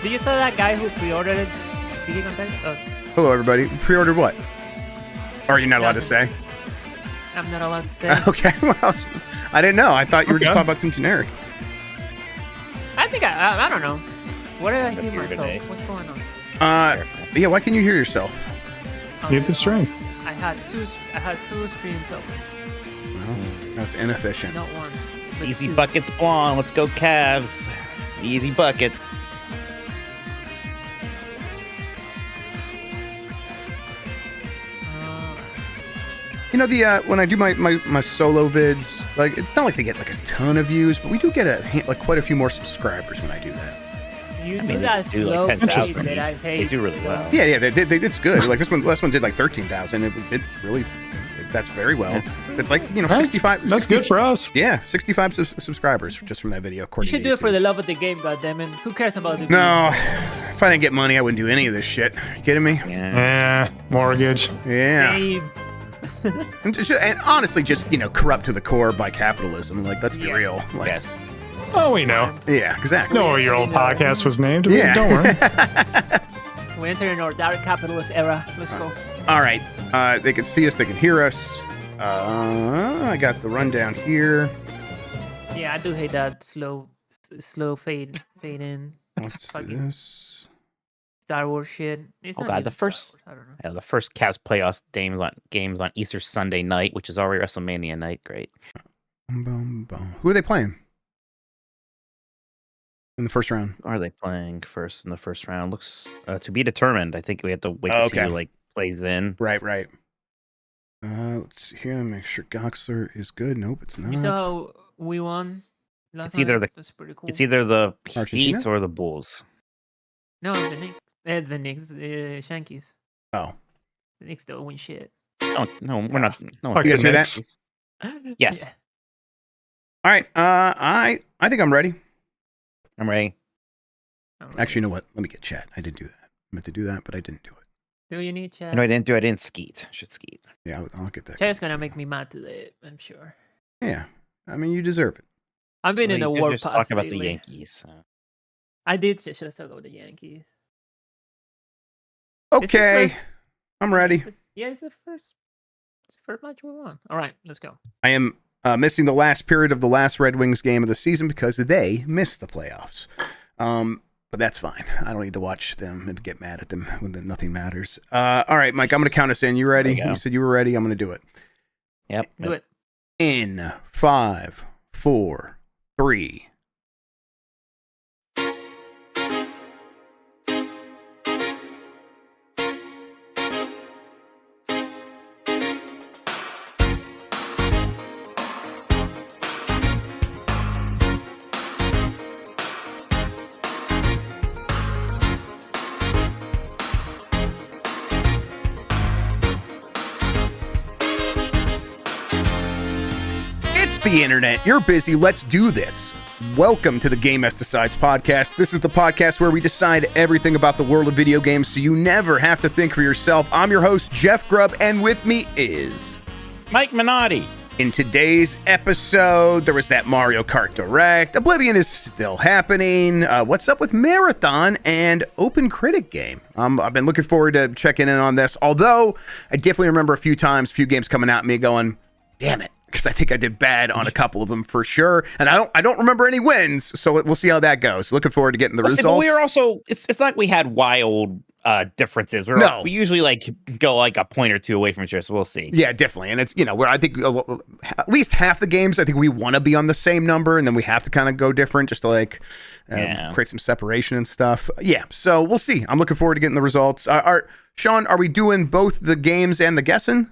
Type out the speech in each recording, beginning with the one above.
Did you saw that guy who pre-ordered it? Did he contact? Hello, everybody. Pre-ordered what? Or are you not allowed to say? I'm not allowed to say. Okay, well, I didn't know. I thought you were just talking about some generic. I think I don't know. What did I hear myself? What's going on? Yeah. Why can you hear yourself? Get the strength. I had two streams open. Well, that's inefficient. Not one. Easy two. buckets, Blonde. Let's go, Cavs. Easy buckets. You know, the when I do my solo vids, like it's not like they get like a ton of views, but we do get quite a few more subscribers when I do that. You I do mean, that they do slow like feed 10,000 that I hate. They do really well. Yeah, they did. It's good. Like this last one did like 13,000. It did really. That's very well. It's like 65. That's good for us. Yeah, 65 subscribers just from that video. You should do it for the love of the game, goddammit. Who cares about the No, if I didn't get money, I wouldn't do any of this shit. Are you kidding me? Yeah. Mortgage. Yeah. Same. and honestly, just corrupt to the core by capitalism. Like, let's be real. Like, Yes. Oh, we know. yeah, exactly. Know what your old podcast was named. Yeah. Don't worry. We enter in our dark capitalist era. Let's go. All right. They can see us. They can hear us. I got the rundown here. Yeah, I do hate that slow fade in. Let's do Fucking this. Star Wars shit. It's Oh not god, even the Star first Wars, I don't know. the first Cavs playoffs games on Easter Sunday night, which is already WrestleMania night. Great. Boom, boom. Who are they playing in the first round? Are they playing first in the first round? Looks to be determined. I think we have to wait to see who plays in. Right. Let's see here. Make sure Goxler is good. Nope, it's not. You saw how we won last It's either night? That's pretty cool. It's either the Argentina? Heat or the Bulls. No, the Knicks. The Knicks, Shankies. Oh. The Knicks don't win shit. No, we're not. No, Fuck You guys hear that? Knicks. Yes. Yeah. All right. I think I'm ready. I'm ready. Actually, you know what? Let me get chat. I didn't do that. I meant to do that, but I didn't do it. Do you need chat? No, I didn't skeet. I should skeet. Yeah, I'll get that. Chat's gonna make me mad today, I'm sure. Yeah. I mean, you deserve it. I've been in a war just path talking about the lately. Yankees. I did just talk about the Yankees. It's the Okay. first- I'm ready. It's the first match we won. All right, let's go. I am missing the last period of the last Red Wings game of the season because they missed the playoffs. But that's fine. I don't need to watch them and get mad at them when nothing matters. All right, Mike, I'm going to count us in. You ready? There you go. You said you were ready. I'm going to do it. Yep. Do it. In 5, 4, 3. The internet. You're busy. Let's do this. Welcome to the Game Decides podcast. This is the podcast where we decide everything about the world of video games so you never have to think for yourself. I'm your host, Jeff Grubb, and with me is Mike Minotti. In today's episode, there was that Mario Kart Direct. Oblivion is still happening. What's up with Marathon and Open Critic game? I've been looking forward to checking in on this, although I definitely remember a few games coming at me going, damn it. Because I think I did bad on a couple of them for sure, and I don't remember any wins, so we'll see how that goes. Looking forward to getting the results. But we were also it's not like we had wild differences. We usually go like a point or two away from each other, so we'll see. Yeah, definitely, and it's where I think at least half the games I think we want to be on the same number, and then we have to kind of go different just to create some separation and stuff. Yeah, so we'll see. I'm looking forward to getting the results. Sean, are we doing both the games and the guessing?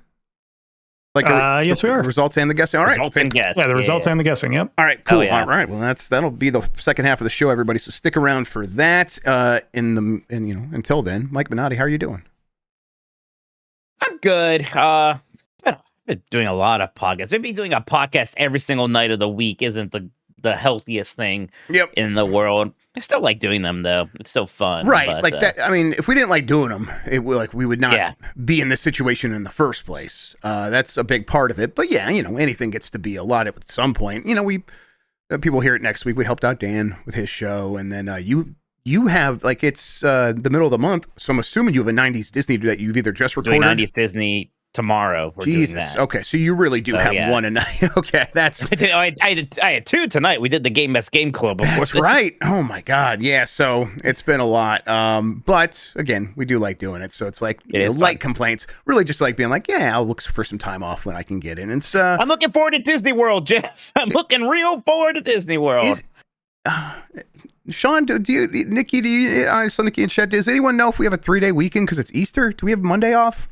Yes, we are. Results and the guessing. All right. Results and guess. Yeah, the results and the guessing. Yep. All right. Cool. Yeah. All right. Well, that'll be the second half of the show, everybody. So stick around for that. Until then, Mike Minotti, how are you doing? I'm good. I've been doing a lot of podcasts. Maybe doing a podcast every single night of the week isn't the healthiest thing in the world. I still like doing them though. It's so fun. Right. But, that. I mean, if we didn't like doing them, we would not be in this situation in the first place. That's a big part of it. But yeah, anything gets to be a lot at some point. We people hear it next week. We helped out Dan with his show, and then you you have like it's the middle of the month, so I'm assuming you have a 90s Disney that you've either just recorded. Doing 90s Disney tomorrow. We're doing that. Okay, so you really do have one a night. Okay, that's. I had two tonight. We did the Game Best Game Club before. That's right. Oh my God, yeah. So it's been a lot. But again, we do like doing it. So it's like light complaints. Really, just like being like, yeah, I'll look for some time off when I can get in. And so I'm looking forward to Disney World, Jeff. I'm looking real forward to Disney World. Sean, do you, Nikki, I saw Nikki in chat. Does anyone know if we have a 3-day weekend because it's Easter? Do we have Monday off?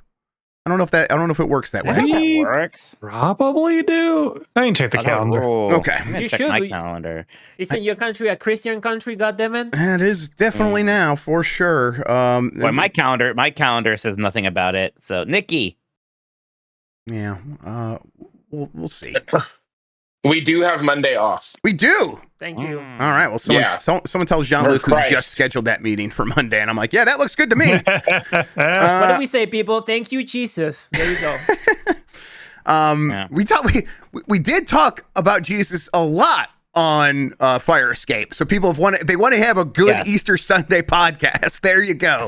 I don't know if it works that way. That works. Probably do. I can check the calendar. Okay. You check my calendar. Isn't your country a Christian country, goddammit? It is definitely now, for sure. Well, my calendar says nothing about it. So, Nikki. Yeah. We'll see. We do have Monday off. We do. Thank you. All right. Well, someone tells Jean-Luc who just scheduled that meeting for Monday, and I'm like, yeah, that looks good to me. What do we say, people? Thank you, Jesus. There you go. We did talk about Jesus a lot on Fire Escape, so people want to have a good Easter Sunday podcast. There you go.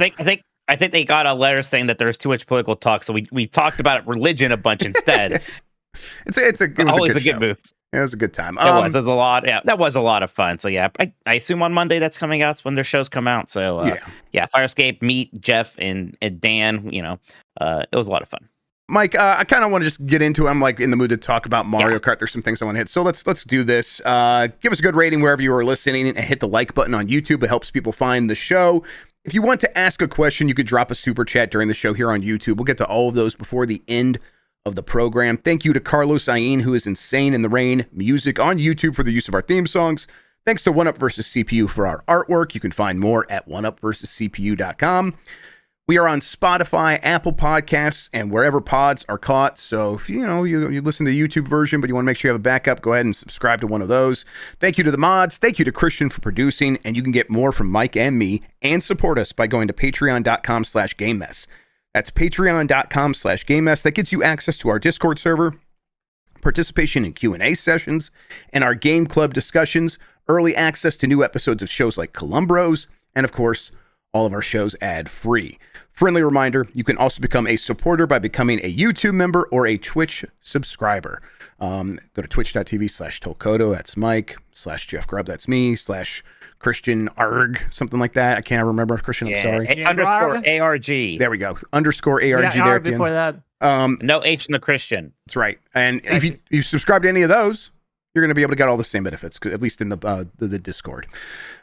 I think they got a letter saying that there's too much political talk, so we talked about religion a bunch instead. It was a good move. It was a good time. It was a lot. Yeah, that was a lot of fun. So yeah, I assume on Monday that's coming out. It's when their shows come out. So Fire Escape, meet Jeff and Dan. It was a lot of fun. Mike, I kind of want to just get into it. I'm like in the mood to talk about Mario Kart. There's some things I want to hit. So let's do this. Give us a good rating wherever you are listening, and hit the like button on YouTube. It helps people find the show. If you want to ask a question, you could drop a super chat during the show here on YouTube. We'll get to all of those before the end of the program. Thank you to Carlos Ayin, who is Insane in the Rain music on YouTube, for the use of our theme songs. Thanks to 1UP vs. CPU for our artwork. You can find more at 1UpVersusCPU.com. We are on Spotify, Apple Podcasts, and wherever pods are caught. So if you listen to the YouTube version, but you want to make sure you have a backup, go ahead and subscribe to one of those. Thank you to the mods. Thank you to Christian for producing. And you can get more from Mike and me and support us by going to patreon.com/GameMess. That's patreon.com/GameMess. That gets you access to our Discord server, participation in Q&A sessions, and our game club discussions, early access to new episodes of shows like Columbros, and of course, all of our shows ad-free. Friendly reminder, you can also become a supporter by becoming a YouTube member or a Twitch subscriber. Go to twitch.tv/Tolkoto, that's Mike, /Jeff Grubb, that's me, /Christian Arg, something like that. I can't remember. Christian, I'm sorry. _ ARG. There we go. _ ARG there at the before end. that. No H in the Christian. That's right. And if you subscribe to any of those, you're going to be able to get all the same benefits, at least in the Discord.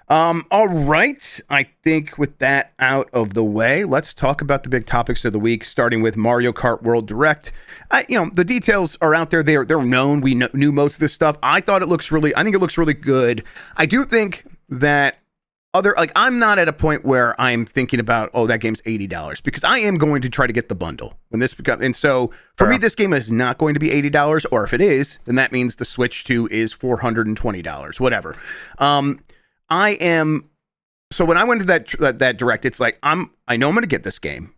All right. I think with that out of the way, let's talk about the big topics of the week, starting with Mario Kart World Direct. The details are out there. They're known. We knew most of this stuff. I think it looks really good. I do think that I'm not at a point where I'm thinking about, that game's $80, because I am going to try to get the bundle when this becomes. And so for me, this game is not going to be $80, or if it is, then that means the Switch 2 is $420, whatever. So when I went to that direct, it's like, I know I'm going to get this game.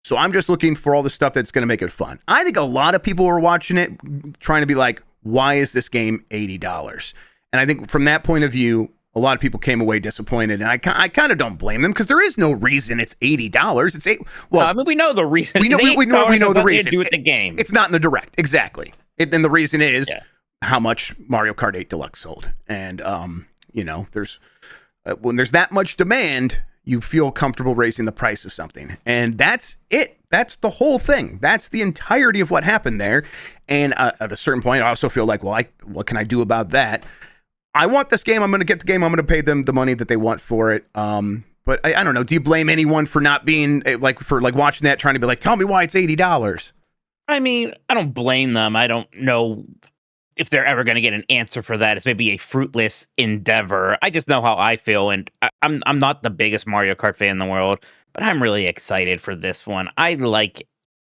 So I'm just looking for all the stuff that's going to make it fun. I think a lot of people were watching it trying to be like, why is this game $80? And I think from that point of view, a lot of people came away disappointed, and I kind of don't blame them, because there is no reason it's $80. It's we know the reason. We know the reason. Do with the game. It's not in the direct, exactly. And the reason is how much Mario Kart 8 Deluxe sold, and there's when there's that much demand, you feel comfortable raising the price of something, and that's it. That's the whole thing. That's the entirety of what happened there. And at a certain point, I also feel like, what can I do about that? I want this game. I'm going to get the game. I'm going to pay them the money that they want for it. But I don't know. Do you blame anyone for not being for watching that, trying to be like, tell me why it's $80? I mean, I don't blame them. I don't know if they're ever going to get an answer for that. It's maybe a fruitless endeavor. I just know how I feel, and I'm not the biggest Mario Kart fan in the world, but I'm really excited for this one. I like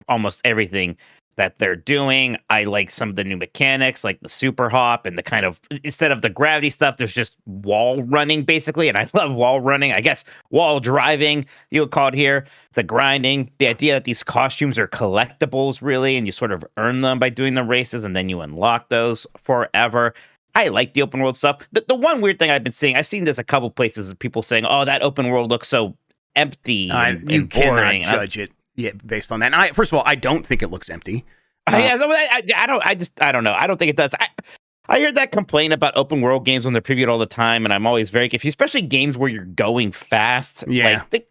almost everything that they're doing. I like some of the new mechanics, like the super hop, and the kind of, instead of the gravity stuff, there's just wall running basically. And I love wall running. I guess wall driving, you would call it here. The grinding, the idea that these costumes are collectibles really, and you sort of earn them by doing the races, and then you unlock those forever. I like the open world stuff. The one weird thing I've seen this a couple places of people saying, "Oh, that open world looks so empty and you cannot boring." judge it based on that. And first of all, I don't think it looks empty. I don't know. I don't think it does. I hear that complaint about open world games when they're previewed all the time, and I'm always very confused, especially games where you're going fast. Yeah. That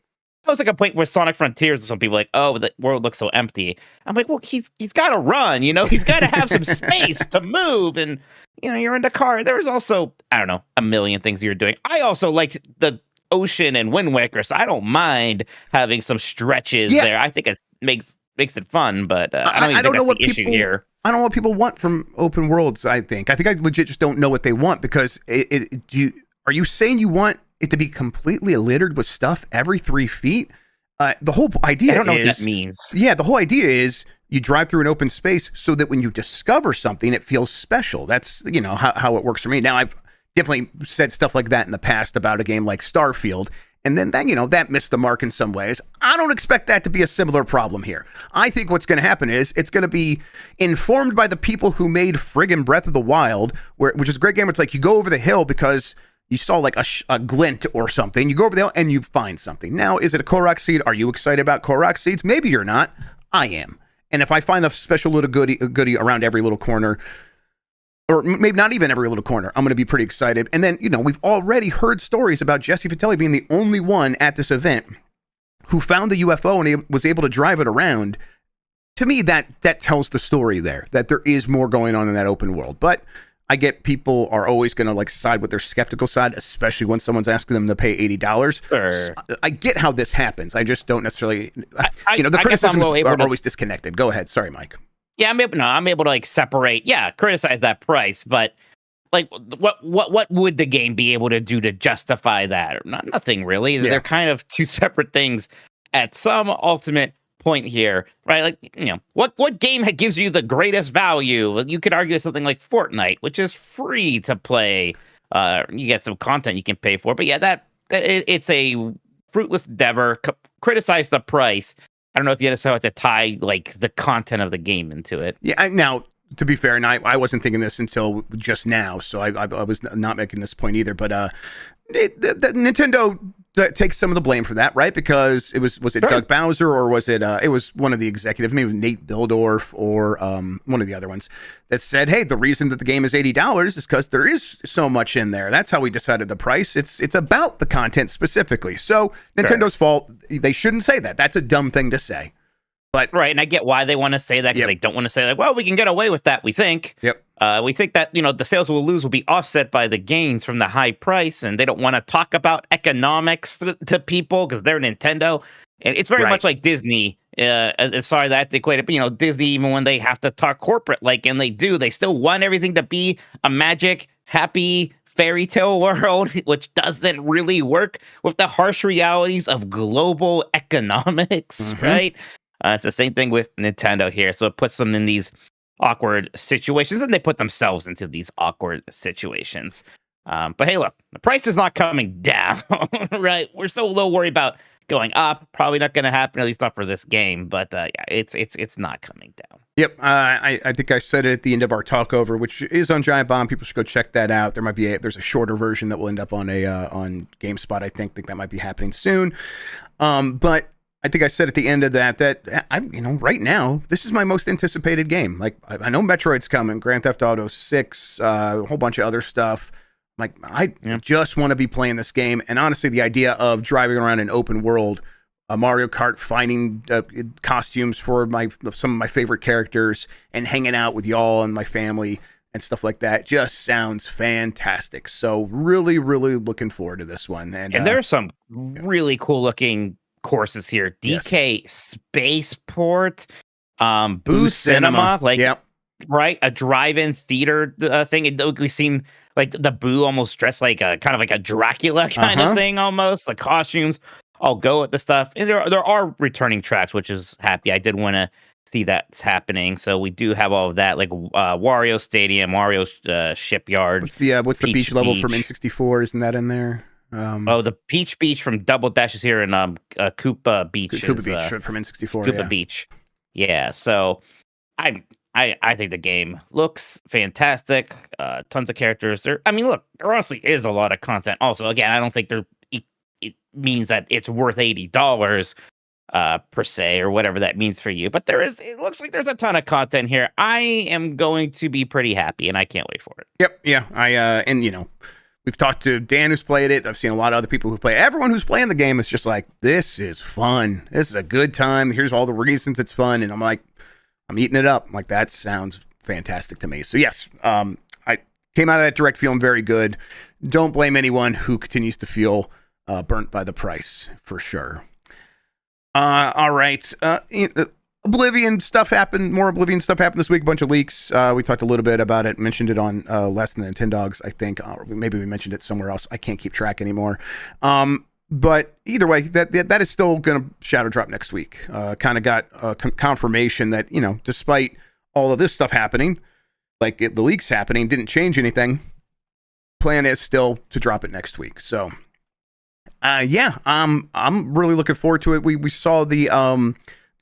was a complaint with Sonic Frontiers, and some people like, "Oh, the world looks so empty." I'm like, well, he's got to run, he's got to have some space to move, and you're in the car. There's also, I don't know, a million things you're doing. I also like the ocean and Wind Waker, so I don't mind having some stretches there. I think it makes it fun, but I don't know what the issue here. I don't know what people want from open worlds. I think I legit just don't know what they want, because are you saying you want it to be completely littered with stuff every 3 feet? The whole idea I don't know what that means. Yeah, the whole idea is you drive through an open space so that when you discover something, it feels special. That's how it works for me. Now, I've definitely said stuff like that in the past about a game like Starfield, and then that missed the mark in some ways. I don't expect that to be a similar problem here. I think what's going to happen is it's going to be informed by the people who made friggin' Breath of the Wild, which is a great game. It's like you go over the hill because you saw like a glint or something. You go over the hill and you find something. Now, is it a Korok seed? Are you excited about Korok seeds? Maybe you're not. I am. And if I find a special little goodie around every little corner, or maybe not even every little corner, I'm going to be pretty excited. And then, we've already heard stories about Jesse Fatelli being the only one at this event who found the UFO and he was able to drive it around. To me, that tells the story there, that there is more going on in that open world. But I get people are always going to side with their skeptical side, especially when someone's asking them to pay $80. Sure. So I get how this happens. I just don't necessarily, the criticisms are always disconnected. Go ahead. Sorry, Mike. Yeah, I'm able to separate. Yeah, criticize that price, but what would the game be able to do to justify that? Nothing really. Yeah. They're kind of two separate things at some ultimate point here, right? What game gives you the greatest value? You could argue something like Fortnite, which is free to play. You get some content you can pay for, but yeah, it's a fruitless endeavor. Criticize the price. I don't know if you just have to tie the content of the game into it. Yeah. Now, to be fair, and I wasn't thinking this until just now, so I was not making this point either. But Nintendo takes some of the blame for that, right? Because it was it sure. Doug Bowser, or was it was one of the executives, maybe Nate Bildorf, or one of the other ones, that said, hey, the reason that the game is $80 is because there is so much in there. That's how we decided the price. It's about the content specifically. So Nintendo's fault. They shouldn't say that. That's a dumb thing to say. But right, and I get why they want to say that, because they don't want to say well, we can get away with that, we think. Yep. We think that, the sales we'll lose will be offset by the gains from the high price, and they don't want to talk about economics to people because they're Nintendo. And it's very much like Disney. Sorry that equated, but Disney, even when they have to talk corporate, and they do, they still want everything to be a magic, happy fairy tale world, which doesn't really work with the harsh realities of global economics, right? It's the same thing with Nintendo here. So it puts them in these awkward situations, and they put themselves into these awkward situations. But hey, look, the price is not coming down, right? We're still a little worried about going up. Probably not going to happen, at least not for this game. But it's not coming down. Yep. I think I said it at the end of our talk over, which is on Giant Bomb. People should go check that out. There might be there's a shorter version that will end up on on GameSpot. I think that might be happening soon. But I think I said at the end of that I right now, this is my most anticipated game. I know Metroid's coming, Grand Theft Auto 6, a whole bunch of other stuff. I just want to be playing this game. And honestly, the idea of driving around an open world, Mario Kart, finding costumes for some of my favorite characters, and hanging out with y'all and my family and stuff like that just sounds fantastic. So really, really looking forward to this one. And there's some really cool looking courses here. DK Spaceport, Boo Cinema, right? A drive-in theater thing. We seem like the Boo almost dressed like a kind of like a Dracula kind of thing almost. The costumes all go with the stuff. And there are returning tracks, which is happy. I did want to see that's happening. So we do have all of that, like Wario Stadium, Wario Shipyard. What's the beach level from N64? Isn't that in there? The Peach Beach from Double Dash is here in Koopa Beach. Koopa Beach from N64. Koopa Beach. Yeah, so I'm I think the game looks fantastic. Tons of characters. There honestly is a lot of content. Also, again, I don't think it means that it's worth $80 per se, or whatever that means for you. But it looks like there's a ton of content here. I am going to be pretty happy, and I can't wait for it. Yep, yeah. We've talked to Dan who's played it. I've seen a lot of other people who play it. Everyone who's playing the game is just like, this is fun. This is a good time. Here's all the reasons it's fun. And I'm like, I'm eating it up. I'm like, that sounds fantastic to me. So yes, I came out of that direct feeling very good. Don't blame anyone who continues to feel burnt by the price, for sure. All right. Oblivion stuff happened. More Oblivion stuff happened this week. A bunch of leaks. We talked a little bit about it. Mentioned it on Less Than 10 Dogs, I think. Maybe we mentioned it somewhere else. I can't keep track anymore. But either way, that is still going to shadow drop next week. Kind of got confirmation that, despite all of this stuff happening, like the leaks happening, didn't change anything. Plan is still to drop it next week. So, I'm really looking forward to it. We saw the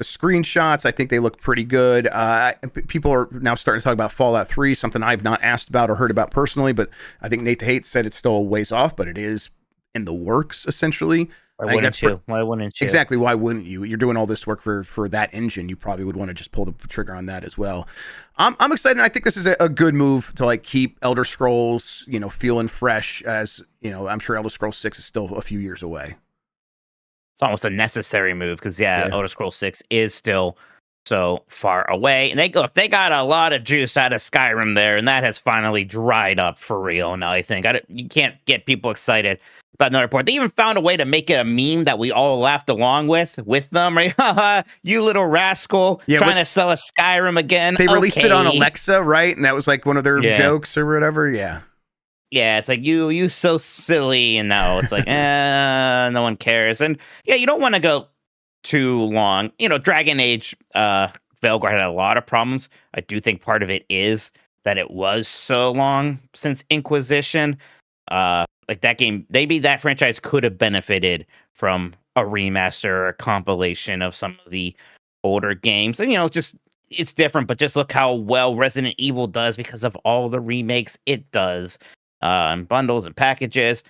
screenshots. I think they look pretty good. People are now starting to talk about Fallout 3, something I've not asked about or heard about personally, but I think Nate the Hate said it's still a ways off, but it is in the works, essentially. Why wouldn't you? Exactly. Why wouldn't you? You're doing all this work for that engine. You probably would want to just pull the trigger on that as well. I'm excited. I think this is a good move to keep Elder Scrolls, feeling fresh, as, I'm sure Elder Scrolls 6 is still a few years away. It's almost a necessary move because Elder Scrolls 6 is still so far away, and they got a lot of juice out of Skyrim there, and that has finally dried up for real. Now I think you can't get people excited about another port. They even found a way to make it a meme that we all laughed along with them, right? You little rascal, trying to sell us Skyrim again. They released it on Alexa, right? And that was one of their jokes or whatever. Yeah. Yeah, it's like, you so silly, and now it's like, no one cares. And you don't want to go too long. Dragon Age, Veilguard had a lot of problems. I do think part of it is that it was so long since Inquisition. That game, maybe that franchise could have benefited from a remaster or a compilation of some of the older games. And, it's different, but just look how well Resident Evil does because of all the remakes it does. And bundles and packages.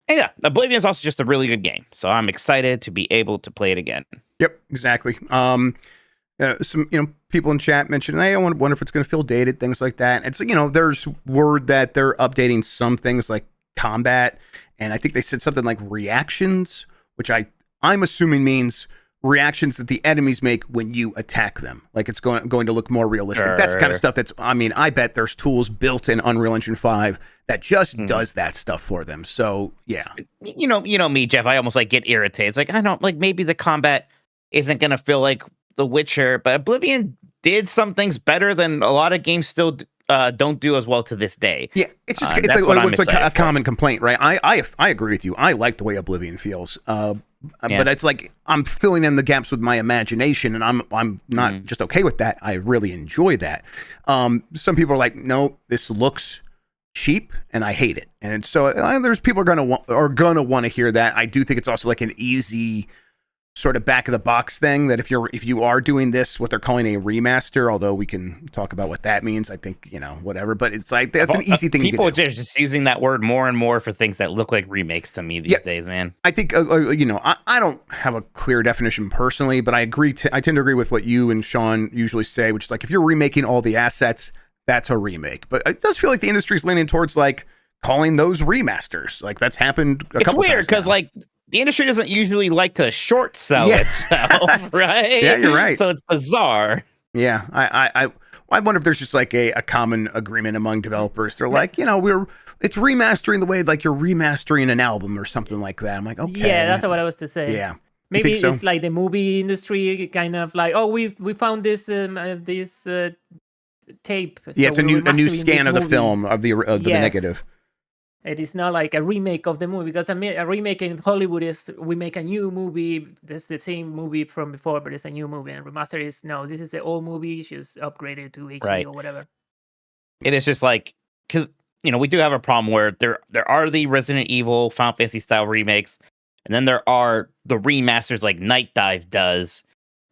And Oblivion is also just a really good game. So I'm excited to be able to play it again. Yep, exactly. Some people in chat mentioned, hey, I wonder if it's going to feel dated, things like that. And so, there's word that they're updating some things like combat. And I think they said something like reactions, which I'm assuming means reactions that the enemies make when you attack them. Like it's going to look more realistic. That's the kind of stuff I bet there's tools built in Unreal Engine 5 that just does that stuff for them. So yeah. You know me, Jeff, I almost get irritated. It's like, I don't maybe the combat isn't going to feel like The Witcher, but Oblivion did some things better than a lot of games still don't do as well to this day. Yeah, it's just it's a common complaint, right? I agree with you. I like the way Oblivion feels. But it's like I'm filling in the gaps with my imagination, and I'm not just okay with that. I really enjoy that. Some people are like, no, this looks cheap, and I hate it. And so there's people are gonna want to hear that. I do think it's also an easy sort of back of the box thing that if you are doing this, what they're calling a remaster, although we can talk about what that means, I think, whatever, but it's like, that's an easy thing. People are just using that word more and more for things that look like remakes to me these days, man. I think, I don't have a clear definition personally, but I tend to agree with what you and Sean usually say, which is if you're remaking all the assets, that's a remake. But it does feel like the industry's leaning towards calling those remasters. That's happened a couple times. It's weird because the industry doesn't usually like to short sell itself, right? Yeah, you're right. So it's bizarre. Yeah, I wonder if there's just a common agreement among developers. They're it's remastering the way you're remastering an album or something like that. I'm like, okay. Yeah, that's what I was to say. Yeah. Maybe it's like the movie industry kind of we found this tape. Yeah, it's a new scan of the film of the negative. It is not like a remake of the movie, because a remake in Hollywood is we make a new movie. That's the same movie from before, but it's a new movie. And remaster is no, this is the old movie, just upgraded to HD or whatever. It is just because we do have a problem where there are the Resident Evil, Final Fantasy style remakes, and then there are the remasters like Night Dive does.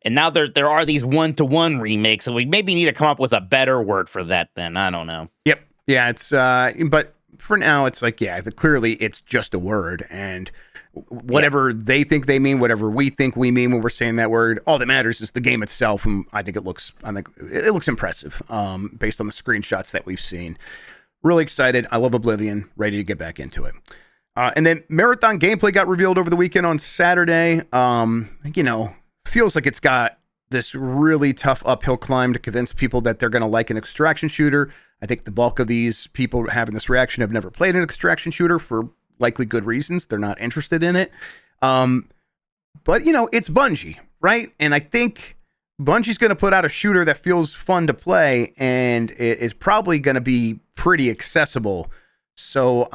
And now there are these 1-to-1 remakes, so we maybe need to come up with a better word for that then. I don't know. Yep. Yeah, it's but for now it's like, yeah, clearly it's just a word, and whatever they think they mean, whatever we think we mean when we're saying that word, all that matters is the game itself, and I think it looks impressive based on the screenshots that we've seen. Really excited. I love Oblivion. Ready to get back into it. And then Marathon gameplay got revealed over the weekend on Saturday. Feels like it's got this really tough uphill climb to convince people that they're going to like an extraction shooter. I think the bulk of these people having this reaction have never played an extraction shooter for likely good reasons. They're not interested in it. But, it's Bungie, right? And I think Bungie's going to put out a shooter that feels fun to play, and it is probably going to be pretty accessible. So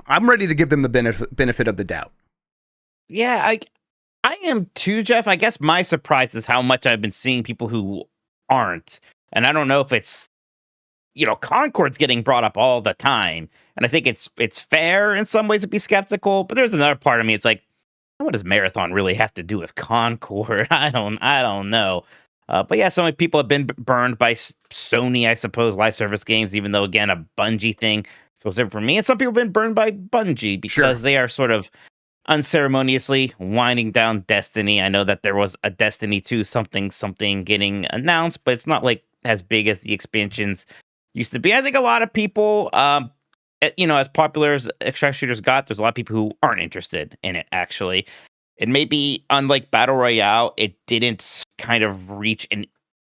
I'm ready to give them the benefit of the doubt. Yeah, I am too, Jeff. I guess my surprise is how much I've been seeing people who aren't. And I don't know if it's, Concord's getting brought up all the time. And I think it's fair in some ways to be skeptical. But there's another part of me. It's like, what does Marathon really have to do with Concord? I don't know. But yeah, so many people have been burned by Sony, I suppose, live service games, even though, again, a Bungie thing feels different for me. And some people have been burned by Bungie because they are sort of unceremoniously winding down Destiny. I know that there was a Destiny 2 something getting announced, but it's not like as big as the expansions used to be. I think a lot of people, as popular as extraction shooters got, there's a lot of people who aren't interested in it, actually. And maybe, unlike Battle Royale, it didn't kind of reach an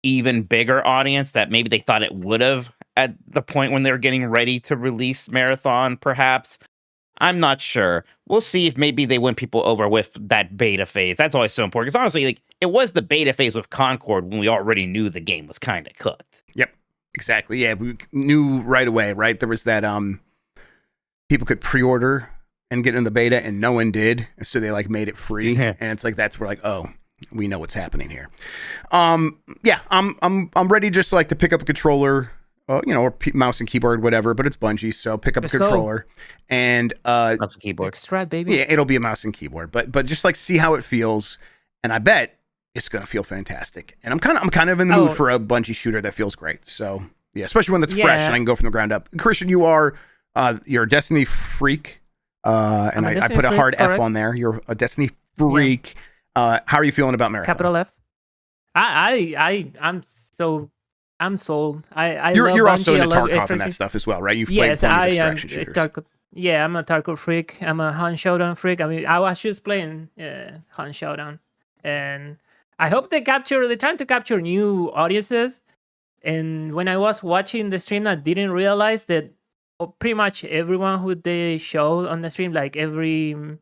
even bigger audience that maybe they thought it would have at the point when they were getting ready to release Marathon, perhaps. I'm not sure. We'll see if maybe they win people over with that beta phase. That's always so important. Because honestly, it was the beta phase with Concord when we already knew the game was kind of cooked. Yep, exactly. Yeah, we knew right away, right? There was that people could pre-order and get in the beta, and no one did. So they made it free. And it's like, that's where oh, we know what's happening here. I'm ready just to pick up a controller. Or mouse and keyboard, whatever, but it's Bungie, so pick up a controller and mouse and keyboard. Strat, baby. Yeah, it'll be a mouse and keyboard, but just see how it feels, and I bet it's gonna feel fantastic. And I'm kind of in the mood for a Bungie shooter that feels great. So yeah, especially one that's fresh and I can go from the ground up. Christian, you're a Destiny freak, and I put a hard F on there. You're a Destiny freak. How are you feeling about Marathon? Capital F. I'm sold. You're also into Tarkov and that stuff as well, right? You've played plenty of extraction shooters. I'm a Tarkov freak. I'm a Hunt Showdown freak. I mean, I was just playing Hunt Showdown, and I hope they're trying to capture new audiences. And when I was watching the stream, I didn't realize that pretty much everyone who they showed on the stream, every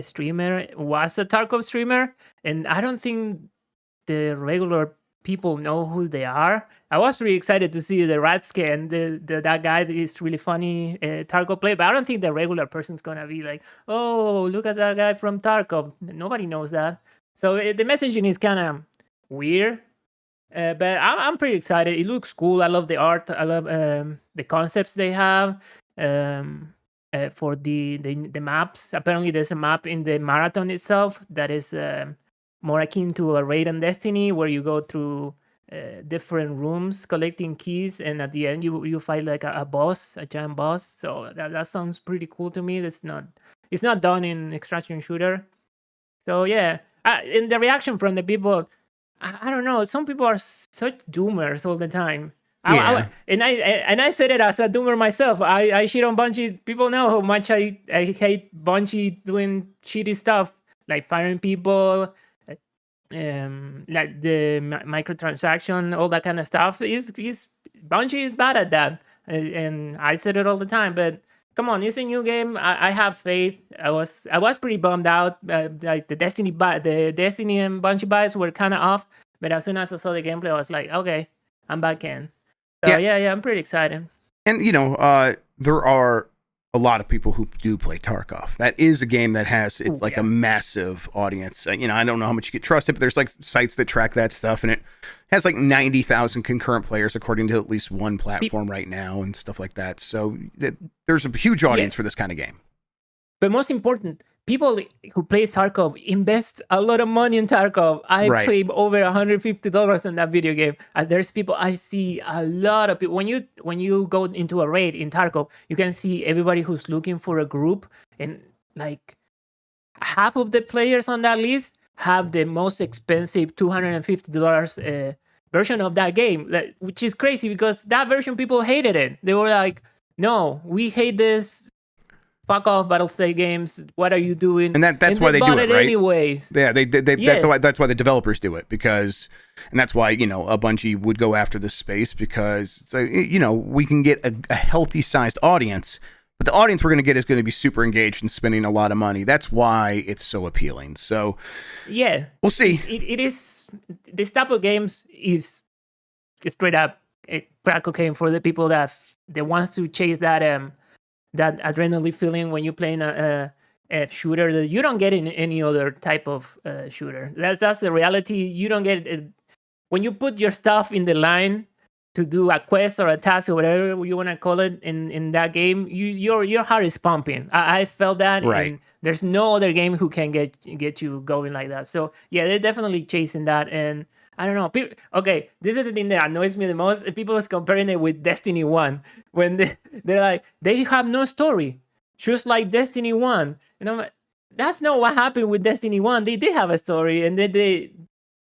streamer, was a Tarkov streamer, and I don't think the regular people know who they are. I was really excited to see the Ratske and that guy that is really funny Tarkov play, but I don't think the regular person's gonna be like, oh, look at that guy from Tarkov. Nobody knows that. So the messaging is kind of weird, but I'm pretty excited. It looks cool. I love the art. I love the concepts they have for the maps. Apparently, there's a map in the Marathon itself that is more akin to a raid on Destiny, where you go through different rooms collecting keys, and at the end you fight a boss, a giant boss. So that sounds pretty cool to me. It's not done in extraction shooter. So yeah, and the reaction from the people, I don't know. Some people are such doomers all the time. Yeah. I said it as a doomer myself. I shit on Bungie. People know how much I hate Bungie doing shitty stuff, like firing people, like the microtransaction, all that kind of stuff. Bungie is bad at that, and I said it all the time. But come on, it's a new game. I have faith. I was pretty bummed out. Like the Destiny and Bungie buys were kind of off. But as soon as I saw the gameplay, I was like, okay, I'm back in. So yeah, I'm pretty excited. And there are a lot of people who do play Tarkov. That is a game that has a massive audience. I don't know how much you can trust it, but there's sites that track that stuff, and it has 90,000 concurrent players according to at least one platform right now and stuff like that. So there's a huge audience for this kind of game. But most important, people who play Tarkov invest a lot of money in Tarkov. I Right. paid over $150 in that video game, and there's people I see a lot of people. When you go into a raid in Tarkov, you can see everybody who's looking for a group, and like half of the players on that list have the most expensive $250 version of that game, which is crazy because that version people hated it. They were like, "No, we hate this. Fuck off, Battlestate Games. What are you doing?" And that's why they do bought it, right? anyways. Yeah, they Yes. that's why the developers do it, because, and that's why, you know, a Bungie would go after this space, because it's like, you know, we can get a healthy sized audience, but the audience we're going to get is going to be super engaged and spending a lot of money. That's why it's so appealing. So Yeah, we'll see. it is. This type of games is straight up crack cocaine for the people that wants to chase that that adrenaline feeling when you're playing a shooter that you don't get in any other type of shooter. That's the reality. You don't get it when you put your stuff in the line to do a quest or a task or whatever you want to call it in that game. Your heart is pumping. I felt that. Right. And there's no other game who can get you going like that. So yeah, they're definitely chasing that. And I don't know. Okay, this is the thing that annoys me the most. People is comparing it with Destiny 1 when they're like, they have no story, just like Destiny 1. And I'm like, that's not what happened with Destiny 1. They did have a story, and then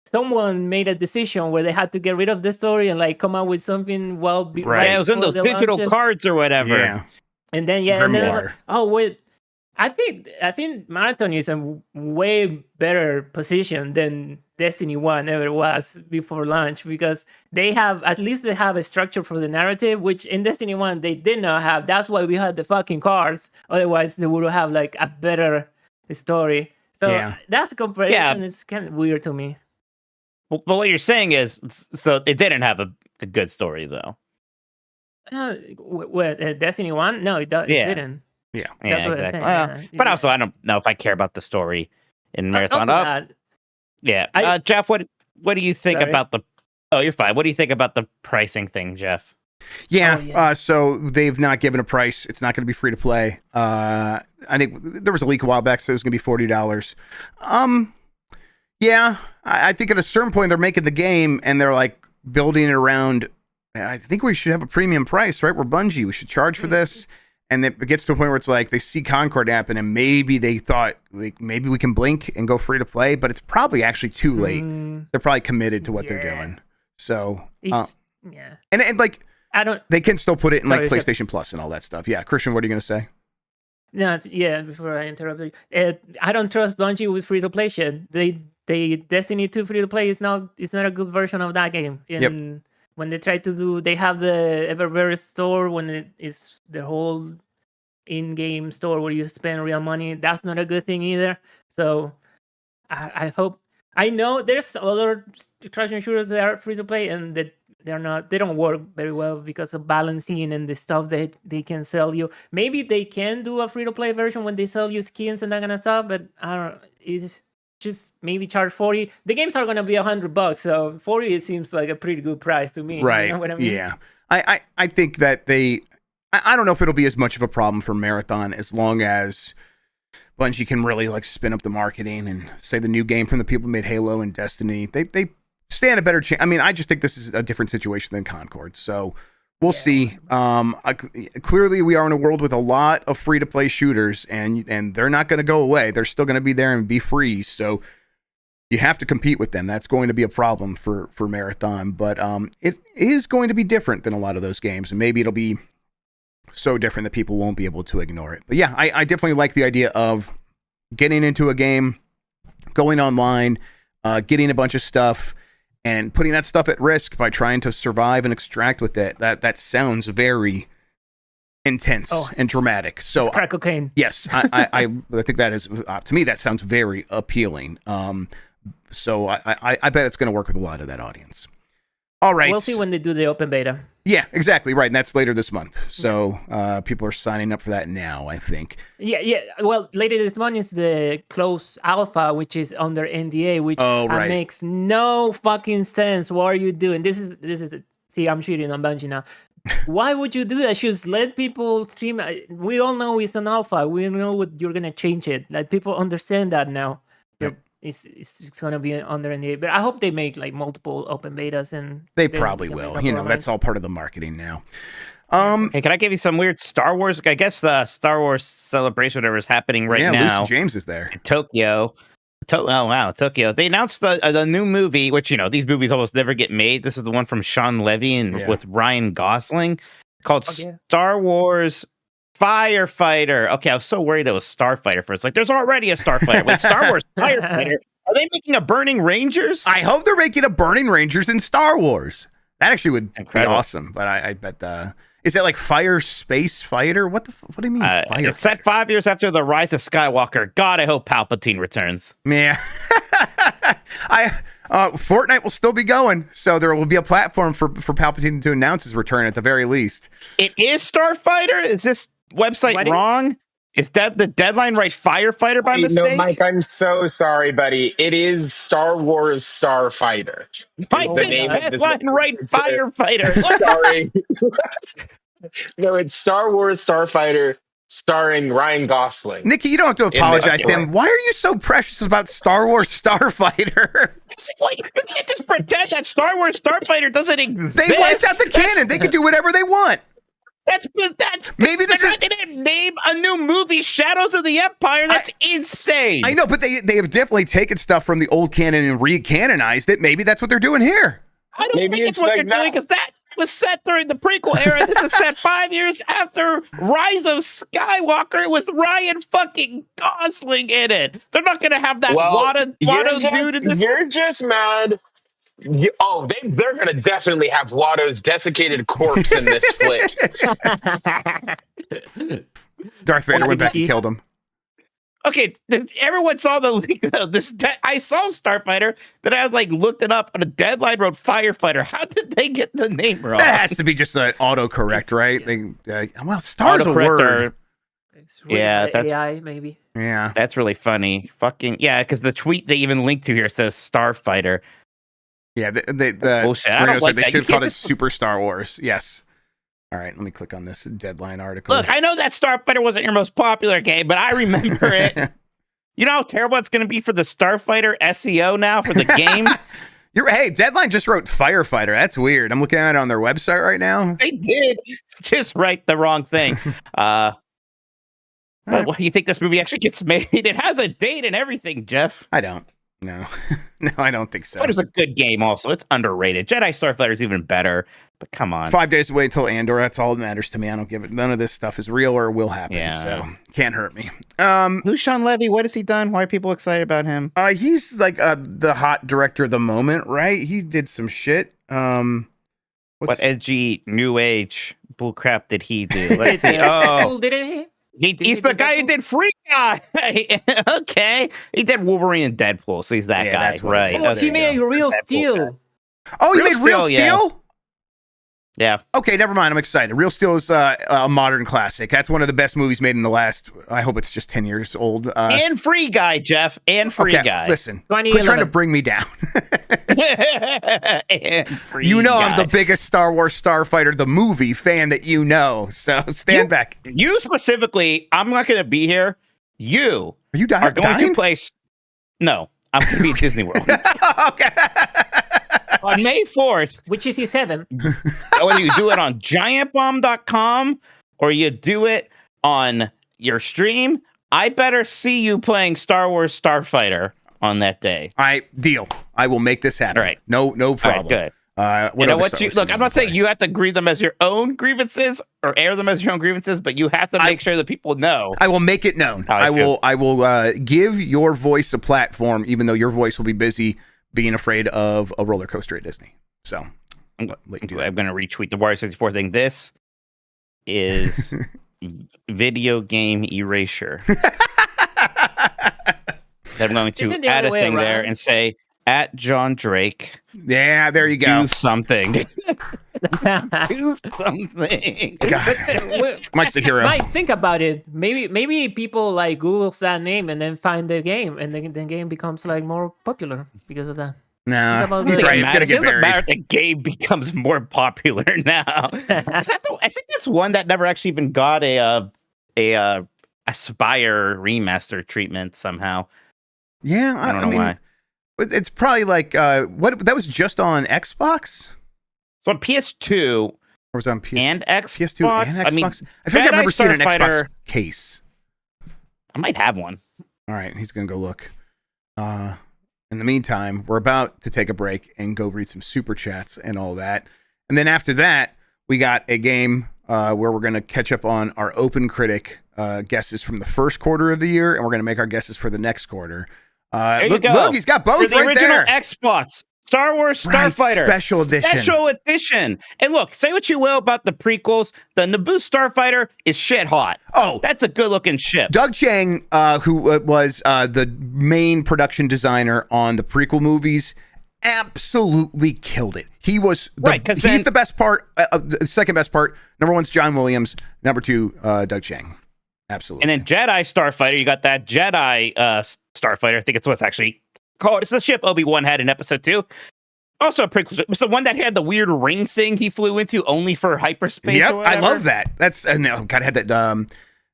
someone made a decision where they had to get rid of the story and like come out with something Right. Yeah, it was in before those the digital launches. cards or whatever. Yeah. And then and then Grimoire. oh wait, I think Marathon is a way better position than Destiny 1 ever was before launch, because they have a structure for the narrative, which in Destiny 1 they did not have. That's why we had the fucking cards. Otherwise they would have like a better story. So Yeah. that's a comparison. It's kind of weird to me. But what you're saying is, so it didn't have a good story though. Destiny 1? No, it didn't. Yeah. That's Yeah, what I'm exactly. saying, Well, yeah. but also, I don't know if I care about the story in Marathon. Also that, Yeah, Jeff, what do you think Sorry? about the? Oh, you're fine. What do you think about the pricing thing, Jeff? Yeah. Oh, yeah. So they've not given a price. It's not going to be free to play. I think there was a leak a while back, so it was going to be $40. Yeah. I think at a certain point they're making the game and they're like building it around. I think we should have a premium price, right? We're Bungie. We should charge for this. And it gets to a point where it's like they see Concord happen, and maybe they thought like maybe we can blink and go free to play, but it's probably actually too late. They're probably committed to what they're doing. So yeah. and like I don't. they can still put it in like Sorry, PlayStation Plus and all that stuff. Yeah, Christian, what are you gonna say? No, before I interrupt you, I don't trust Bungie with free to play shit. They Destiny 2 free to play is not a good version of that game. And when they try to do, they have the Eververse store when it is the whole in-game store where you spend real money. That's not a good thing either. So I hope. I know there's other extraction shooters that are free to play and that they don't work very well because of balancing and the stuff that they can sell you. Maybe they can do a free to play version when they sell you skins and that kind of stuff, but I don't know. It's just maybe charge 40. The games are gonna be $100, so 40 it seems like a pretty good price to me. Right. You know what I mean? Yeah. I think that I don't know if it'll be as much of a problem for Marathon as long as Bungie can really like spin up the marketing and say the new game from the people who made Halo and Destiny. They stand a better chance. I mean, I just think this is a different situation than Concord. So we'll see. Clearly, we are in a world with a lot of free-to-play shooters, and they're not going to go away. They're still going to be there and be free. So you have to compete with them. That's going to be a problem for Marathon. But it is going to be different than a lot of those games, and maybe it'll be so different that people won't be able to ignore it. But yeah, I definitely like the idea of getting into a game, going online, getting a bunch of stuff, and putting that stuff at risk by trying to survive and extract with it. That sounds very intense and dramatic. So it's crack cocaine. Yes, I think that is to me that sounds very appealing. So I bet it's going to work with a lot of that audience. All right, We'll see when they do the open beta. Yeah, exactly right, and that's later this month. So people are signing up for that now, I think. Yeah. Well, later this month is the closed alpha, which is under NDA, which makes no fucking sense. What are you doing? This is See, I'm shooting on Bungie now. Why would you do that? Just let people stream. We all know it's an alpha. We know what you're gonna change it. Like people understand that now. That it's gonna be under NDA. But I hope they make like multiple open betas, and they probably will. That's all part of the marketing now. Hey, can I give you some weird Star Wars? I guess the Star Wars celebration, whatever, is happening right now. Lucy James is there. In Tokyo. Oh wow, Tokyo! They announced the new movie, which these movies almost never get made. This is the one from Sean Levy and with Ryan Gosling, called Star Wars Firefighter. Okay, I was so worried it was Starfighter first. Like, there's already a Starfighter. Wait, Star Wars Firefighter? Are they making a Burning Rangers? I hope they're making a Burning Rangers in Star Wars. That actually would be awesome. But I bet is that like Fire Space Fighter? What do you mean? It's set 5 years after the rise of Skywalker. God, I hope Palpatine returns. Yeah. Fortnite will still be going, so there will be a platform for Palpatine to announce his return at the very least. It is Starfighter? Is this website wrong? Is that the deadline right? Firefighter by mistake? No, Mike, I'm so sorry, buddy. It is Star Wars Starfighter. Mike, the deadline right? Firefighter. Starring. No, it's Star Wars Starfighter starring Ryan Gosling. Nikki, you don't have to apologize to him. Why are you so precious about Star Wars Starfighter? You can't just pretend that Star Wars Starfighter doesn't exist. They wiped out the canon. They can do whatever they want. That's maybe this is. They didn't name a new movie, Shadows of the Empire. That's insane. I know, but they have definitely taken stuff from the old canon and re-canonized it. Maybe that's what they're doing here. I don't think it's what they're doing, because that was set during the prequel era. This is set 5 years after Rise of Skywalker with Ryan fucking Gosling in it. They're not going to have that Watto dude in this. You're just mad. They're going to definitely have Watto's desiccated corpse in this flick. Darth Vader went back and killed him. Okay, everyone saw the leak. I saw Starfighter, then I was like, looked it up, and a deadline wrote Firefighter. How did they get the name wrong? That has to be just an autocorrect, right? Star's a word. Yeah, that's AI, maybe. Yeah, that's really funny. Fucking because the tweet they even linked to here says Starfighter. Yeah, that's bullshit. I don't like they that. should have called it Super Star Wars. Yes. All right, let me click on this deadline article. Look, I know that Starfighter wasn't your most popular game, but I remember it. You know how terrible it's going to be for the Starfighter SEO now for the game? Hey, Deadline just wrote Firefighter. That's weird. I'm looking at it on their website right now. They did just write the wrong thing. What, you think this movie actually gets made? It has a date and everything, Jeff. I don't. No, I don't think so. Starfighter's a good game also. It's underrated. Jedi Starfighter's even better, but come on. 5 days away until Andor. That's all that matters to me. I don't give it. None of this stuff is real or will happen. Yeah. So can't hurt me. Who's Sean Levy? What has he done? Why are people excited about him? He's like the hot director of the moment, right? He did some shit. What edgy new age bullcrap did he do? Let's see. Oh, did he? He's the guy who did Free Guy. Okay. He did Wolverine and Deadpool, so he's that guy. That's right. Oh, he made Real Steel. Oh, you made Real Steel? Yeah. Okay, never mind. I'm excited. Real Steel is a modern classic. That's one of the best movies made in the last, I hope it's just 10 years old. And Free Guy, Jeff. And Free Guy. Listen, quit trying to bring me down. And Free you know Guy. I'm the biggest Star Wars Starfighter, the movie fan that you know. So stand back. You specifically, I'm not going to be here. You are you are going to play. No, I'm going to be at Disney World. Okay. On May 4th. Which is his heaven. Whether you do it on giantbomb.com or you do it on your stream, I better see you playing Star Wars Starfighter on that day. All right, deal. I will make this happen. All right. No problem. All right, good. You know what? Look, I'm not saying you have to grieve them as your own grievances or air them as your own grievances, but you have to make sure that people know. I will make it known. I will give your voice a platform, even though your voice will be busy being afraid of a roller coaster at Disney. So I'm going to retweet the Wario 64 thing. This is video game erasure. I'm going to add a thing there and say, at John Drake. Yeah, there you go. Do something. Do something. God. Mike's the hero. Mike, think about it. Maybe people like Googles that name and then find the game, and then the game becomes like more popular because of that. Nah, about he's the- right. It's gonna It get doesn't matter buried. if the game becomes more popular now. I think that's one that never actually even got a Aspire remaster treatment somehow. Yeah, I don't know why. It's probably like what that was just on Xbox So on PS2 or was it on and Xbox, PS2 and Xbox? I mean, I feel like I remember seeing an Xbox Starfighter- case. I might have one. All right, he's gonna go look. In the meantime, we're about to take a break and go read some super chats and all that. And then after that, we got a game where we're going to catch up on our Open Critic guesses from the first quarter of the year, and we're going to make our guesses for the next quarter. You go. Look, he's got both For the right original there. Xbox, Star Wars Right, Starfighter. special edition. Special edition. And look, say what you will about the prequels, the Naboo Starfighter is shit hot. Oh, That's a good looking ship. Doug Chang, who was the main production designer on the prequel movies, absolutely killed it. He was he's the best part, the second best part. Number one's John Williams. Number two, Doug Chang. Absolutely. And then Jedi Starfighter, you got that Jedi Starfighter. I think it's what's actually called. It's the ship Obi-Wan had in episode 2. Also a prequel ship. It's the one that had the weird ring thing he flew into only for hyperspace. Yep, or whatever. I love that. That's no, God, I had that.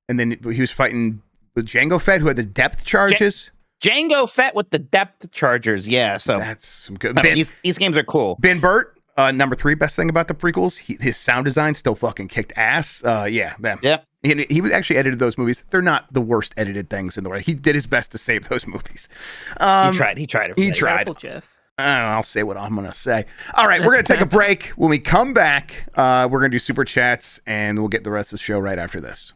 And then he was fighting with Jango Fett, who had the depth charges. Jango Fett with the depth chargers. Yeah, so that's some good. These games are cool. Ben Burt, number 3 best thing about the prequels. His sound design still fucking kicked ass. Yeah, man. Yep. He was actually edited those movies. They're not the worst edited things in the world. He did his best to save those movies. He tried. He tried. Careful, Jeff. I'll say what I'm going to say. All right, we're going to take a break. When we come back, we're going to do super chats, and we'll get the rest of the show right after this.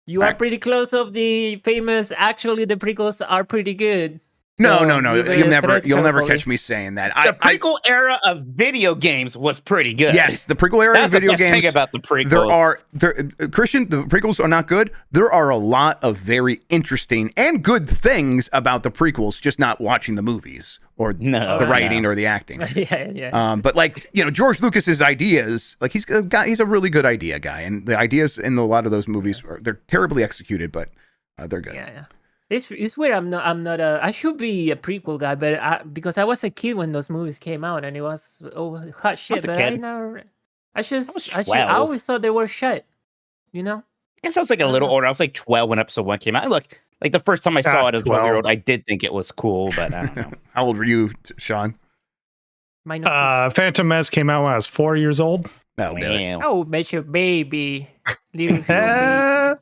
You are pretty close of the famous. Actually, the prequels are pretty good. No. So You'll never catch me saying that. The prequel era of video games was pretty good. Yes, the prequel era of video games. That's the best thing about the prequels. Christian, the prequels are not good. There are a lot of very interesting and good things about the prequels, just not watching the movies or the writing or the acting. Yeah. But like, George Lucas's ideas, like he's a really good idea guy, and the ideas in a lot of those movies they're terribly executed, but they're good. Yeah. It's weird. I should be a prequel guy, but because I was a kid when those movies came out, and it was hot shit. But I always thought they were shit. I guess I was like a little older. I was like 12 when episode 1 came out. Look, like the first time I saw it as a 12-year-old, I did think it was cool, but I don't know. How old were you, Sean? Phantom Menace came out when I was 4 years old. That'll do it. Oh, make your baby. Little baby. All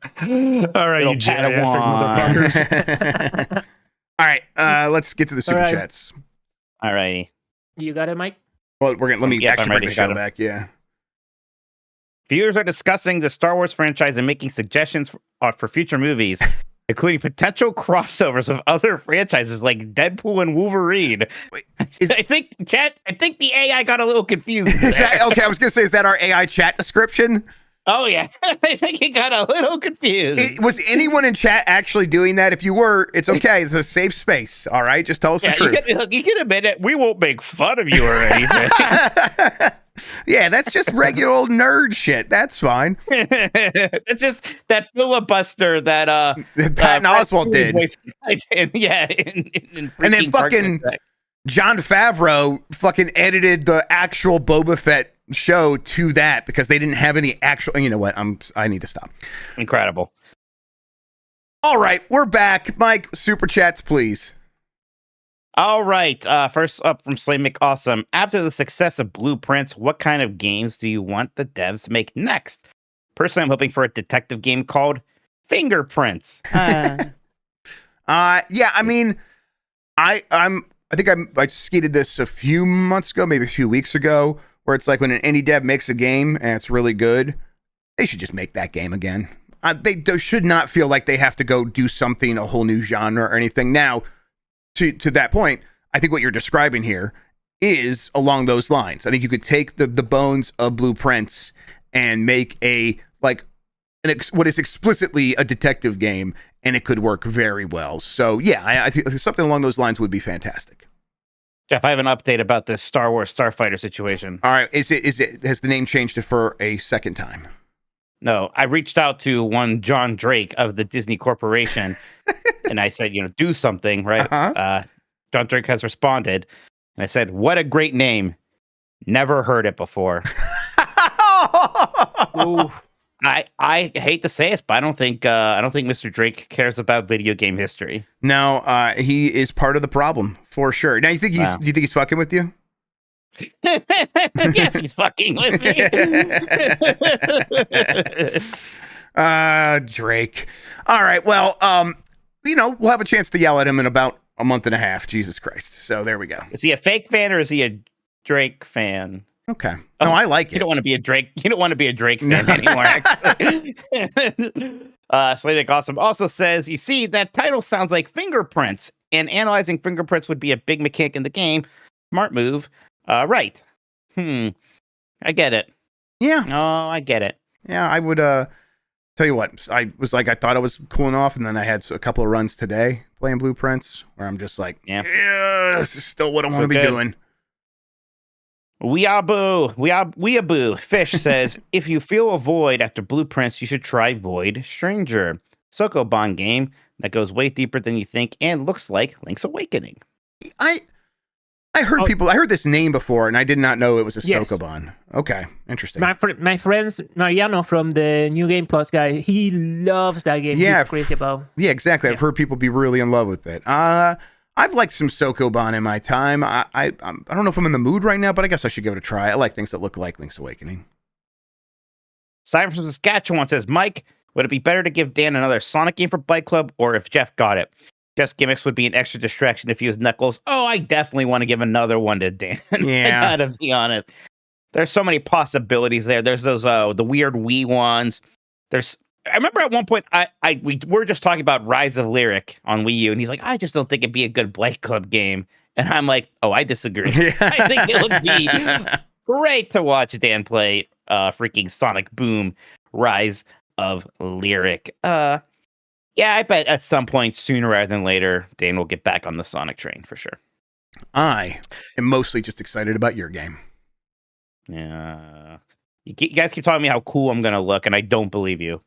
right, you motherfuckers. All right, let's get to the super chats. All right. You got it, Mike? Well, let me actually bring the show back. Yeah. Viewers are discussing the Star Wars franchise and making suggestions for future movies, including potential crossovers with other franchises like Deadpool and Wolverine. I think the AI got a little confused. Okay, I was gonna say, is that our AI chat description? Oh yeah, I think he got a little confused. Was anyone in chat actually doing that? If you were, it's okay. It's a safe space. All right, just tell us the truth. You can admit it. We won't make fun of you or anything. Yeah, that's just regular old nerd shit. That's fine. It's just that filibuster that Patton Oswalt did. Yeah, and then fucking Jon Favreau fucking edited the actual Boba Fett show to that because they didn't have any actual. You know what? I need to stop. Incredible. All right, we're back. Mike, super chats, please. All right. First up from Slay McAwesome. After the success of Blueprints, what kind of games do you want the devs to make next? Personally, I'm hoping for a detective game called Fingerprints. Yeah, I mean, I think I skated this a few months ago, maybe a few weeks ago, where it's like when an indie dev makes a game and it's really good, they should just make that game again. They should not feel like they have to go do something, a whole new genre or anything. Now, to that point, I think what you're describing here is along those lines. I think you could take the bones of Blueprints and make what is explicitly a detective game, and it could work very well. So yeah, I think something along those lines would be fantastic. Jeff, I have an update about this Star Wars Starfighter situation. All right, has the name changed for a second time? No, I reached out to one John Drake of the Disney Corporation, and I said, do something, right? Uh-huh. John Drake has responded, and I said, "What a great name! Never heard it before." Ooh. I hate to say it, but I don't think Mr. Drake cares about video game history. No, he is part of the problem for sure. Now, do you think he's fucking with you? Yes, he's fucking with me. Drake. All right. Well, we'll have a chance to yell at him in about a month and a half. Jesus Christ. So there we go. Is he a fake fan or is he a Drake fan? Okay. No, I like it. You don't want to be a Drake. You don't want to be a Drake fan anymore. Actually. Slavic Awesome also says, "You see, that title sounds like fingerprints, and analyzing fingerprints would be a big mechanic in the game. Smart move. Right. I get it. Yeah. Oh, I get it. Yeah, I would tell you what. I thought I was cooling off, and then I had a couple of runs today playing Blueprints where I'm just like, yeah, this is still what I want to be doing. Weeaboo Fish says, "If you feel a void after Blueprints, you should try Void Stranger. Sokoban game that goes way deeper than you think and looks like Link's Awakening." I heard this name before, and I did not know it was a Yes. Sokoban. Okay, interesting. My friends Mariano from the New Game Plus guy, he loves that game. Yeah. He's crazy about. Yeah, exactly. I've heard people be really in love with it. I've liked some Sokoban in my time. I don't know if I'm in the mood right now, but I guess I should give it a try. I like things that look like Link's Awakening. Simon from Saskatchewan says, "Mike, would it be better to give Dan another Sonic game for Bike Club, or if Jeff got it? Jeff's gimmicks would be an extra distraction if he was Knuckles." Oh, I definitely want to give another one to Dan. Yeah. I gotta be honest. There's so many possibilities there. There's those the weird Wii ones. I remember at one point we were just talking about Rise of Lyric on Wii U, and he's like, "I just don't think it'd be a good Bike Club game." And I'm like, "Oh, I disagree. I think it would be great to watch Dan play freaking Sonic Boom Rise of Lyric." Yeah, I bet at some point sooner rather than later, Dan will get back on the Sonic train for sure. I am mostly just excited about your game. Yeah. You guys keep telling me how cool I'm going to look, and I don't believe you.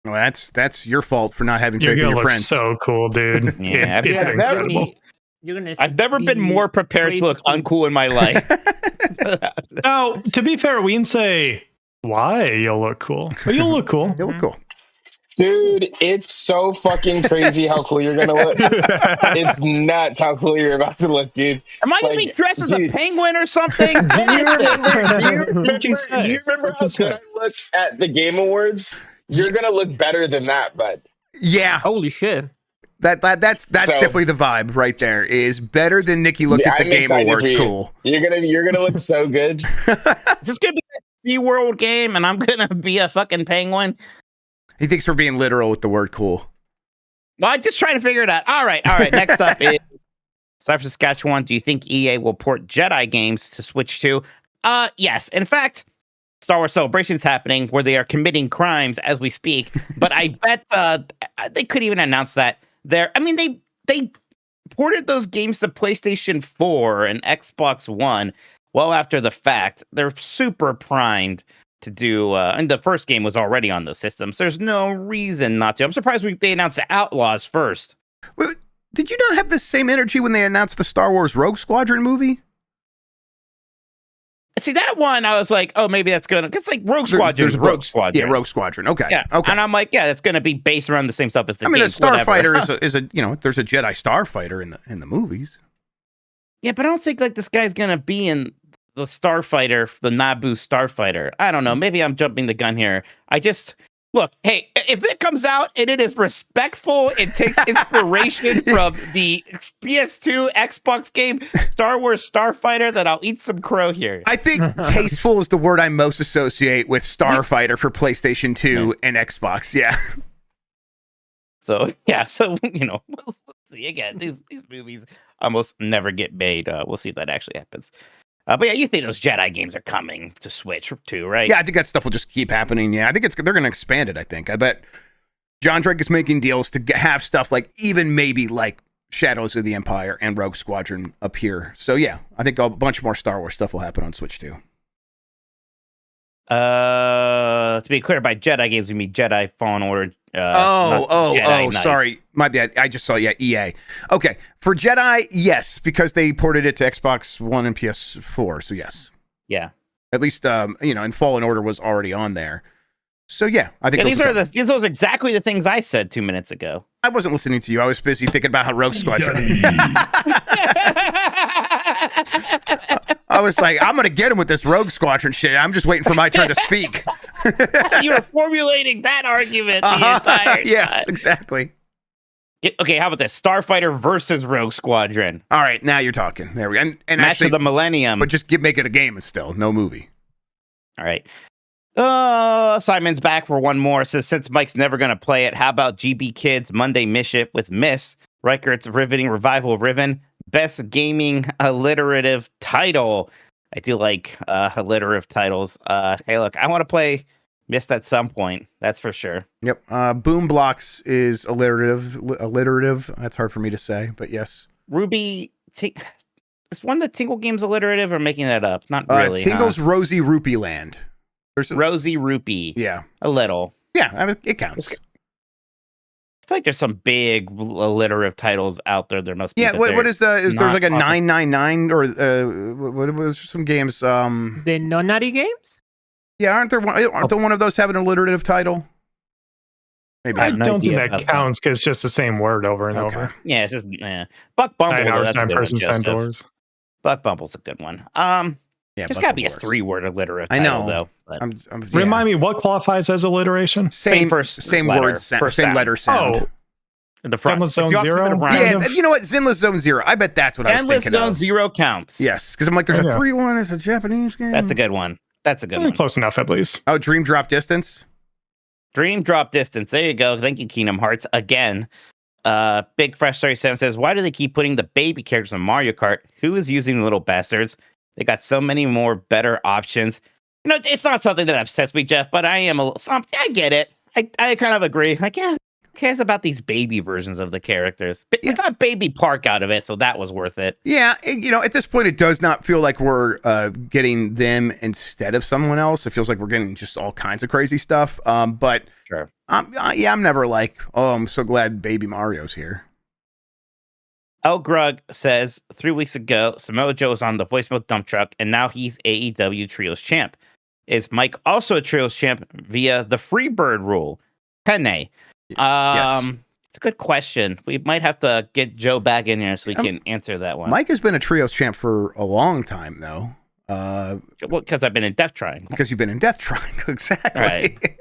Well, that's your fault for not having You're faith in gonna your look friends. so cool, dude. Yeah, It's incredible. I've never been more prepared to look uncool in my life. Now, to be fair, we can say why you'll look cool. But you'll look cool. You look cool. Dude, it's so fucking crazy how cool you're gonna look. It's nuts how cool you're about to look, dude. Am I gonna be dressed as a penguin or something? Do you remember how good I looked at the Game Awards? You're gonna look better than that, bud. Yeah. Holy shit. That's definitely the vibe right there. Is better than Nikki looked at the Game Awards. Cool. You're gonna look so good. Is this gonna be a SeaWorld game and I'm gonna be a fucking penguin? He thinks we're being literal with the word cool. Well, I'm just trying to figure it out. All right. Next up is Cypher Saskatchewan. Do you think EA will port Jedi games to Switch 2? Yes. In fact, Star Wars Celebration's happening where they are committing crimes as we speak. But I bet they could even announce that they ported those games to PlayStation 4 and Xbox One well after the fact. They're super primed to do, and the first game was already on those systems. There's no reason not to. I'm surprised they announced the Outlaws first. Wait, did you not have the same energy when they announced the Star Wars Rogue Squadron movie? See, that one, I was like, oh, maybe that's gonna, because like Rogue Squadron is Rogue Squadron. Yeah, Rogue Squadron. Okay. Yeah. Okay. And I'm like, yeah, that's gonna be based around the same stuff as the the games, Starfighter is a there's a Jedi Starfighter in the movies. Yeah, but I don't think like this guy's gonna be in the Starfighter, the Naboo Starfighter. I don't know. Maybe I'm jumping the gun here. I just look. Hey, if it comes out and it is respectful, it takes inspiration from the PS2 Xbox game Star Wars Starfighter, then I'll eat some crow here. I think tasteful is the word I most associate with Starfighter for PlayStation 2 and Xbox. Yeah. So we'll see. Again, these movies almost never get made. We'll see if that actually happens. But yeah, you think those Jedi games are coming to Switch too, right? Yeah, I think that stuff will just keep happening. Yeah, I think they're going to expand it. I think. I bet John Drake is making deals to have stuff like even maybe like Shadows of the Empire and Rogue Squadron appear. So yeah, I think a bunch more Star Wars stuff will happen on Switch too. to be clear, by Jedi games, we mean Jedi Fallen Order. Jedi Knights. Sorry. My bad. I just saw, EA. Okay. For Jedi, yes, because they ported it to Xbox One and PS4. So, yes. Yeah. At least, and Fallen Order was already on there. So, yeah, I think those are exactly the things I said 2 minutes ago. I wasn't listening to you. I was busy thinking about how Rogue Squadron. I was like, I'm going to get him with this Rogue Squadron shit. I'm just waiting for my turn to speak. You were formulating that argument the entire time. Yes, exactly. Okay, how about this? Starfighter versus Rogue Squadron. All right, now you're talking. There we go. And Match actually, of the Millennium. But just make it a game still, no movie. All right. Simon's back for one more. Says, since Mike's never going to play it, how about GB Kids Monday Mischief with Miss Reichert's riveting revival of Riven? Best gaming alliterative title. I do like alliterative titles. Hey, look, I want to play Mist at some point. That's for sure. Yep. Boom Blocks is alliterative. That's hard for me to say, but yes. Ruby, is one of the Tingle games alliterative or making that up? Not really. Tingle's Rosy Rupee Land. Rosy Rupee. Yeah. A little. Yeah, I mean, it counts. I feel like there's some big alliterative titles out there. There must be. Yeah, what is there's like a 999 or what was some games? The non-natty games? Yeah, aren't one of those have an alliterative title? Maybe I don't think that counts because it's just the same word over and over. Yeah, it's just Buck Bumble. 9 hours, that's 9 persons, 10 doors. Buck Bumble's a good one. Yeah, there's got to be a 3-word alliterative title, I know. though. But Remind me, what qualifies as alliteration? Same letter sound. Oh, the front. Zenless Zone Zero? Yeah, you know what? Zenless Zone Zero. I bet that's what I was thinking Zenless Zone of. Zero counts. Yes, because I'm like, there's a 3-1. It's a Japanese game. That's a good one. Close enough, at least. Oh, Dream Drop Distance? Dream Drop Distance. There you go. Thank you, Kingdom Hearts. Again. Big Fresh 37 says, why do they keep putting the baby characters on Mario Kart? Who is using the little bastards? They got so many more better options. It's not something that upsets me, Jeff, but I get it. I kind of agree. Like, yeah, who cares about these baby versions of the characters? But they got Baby Park out of it, so that was worth it. Yeah, at this point, it does not feel like we're getting them instead of someone else. It feels like we're getting just all kinds of crazy stuff. But sure. I'm never like, oh, I'm so glad Baby Mario's here. El Grug says 3 weeks ago, Samoa Joe was on the voicemail dump truck, and now he's AEW Trios champ. Is Mike also a Trios champ via the Freebird rule? Penne. Yes. It's a good question. We might have to get Joe back in here so we can answer that one. Mike has been a Trios champ for a long time, though. Well, because I've been in Death Triangle. Because you've been in Death Triangle, exactly. Right.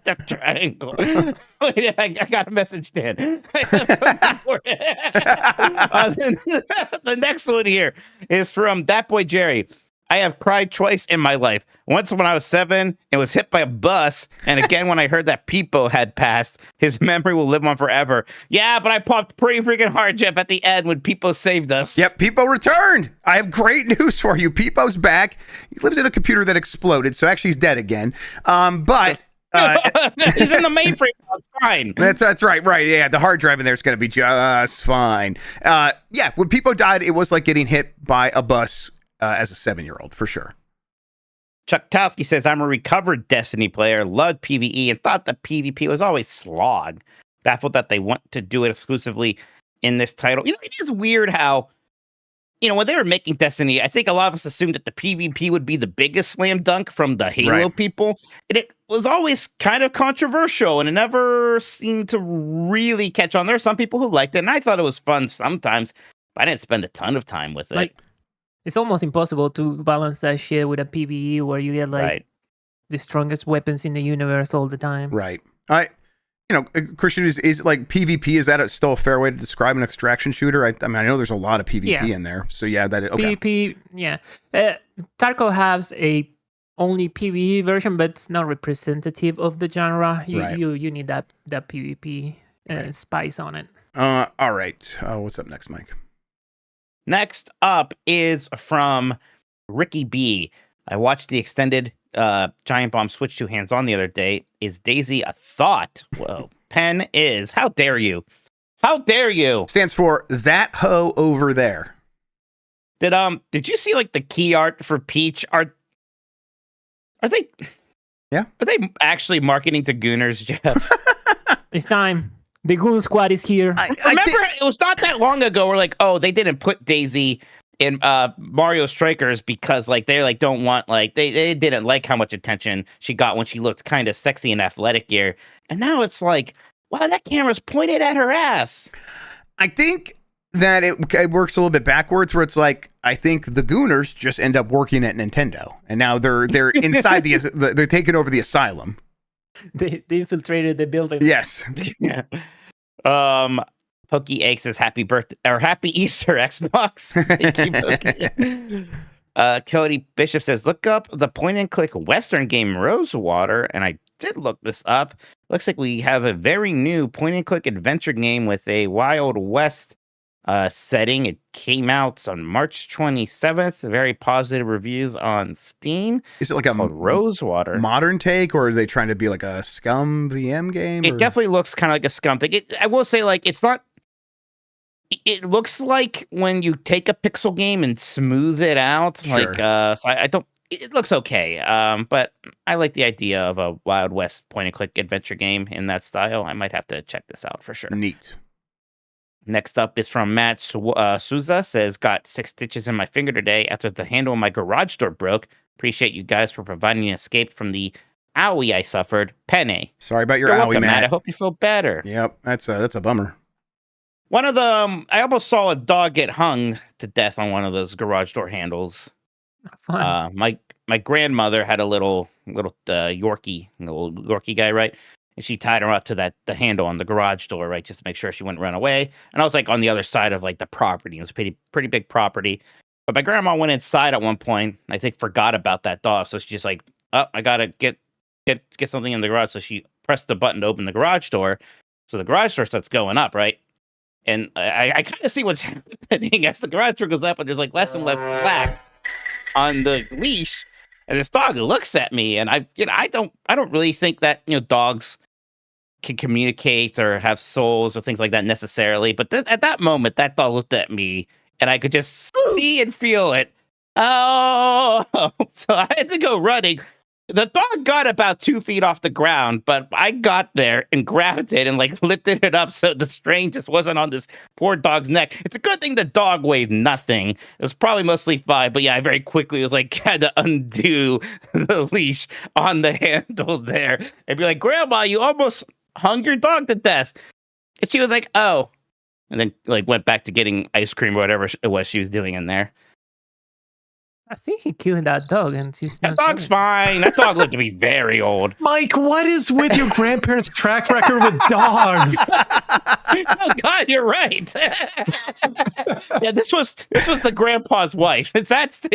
Death Triangle. Wait, I got a message, Dan. The next one here is from That Boy Jerry. I have cried twice in my life. Once when I was 7 and was hit by a bus, and again when I heard that Peepo had passed. His memory will live on forever. Yeah, but I popped pretty freaking hard, Jeff, at the end when Peepo saved us. Yep, Peepo returned. I have great news for you. Peepo's back. He lives in a computer that exploded, so actually he's dead again. But he's in the mainframe. It's fine. That's right. Right. Yeah, the hard drive in there is going to be just fine. Yeah, when Peepo died, it was like getting hit by a bus. As a 7-year-old, for sure. Chuck Towski says, I'm a recovered Destiny player, loved PvE, and thought that PvP was always slog. Baffled that they want to do it exclusively in this title. It is weird how, when they were making Destiny, I think a lot of us assumed that the PvP would be the biggest slam dunk from the Halo people. And it was always kind of controversial, and it never seemed to really catch on. There are some people who liked it, and I thought it was fun sometimes, but I didn't spend a ton of time with it. It's almost impossible to balance that shit with a PvE where you get the strongest weapons in the universe all the time. Right. Christian, is like PvP, is that still a fair way to describe an extraction shooter? I mean, I know there's a lot of PvP in there. So yeah, that is okay. PvP, yeah. Tarkov has a only PvE version, but it's not representative of the genre. You need that PvP spice on it. All right. What's up next, Mike? Next up is from Ricky B. I watched the extended Giant Bomb Switch 2 hands-on the other day. Is Daisy a thought? Whoa. Pen is. How dare you? How dare you? Stands for that hoe over there. Did you see the key art for Peach? Are they? Yeah. Are they actually marketing to Gooners, Jeff? It's time. The Goon Squad is here. Remember, it was not that long ago. We're like, oh, they didn't put Daisy in Mario Strikers because like they like don't want like they didn't like how much attention she got when she looked kind of sexy in athletic gear, and now it's like, wow, that camera's pointed at her ass. I think that it works a little bit backwards, where it's like, I think the Gooners just end up working at Nintendo, and now they're inside they're taking over the asylum. They infiltrated the building. Yes. Yeah. Pokey Egg says happy birthday or happy Easter, Xbox. Thank you, Pokey. Cody Bishop says, look up the point and click Western game Rosewater, and I did look this up. Looks like we have a very new point and click adventure game with a Wild West setting. It came out on March 27th. Very positive reviews on Steam. Is it like a Rosewater modern take, or are they trying to be like a Scum VM game? It definitely looks kind of like a Scum thing. I will say, like, it's not. It looks like when you take a pixel game and smooth it out. Sure. Like, so I don't. It looks okay. But I like the idea of a Wild West point and click adventure game in that style. I might have to check this out for sure. Neat. Next up is from Matt Souza, says, got 6 stitches in my finger today after the handle of my garage door broke. Appreciate you guys for providing an escape from the owie I suffered. Penne. Sorry about your You're owie, welcome, Matt. I hope you feel better. Yep, that's a bummer. One of them, I almost saw a dog get hung to death on one of those garage door handles. My grandmother had a little Yorkie guy, right? And she tied her up to the handle on the garage door, right, just to make sure she wouldn't run away. And I was like on the other side of like the property. It was a pretty big property. But my grandma went inside at one point. I think forgot about that dog, so she's just like, "Oh, I gotta get something in the garage." So she pressed the button to open the garage door. So the garage door starts going up, right? And I kind of see what's happening as the garage door goes up, and there's like less and less slack on the leash. And this dog looks at me, and I don't really think that dogs can communicate or have souls or things like that necessarily. But at that moment, that dog looked at me, and I could just see and feel it. Oh, so I had to go running. The dog got about 2 feet off the ground, but I got there and grabbed it and like lifted it up so the strain just wasn't on this poor dog's neck. It's a good thing the dog weighed nothing. It was probably mostly fine, but yeah, I very quickly was like had to undo the leash on the handle there and be like, "Grandma, you almost hung your dog to death." And she was like, "Oh," and then like went back to getting ice cream or whatever it was she was doing in there. I think he killed that dog, and he's That dog's fine. That dog looked to be very old. Mike, what is with your grandparents' track record with dogs? Oh God, you're right. Yeah, this was the grandpa's wife. It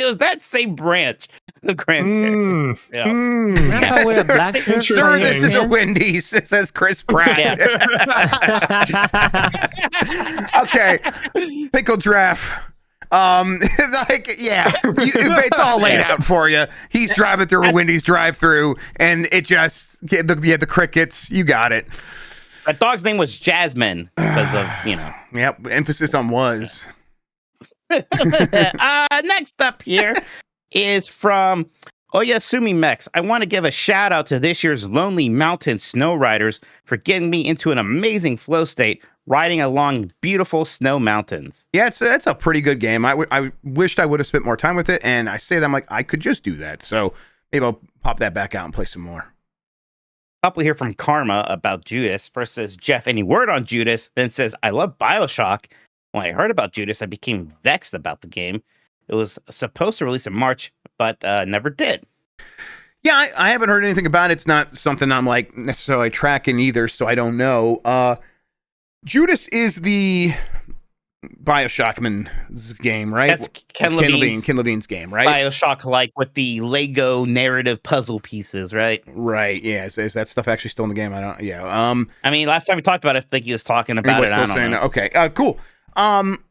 was that same branch. The grandparents. Yeah. Grandpa wear a black shirt. Sir, this is a Wendy's, says Chris Pratt. Yeah. Okay, pickle draft. Like, yeah, it's all laid out for you. He's driving through a Wendy's drive-through, and it just the crickets. You got it. That dog's name was Jasmine because of Yep, emphasis on was. Next up here is from Oyasumi Mex. I want to give a shout out to this year's Lonely Mountain Snow Riders for getting me into an amazing flow state riding along beautiful snow mountains. Yeah, it's a pretty good game. I wished I would have spent more time with it, and I say that I'm like, I could just do that. So maybe I'll pop that back out and play some more. Couple here from Karma about Judas. First says, Jeff, any word on Judas? Then says, I love BioShock. When I heard about Judas, I became vexed about the game. It was supposed to release in March, but never did. Yeah, I haven't heard anything about it. It's not something I'm like necessarily tracking either, so I don't know. Judas is the BioShockman's game, right? That's Ken Levine's game, right? BioShock, like with the Lego narrative puzzle pieces, right? Right. Yeah. Is that stuff actually still in the game? I don't. Yeah. I mean, last time we talked about it, I think he was talking about it. I don't know. Okay. Cool.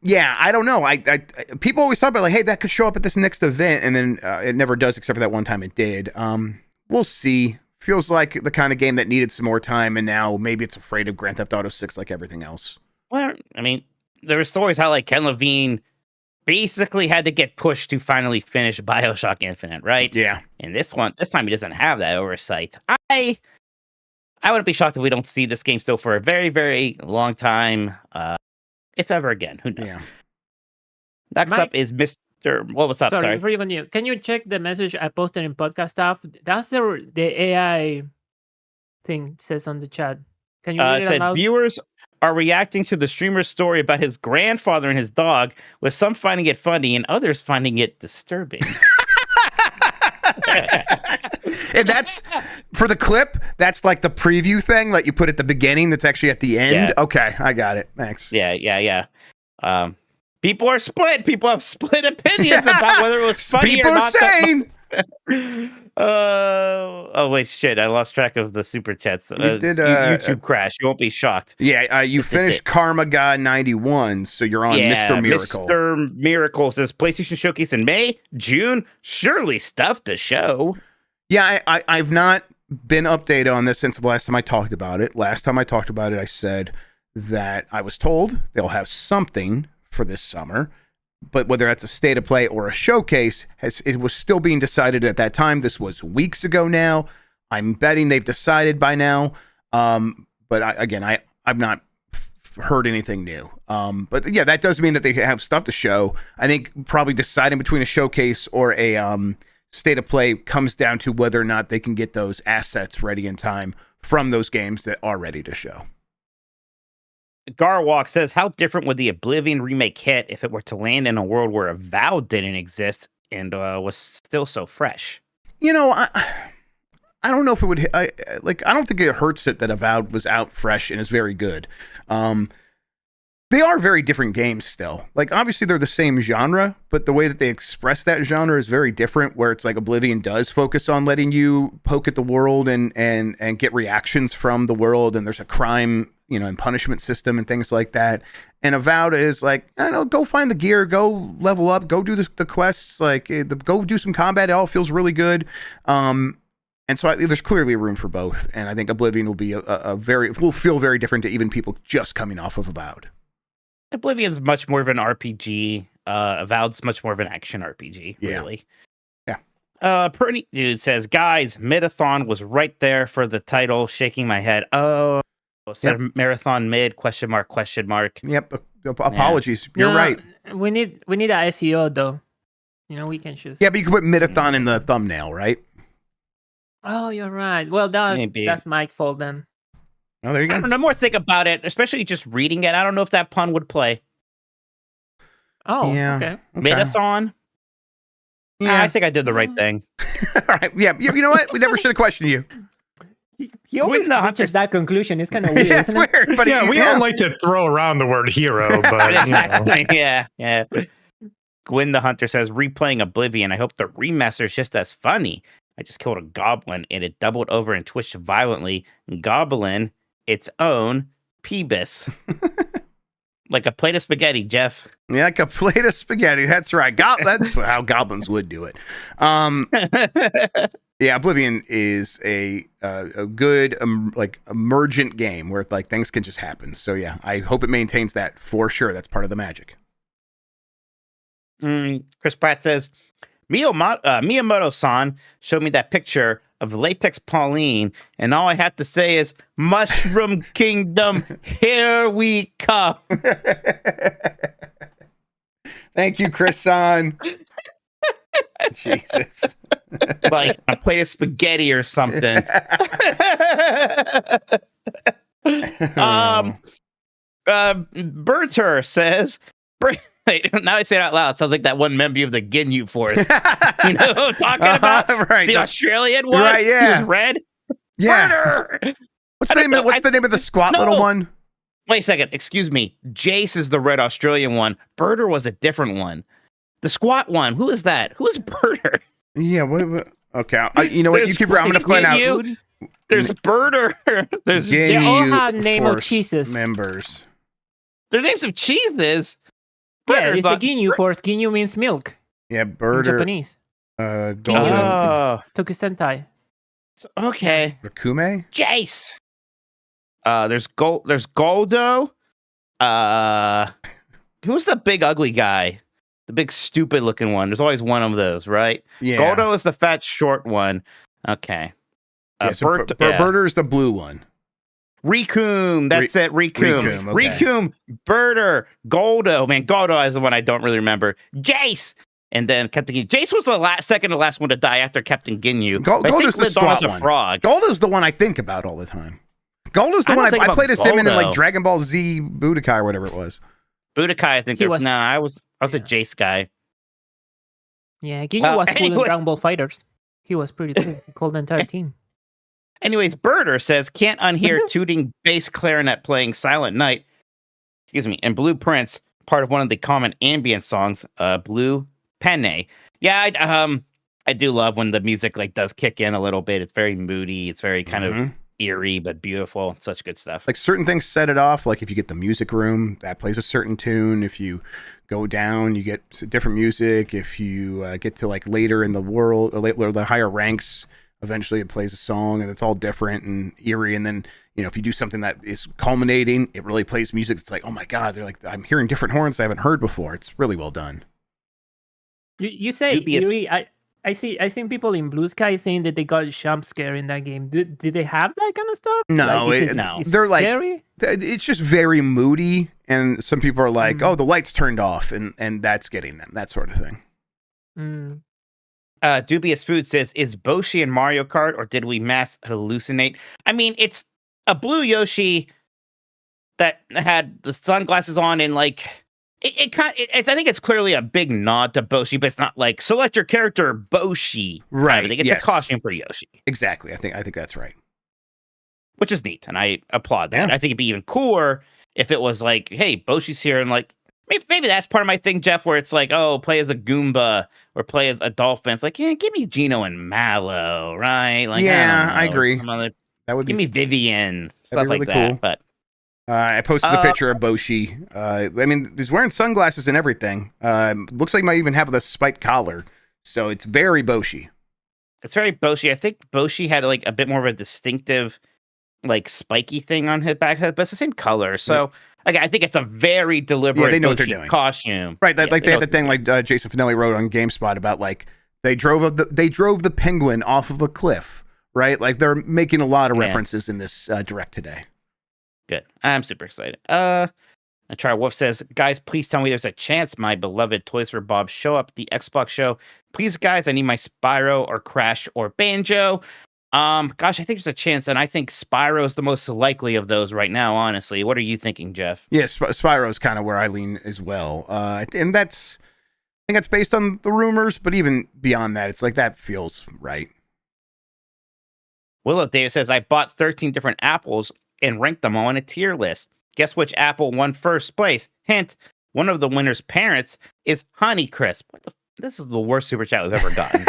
Yeah. I don't know. I people always talk about like, hey, that could show up at this next event, and then it never does, except for that one time it did. We'll see. Feels like the kind of game that needed some more time, and now maybe it's afraid of Grand Theft Auto 6 like everything else. Well, I mean, there were stories how like Ken Levine basically had to get pushed to finally finish BioShock Infinite, right? Yeah. And this time he doesn't have that oversight. I wouldn't be shocked if we don't see this game still for a very, very long time, if ever again. Who knows? Yeah. Next Mike? up is Mr. Well, what's up? Sorry, Sorry. before you continue, can you check the message I posted in podcast stuff? That's the AI thing says on the chat. Can you read It it said aloud? viewers are reacting to the streamer's story about his grandfather and his dog, with some finding it funny and others finding it disturbing. And that's for the clip. That's like the preview thing that you put at the beginning. That's actually at the end. Yeah. Okay, I got it. Thanks. Yeah. People are split. People have split opinions about whether it was funny People or are not. saying. Oh wait, shit! I lost track of the super chats. You did, YouTube crash. You won't be shocked. Yeah, you finished Karma God 91, so you're on Mr. Miracle. Mr. Miracle says PlayStation Showcase in May, June. Surely stuff to show. Yeah, I've not been updated on this since the last time I talked about it. Last time I talked about it, I said that I was told they'll have something for this summer, but whether that's a state of play or a showcase, it was still being decided at that time. This was weeks ago now. I'm betting they've decided by now. But I've not heard anything new. But yeah, that does mean that they have stuff to show. I think probably deciding between a showcase or a state of play comes down to whether or not they can get those assets ready in time from those games that are ready to show. Garwalk says, how different would the Oblivion remake hit if it were to land in a world where Avowed didn't exist and was still so fresh? You know, I don't know if it would. I don't think it hurts it that Avowed was out fresh and is very good. They are very different games still. Like, obviously they're the same genre, but the way that they express that genre is very different, where it's like Oblivion does focus on letting you poke at the world and get reactions from the world, and there's a crime, and punishment system and things like that. And Avowed is like, I don't know, go find the gear, go level up, go do the quests, go do some combat. It all feels really good. And so there's clearly room for both. And I think Oblivion will be will feel very different to even people just coming off of Avowed. Oblivion's much more of an RPG. Avowed's much more of an action RPG, really. Yeah. Pretty Dude says, guys, Midathon was right there for the title, shaking my head. Oh, said Marathon Mid, question mark. Yep. Apologies. You're right. We need a SEO though. We can choose. Yeah, but you can put Midathon in the thumbnail, right? Oh, you're right. Well, that's Mike's fault then. Oh, there you go. I don't know. More think about it, especially just reading it. I don't know if that pun would play. Oh, yeah. Okay. Midathon? Yeah, I think I did the right thing. All right. Yeah. You know what? We never should have questioned you. He always reaches that conclusion. It's kind of weird. Yeah, it's weird. But we all like to throw around the word hero, but exactly. Yeah. Gwyn the Hunter says, replaying Oblivion. I hope the remaster is just as funny. I just killed a goblin and it doubled over and twitched violently. Goblin, its own Peebus. Like a plate of spaghetti, Jeff. Yeah, like a plate of spaghetti. That's right. That's how goblins would do it. Yeah, Oblivion is a good emergent game where things can just happen. So yeah, I hope it maintains that for sure. That's part of the magic. Chris Pratt says, Miyamoto-san showed me that picture of Latex Pauline, and all I have to say is, Mushroom Kingdom, here we come. Thank you, Chris-san. Jesus. Like a plate of spaghetti or something. Berter says, now I say it out loud. It sounds like that one member of the Ginyu Force. You know what I'm talking about? Right. The Australian one? Right, yeah. He was red? Yeah. Murder! What's the name of the squat little one? Wait a second. Excuse me. Jace is the red Australian one. Berter was a different one. The squat one. Who is that? Who is Berter? Yeah. What? Okay. You know what? You keep. I'm gonna find out. There's Berter. There's. They all have name of cheeses. Members. Their names of cheeses. Yeah, it's the Ginyu Force. Ginyu means milk. Yeah, Berter. In Japanese. Ginyu. Tokusentai. Okay. Rakume? Jace. There's Goldo. Who's the big ugly guy? The big stupid looking one. There's always one of those, right? Yeah. Goldo is the fat short one. Okay. So Birder is the blue one. Ricoom. That's it. Ricoom. Okay. Ricoom. Birder. Goldo. Man, Goldo is the one I don't really remember. Jace. And then Captain Ginyu. Jace was the second to last one to die after Captain Ginyu. Goldo's the SWAT one. Frog. Goldo's the one I think about all the time. Goldo's the one I played as him in like Dragon Ball Z Budokai or whatever it was. Budokai, I think. I was a Jace guy. Yeah, Ginyu was cool in Dragon Ball Fighters. He was pretty cool. He called the entire team. Anyways, Birder says, can't unhear tooting bass clarinet playing Silent Night. Excuse me. And Blueprints, part of one of the common ambient songs, Blue Penne. Yeah, I do love when the music like does kick in a little bit. It's very moody. It's very kind of eerie, but beautiful. Such good stuff. Like certain things set it off. Like if you get the music room, that plays a certain tune. If you go down, you get different music. If you get to like later in the world or the higher ranks, eventually it plays a song and it's all different and eerie. And then, if you do something that is culminating, it really plays music. It's like, oh my God, they're like, I'm hearing different horns I haven't heard before. It's really well done. You say eerie. I seen people in Blue Sky saying that they got a jump scare in that game. Did they have that kind of stuff? No, they're scary? Like it's just very moody, and some people are like, "Oh, the lights turned off," and that's getting them, that sort of thing. Dubious Food says, "Is Boshi in Mario Kart, or did we mass hallucinate?" I mean, it's a blue Yoshi that had the sunglasses on and like. I think it's clearly a big nod to Boshi, but it's not like select your character Boshi. Right. It's a costume for Yoshi. Exactly. I think that's right. Which is neat, and I applaud that. Yeah. I think it'd be even cooler if it was like, hey, Boshi's here, and like maybe that's part of my thing, Jeff, where it's like, oh, play as a Goomba or play as a dolphin. It's like, yeah, give me Gino and Mallow, right? Like, I agree. That would give me Vivian, stuff really like that. Cool. But I posted the picture of Boshi. I mean, he's wearing sunglasses and everything. Looks like he might even have the spiked collar. So it's very Boshi. It's very Boshi. I think Boshi had like a bit more of a distinctive, like spiky thing on his back head, but it's the same color. So I think it's a very deliberate they know Boshi what they're doing. Costume. Right. They had the thing like Jason Finelli wrote on GameSpot about like they drove the penguin off of a cliff. Right. Like they're making a lot of references in this direct today. Good. I'm super excited. Achara Wolf says, guys, please tell me there's a chance my beloved Toys for Bob show up at the Xbox show. Please, guys, I need my Spyro or Crash or Banjo. Gosh, I think there's a chance, and I think Spyro is the most likely of those right now, honestly. What are you thinking, Jeff? Yeah, Spyro is kind of where I lean as well. And I think that's based on the rumors, but even beyond that, it's like that feels right. Willow Davis says, I bought 13 different apples and ranked them all in a tier list. Guess which apple won first place? Hint, one of the winner's parents is Honeycrisp. This is the worst super chat we've ever gotten.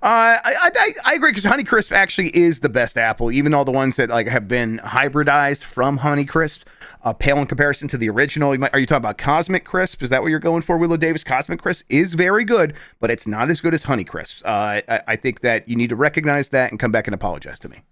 I agree, because Honeycrisp actually is the best apple, even all the ones that like have been hybridized from Honeycrisp, pale in comparison to the original. Are you talking about Cosmic Crisp? Is that what you're going for, Willow Davis? Cosmic Crisp is very good, but it's not as good as Honeycrisp. I think that you need to recognize that and come back and apologize to me.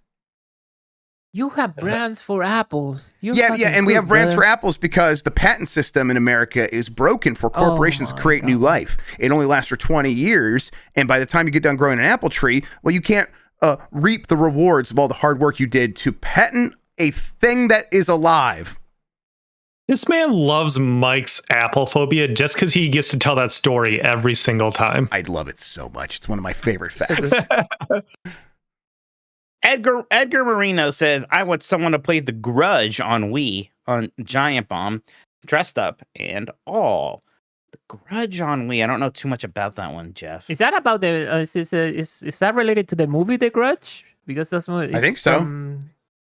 You have brands for apples. And we have brands for apples because the patent system in America is broken for corporations to create new life. It only lasts for 20 years, and by the time you get done growing an apple tree, well, you can't reap the rewards of all the hard work you did to patent a thing that is alive. This man loves Mike's apple phobia just because he gets to tell that story every single time. I'd love it so much. It's one of my favorite facts. Edgar Marino says, I want someone to play The Grudge on Wii on Giant Bomb, dressed up and all. The Grudge on Wii. I don't know too much about that one, Jeff. Is that about the? Is that related to the movie The Grudge? Because that's I think so.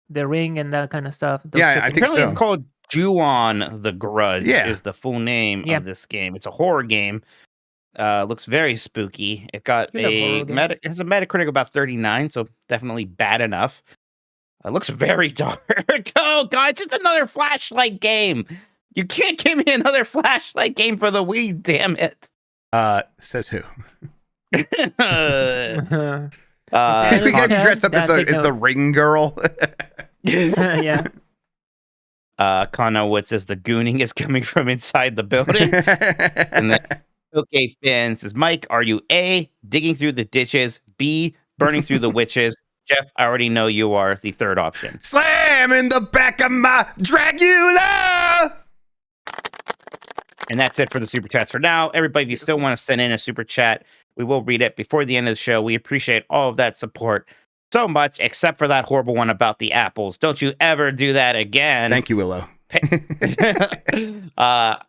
The Ring and that kind of stuff. I think so. It's called Ju-on The Grudge. Is the full name of this game. It's a horror game. Looks very spooky. It got it has a Metacritic about 39, so definitely bad enough. It looks very dark. Oh god, it's just another flashlight game. You can't give me another flashlight game for the Wii, damn it. Says who? We gotta be dressed up as the Ring girl. Yeah. Connor Wood says the gooning is coming from inside the building. And then okay, Finn says, Mike, are you A, digging through the ditches, B, burning through the witches? Jeff, I already know you are the third option. Slam in the back of my Dragula! And that's it for the super chats for now. Everybody, if you still want to send in a super chat, we will read it before the end of the show. We appreciate all of that support so much, except for that horrible one about the apples. Don't you ever do that again. Thank you, Willow.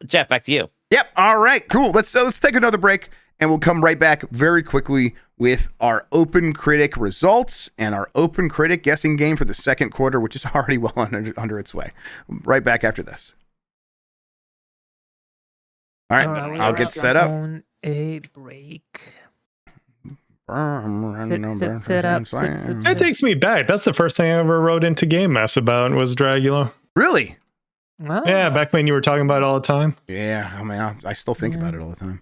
Jeff, back to you. Yep. All right. Cool. Let's take another break, and we'll come right back very quickly with our Open Critic results and our Open Critic guessing game for the second quarter, which is already well under its way. Right back after this. All right. I'll get set up. On a break. Set up. That takes me back. That's the first thing I ever wrote into Game Mess about was Dragula. Really? Oh. Yeah, back when you were talking about it all the time. Yeah, I mean, I still think about it all the time.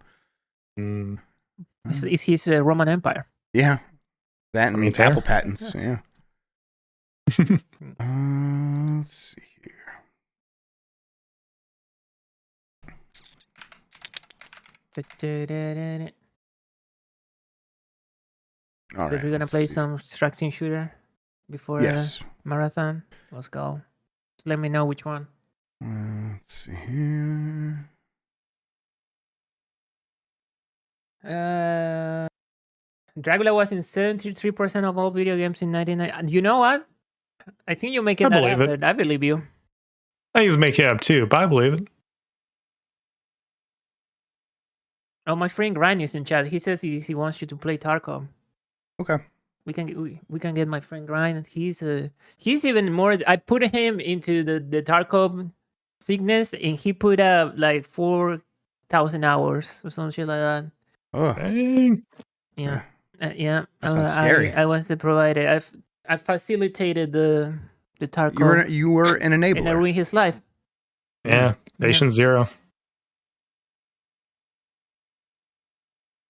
It's his Roman Empire. Yeah, that and fair. Apple patents. Yeah. Let's see here. All right, We're gonna play some extraction shooter before yes. marathon. Let's go. Just let me know which one. Let's see here. Dragula was in 73% of all video games in 1999. You know what? I think you're making that up, but I believe you. I think he's making it up too, but I believe it. Oh, my friend Ryan is in chat. He says he wants you to play Tarkov. Okay. We can get my friend Ryan. He's even more. I put him into the Tarkov sickness, and he put up like 4,000 hours or some shit like that. Oh, dang. Yeah, yeah. That sounds scary. I was the provider. I facilitated the Tarkov. You were an enabler. And I ruined his life. Yeah, Nation Zero.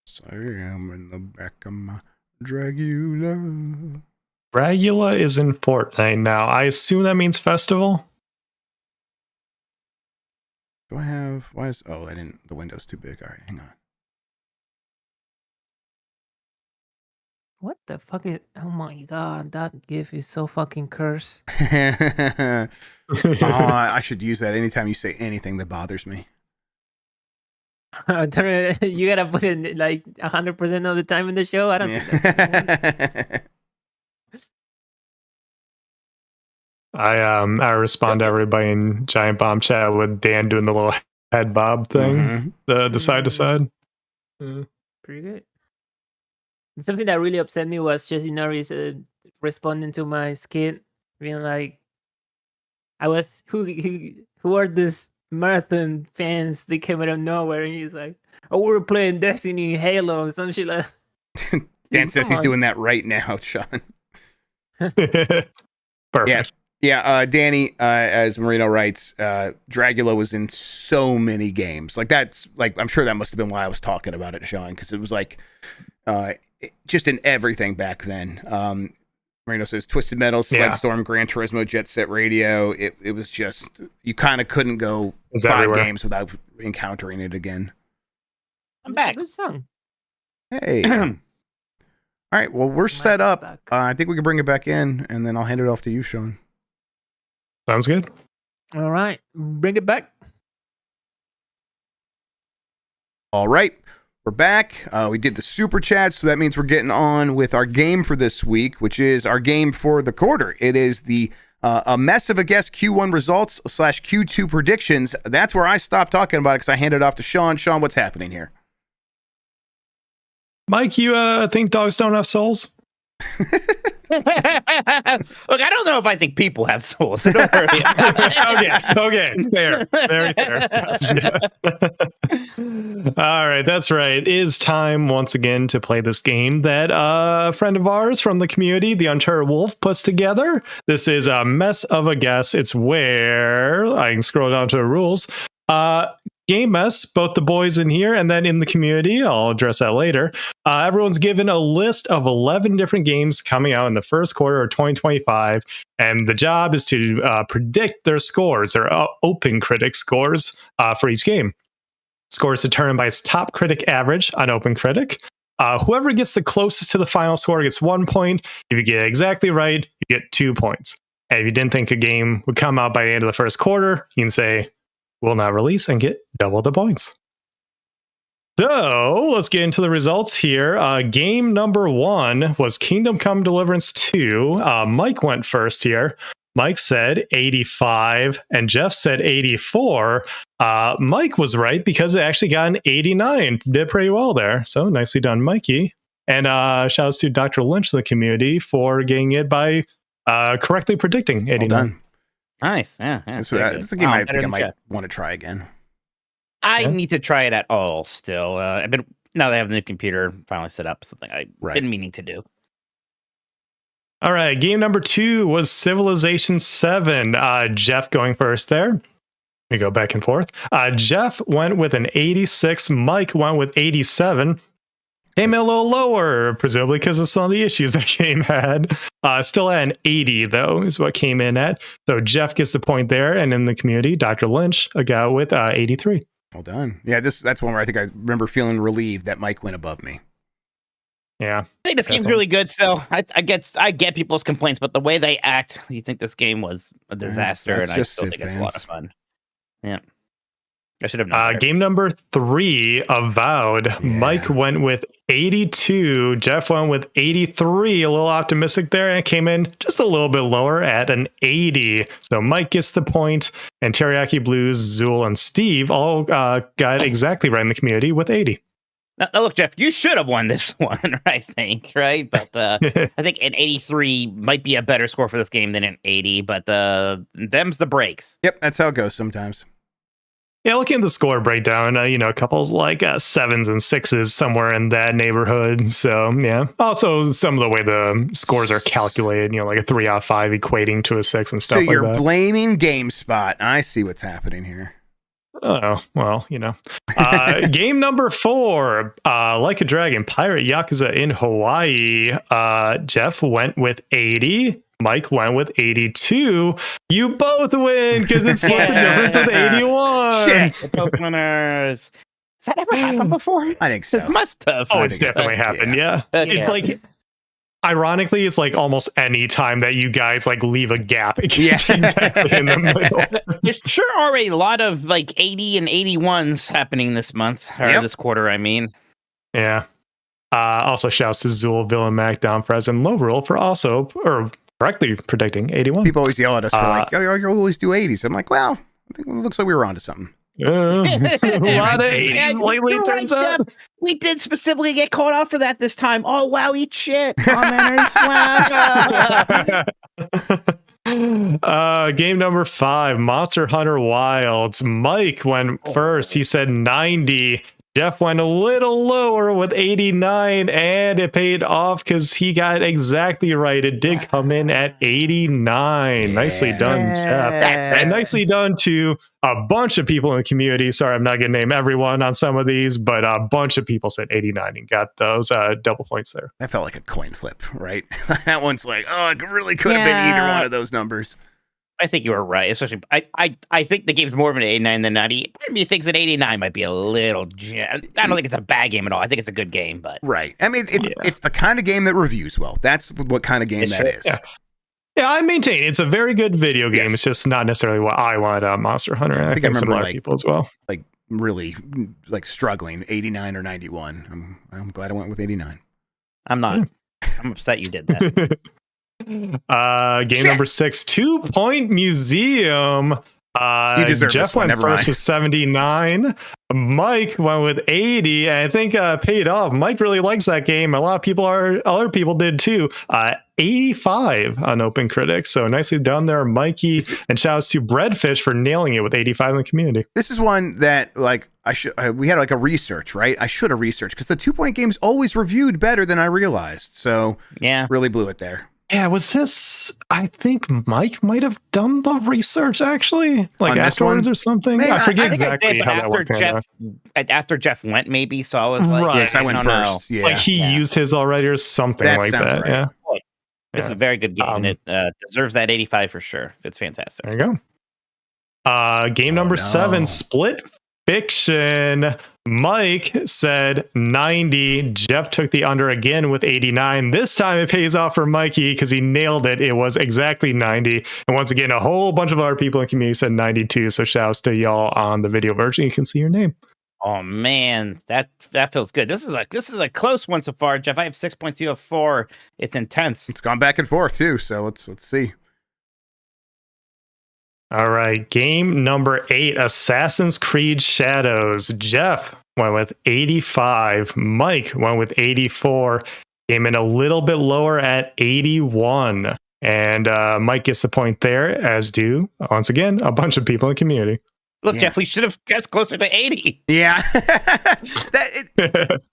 Sorry, I'm in the back of my Dragula. Dragula is in Fortnite now. I assume that means festival. Do I have? Why is? Oh, I didn't. The window's too big. All right, hang on. What the fuck is? Oh my god, that GIF is so fucking cursed. Oh, I should use that anytime you say anything that bothers me. You gotta put it like 100% of the time in the show. I don't think that's I respond to everybody in Giant Bomb chat with Dan doing the little head bob thing, the side to side. Pretty good. And something that really upset me was Jesse Norris responding to my skit, being like, "I was who are these marathon fans? They came out of nowhere," and he's like, "Oh, we're playing Destiny, Halo, and some shit like." Dan says he's doing that right now, Sean. Perfect. Yeah, Danny, as Marino writes, Dragula was in so many games. Like that's like I'm sure that must have been why I was talking about it, Sean, because it was like just in everything back then. Marino says Twisted Metal, Sledstorm, Gran Turismo, Jet Set Radio. It was just you kind of couldn't go 5 games without encountering it again. I'm back. Good song. Hey. All right. Well, we're set up. I think we can bring it back in, and then I'll hand it off to you, Sean. Sounds good. All right. Bring it back. All right. We're back. We did the super chat, so that means we're getting on with our game for this week, which is our game for the quarter. It is the a mess of a guess Q1 results / Q2 predictions. That's where I stopped talking about it because I handed it off to Sean. Sean, what's happening here? Mike, you think dogs don't have souls? Look, I don't know if I think people have souls. So don't worry. Okay, fair, very fair. Gotcha. All right, that's right. It is time once again to play this game that a friend of ours from the community, the Uncharted Wolf, puts together. This is a mess of a guess. It's where I can scroll down to the rules. Game Mess, both the boys in here and then in the community, I'll address that later. Everyone's given a list of 11 different games coming out in the first quarter of 2025, and the job is to predict their scores, their Open Critic scores for each game. Scores determined by its top critic average on Open Critic. Whoever gets the closest to the final score gets 1 point. If you get it exactly right, you get 2 points. And if you didn't think a game would come out by the end of the first quarter, you can say, will not release and get double the points. So let's get into the results here. Game number 1 was Kingdom Come Deliverance 2. Mike went first here. Mike said 85 and Jeff said 84. Mike was right because it actually got an 89. Did pretty well there. So nicely done, Mikey. And shout outs to Dr. Lynch in the community for getting it by correctly predicting 89. Well done. Nice. Yeah. That's a game I think I might want to try again. I need to try it at all still. I've been now that I have the new computer finally set up, something I've been meaning to do. All right, game number 2 was Civilization 7. Jeff going first there. We go back and forth. Jeff went with an 86. Mike went with 87. Came in a little lower, presumably because of some of the issues that game had. Still at an 80, though, is what came in at. So Jeff gets the point there. And in the community, Dr. Lynch, a guy with 83. Well done. Yeah, that's one where I think I remember feeling relieved that Mike went above me. Yeah. I think this game's really good still. I get people's complaints, but the way they act, you think this game was a disaster, and I still think it's a lot of fun. Yeah. I should have known. Game number 3, Avowed. Yeah. Mike went with 82. Jeff went with 83. A little optimistic there, and came in just a little bit lower at an 80. So Mike gets the point, and Teriyaki Blues, Zool, and Steve all got exactly right in the community with 80. Now, look, Jeff, you should have won this one, I think, right? But I think an 83 might be a better score for this game than an 80, but them's the breaks. Yep, that's how it goes sometimes. Yeah, looking at the score breakdown, couples like 7s and 6s somewhere in that neighborhood. So, yeah. Also, some of the way the scores are calculated, like a 3 out of 5 equating to a 6 and stuff like that. So you're blaming GameSpot. I see what's happening here. Oh, well, Game number 4, Like a Dragon, Pirate Yakuza in Hawaii. Jeff went with 80. Mike went with 82. You both win because it's split the difference with 81. Shit. Both winners. Has that ever happened before? I think so. It must have. Oh, it's definitely happened. Yeah. It's like, ironically, it's like almost any time that you guys leave a gap. Exactly in the middle. There sure are a lot of 80 and 81s happening this month or this quarter. I mean, yeah. Also, shouts to Zool, Villain, Mac, Downprez, and Low Rule for correctly predicting 81. People always yell at us for you always do 80s. I'm like, well, I think it looks like we were onto something. A lot of 80s lately, turns out. Jeff. We did specifically get called out for that this time. Oh, wow, eat shit, commenters. Game number 5, Monster Hunter Wilds. Mike went first. He said 90. Jeff went a little lower with 89, and it paid off because he got exactly right. It did come in at 89. Yeah. Nicely done, Jeff. And nicely done to a bunch of people in the community. Sorry, I'm not going to name everyone on some of these, but a bunch of people said 89 and got those double points there. That felt like a coin flip, right? That one's like, it really could have been either one of those numbers. I think you were right. Especially, I think the game's more of an 89 than 90. Part of me thinks that 89 might be a little. I don't think it's a bad game at all. I think it's a good game, but right. I mean, it's the kind of game that reviews well. That's what kind of game that is. Yeah. I maintain it's a very good video game. Yes. It's just not necessarily what I want out of Monster Hunter. I think I remember a lot of people as well. Really struggling 89 or 91. I'm glad I went with 89. I'm not. Yeah. I'm upset you did that. Game number 6, 2 Point Museum. Jeff went first with 79. Mike went with 80, and I think paid off. Mike really likes that game. A lot of other people did too. 85 on Open Critic. So nicely done there, Mikey. And shouts to Breadfish for nailing it with 85 in the community. This is one that we had a research, right? I should have researched because the 2 Point game's always reviewed better than I realized. So really blew it there. Yeah, was this? I think Mike might have done the research actually, like On this afterwards one? or something. Maybe. I forget I think exactly I did, but how that after worked. After Jeff went, maybe. So I was like, Right. Yeah, 'cause I went don't know. first. Yeah. Like he used his already or something That like sounds that. right. Yeah. This is a very good game, and it deserves that 85 for sure. It's fantastic. There you go. Game number 7, Split Fiction. Mike said 90. Jeff took the under again with 89. This time it pays off for Mikey because he nailed it. It was exactly 90. And once again, a whole bunch of other people in the community said 92. So shouts to y'all on the video version. You can see your name. Oh man, that feels good. This is a close one so far, Jeff. I have 6.2 of 4. It's intense. It's gone back and forth too. So let's see. All right, game number 8, Assassin's Creed Shadows. Jeff went with 85. Mike went with 84. Came in a little bit lower at 81. And Mike gets the point there, as do, once again, a bunch of people in the community. Look, Jeff, we should have guessed closer to 80. Yeah.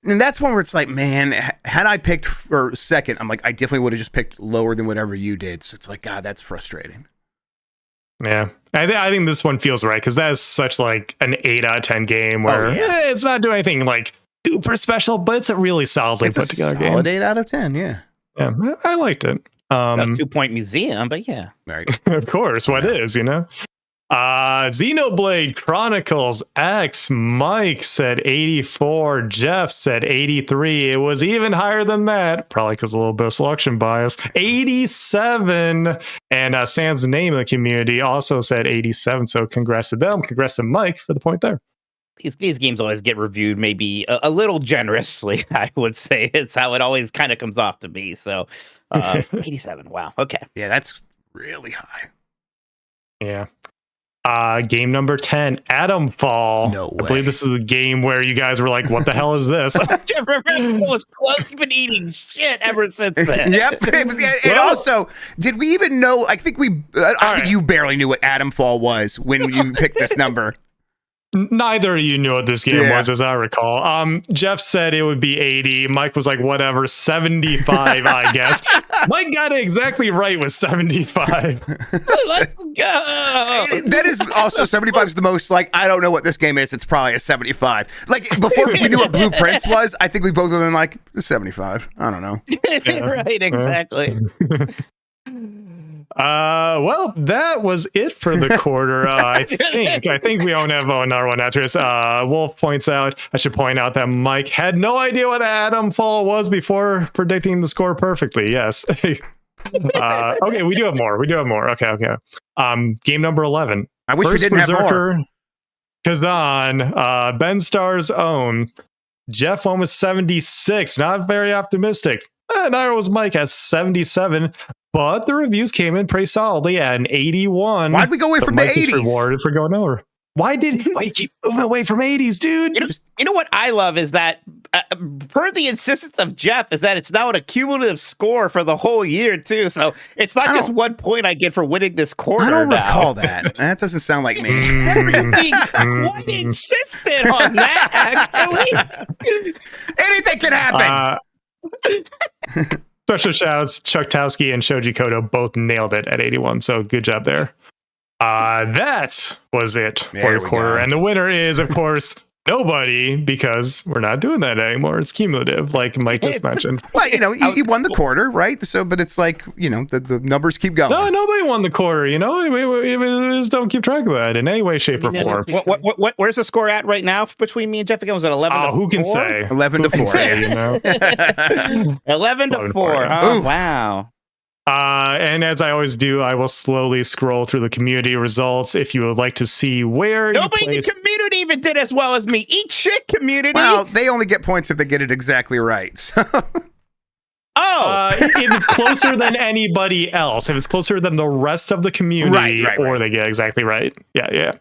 And that's one where it's like, man, had I picked for second, I'm like, I definitely would have just picked lower than whatever you did. So it's like, God, that's frustrating. Yeah, I think this one feels right because that is such like an 8 out of 10 game where it's not doing anything like super special, but it's a really solidly put together game. Solid 8 out of 10, yeah. Yeah, I liked it. It's a 2-point museum, but yeah. Very good. Of course, what is, you know? Xenoblade Chronicles X. Mike said 84. Jeff said 83. It was even higher than that, probably because a little bit of selection bias. 87. And Sam's name in the community also said 87. So congrats to them. Congrats to Mike for the point there. These games always get reviewed maybe a little generously, I would say. It's how it always kind of comes off to me. So 87. Wow. Okay. Yeah, that's really high. Yeah. Game number 10, Atom Fall. No way. I believe this is a game where you guys were like, what the hell is this? I remember it was close. You've been eating shit ever since then. Yep. And also, did we even know? I think I think you barely knew what Atom Fall was when you picked this number. Neither of you knew what this game was, as I recall. Jeff said it would be 80. Mike was like, whatever, 75, I guess. Mike got it exactly right with 75. Let's go. That is also 75 is the most like, I don't know what this game is. It's probably a 75. Like before we knew what Blueprints was, I think we both of them like 75. I don't know. Right, exactly. Well, that was it for the quarter. I think we don't have another one after this. Wolf points out, I should point out that Mike had no idea what Atom Fall was before predicting the score perfectly. Yes. Okay, we do have more. Okay. Game number 11. I wish we didn't have more. Kazan, Ben Star's own. Jeff went with 76. Not very optimistic. Neither was Mike at 77. But the reviews came in pretty solidly at an 81. Why'd we go away from the 80s? Rewarded for going over. Why you keep moving away from 80s, dude? You know what I love is that, per the insistence of Jeff, is that it's now an accumulative score for the whole year, too. So it's not just 1 point I get for winning this quarter. I don't now. recall that. That doesn't sound like me. Being quite insistent on that, actually. Anything can happen. Special shouts, Chuck Towski and Shoji Koto both nailed it at 81, so good job there. That was it for the quarter. And the winner is, of course, nobody, because we're not doing that anymore. It's cumulative, like Mike just mentioned. Well, you won the quarter, right? So, but it's like, the numbers keep going. No, nobody won the quarter, we just don't keep track of that in any way, shape, or form. Where's the score at right now between me and Jeff? Again, was it 11 to 4? Who can say? 11 to 4. 11 to 4. Oh, wow. And as I always do, I will slowly scroll through the community results if you would like to see where nobody in the community even did as well as me. Eat shit, community. Well, they only get points if they get it exactly right. So. If it's closer than anybody else, if it's closer than the rest of the community, or they get exactly right. Yeah.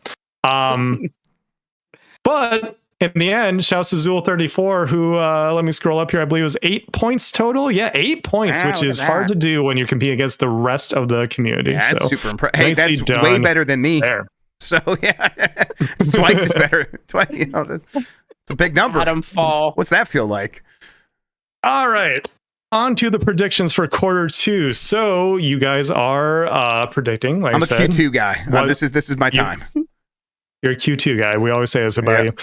But in the end, shouts to Zool34, who, let me scroll up here, I believe it was 8 points total. Yeah, 8 points, which is hard to do when you're competing against the rest of the community. Yeah, that's so, super impressive. Hey, that's way better than me. There. So, yeah, it's twice as better. It's a big number. Atom Fall. What's that feel like? All right. on to the predictions for quarter 2. So you guys are predicting, like I'm I a said. Q2 guy. This is my time. You're a Q2 guy. We always say this about you.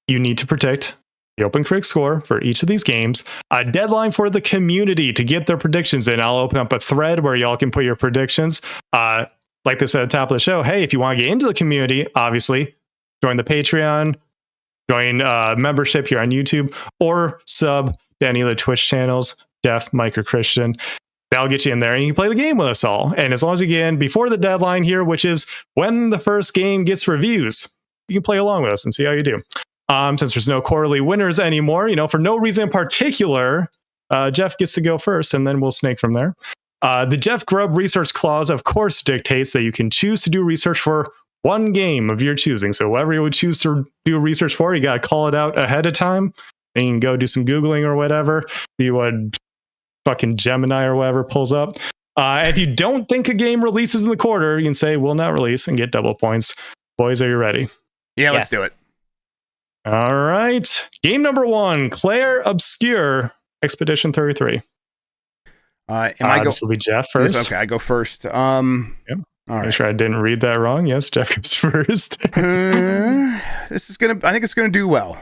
You need to predict the Open Critic score for each of these games. A deadline for the community to get their predictions in. I'll open up a thread where y'all can put your predictions. Like they said at the top of the show, hey, if you want to get into the community, obviously, join the Patreon, join membership here on YouTube, or sub to any of the Twitch channels, Jeff, Mike, or Christian. That'll get you in there and you can play the game with us all. And as long as you get in before the deadline here, which is when the first game gets reviews, you can play along with us and see how you do. Since there's no quarterly winners anymore, for no reason in particular, Jeff gets to go first and then we'll snake from there. The Jeff Grubb research clause, of course, dictates that you can choose to do research for one game of your choosing. So whatever you would choose to do research for, you got to call it out ahead of time and you can go do some Googling or whatever. See what fucking Gemini or whatever pulls up. If you don't think a game releases in the quarter, you can say will not release and get double points. Boys, are you ready? Yeah, let's do it. All right. Game number 1, Claire Obscure Expedition 33. This will be Jeff first. Okay, I go first. Yep. All right. Make sure I didn't read that wrong. Yes, Jeff goes first. I think it's gonna do well.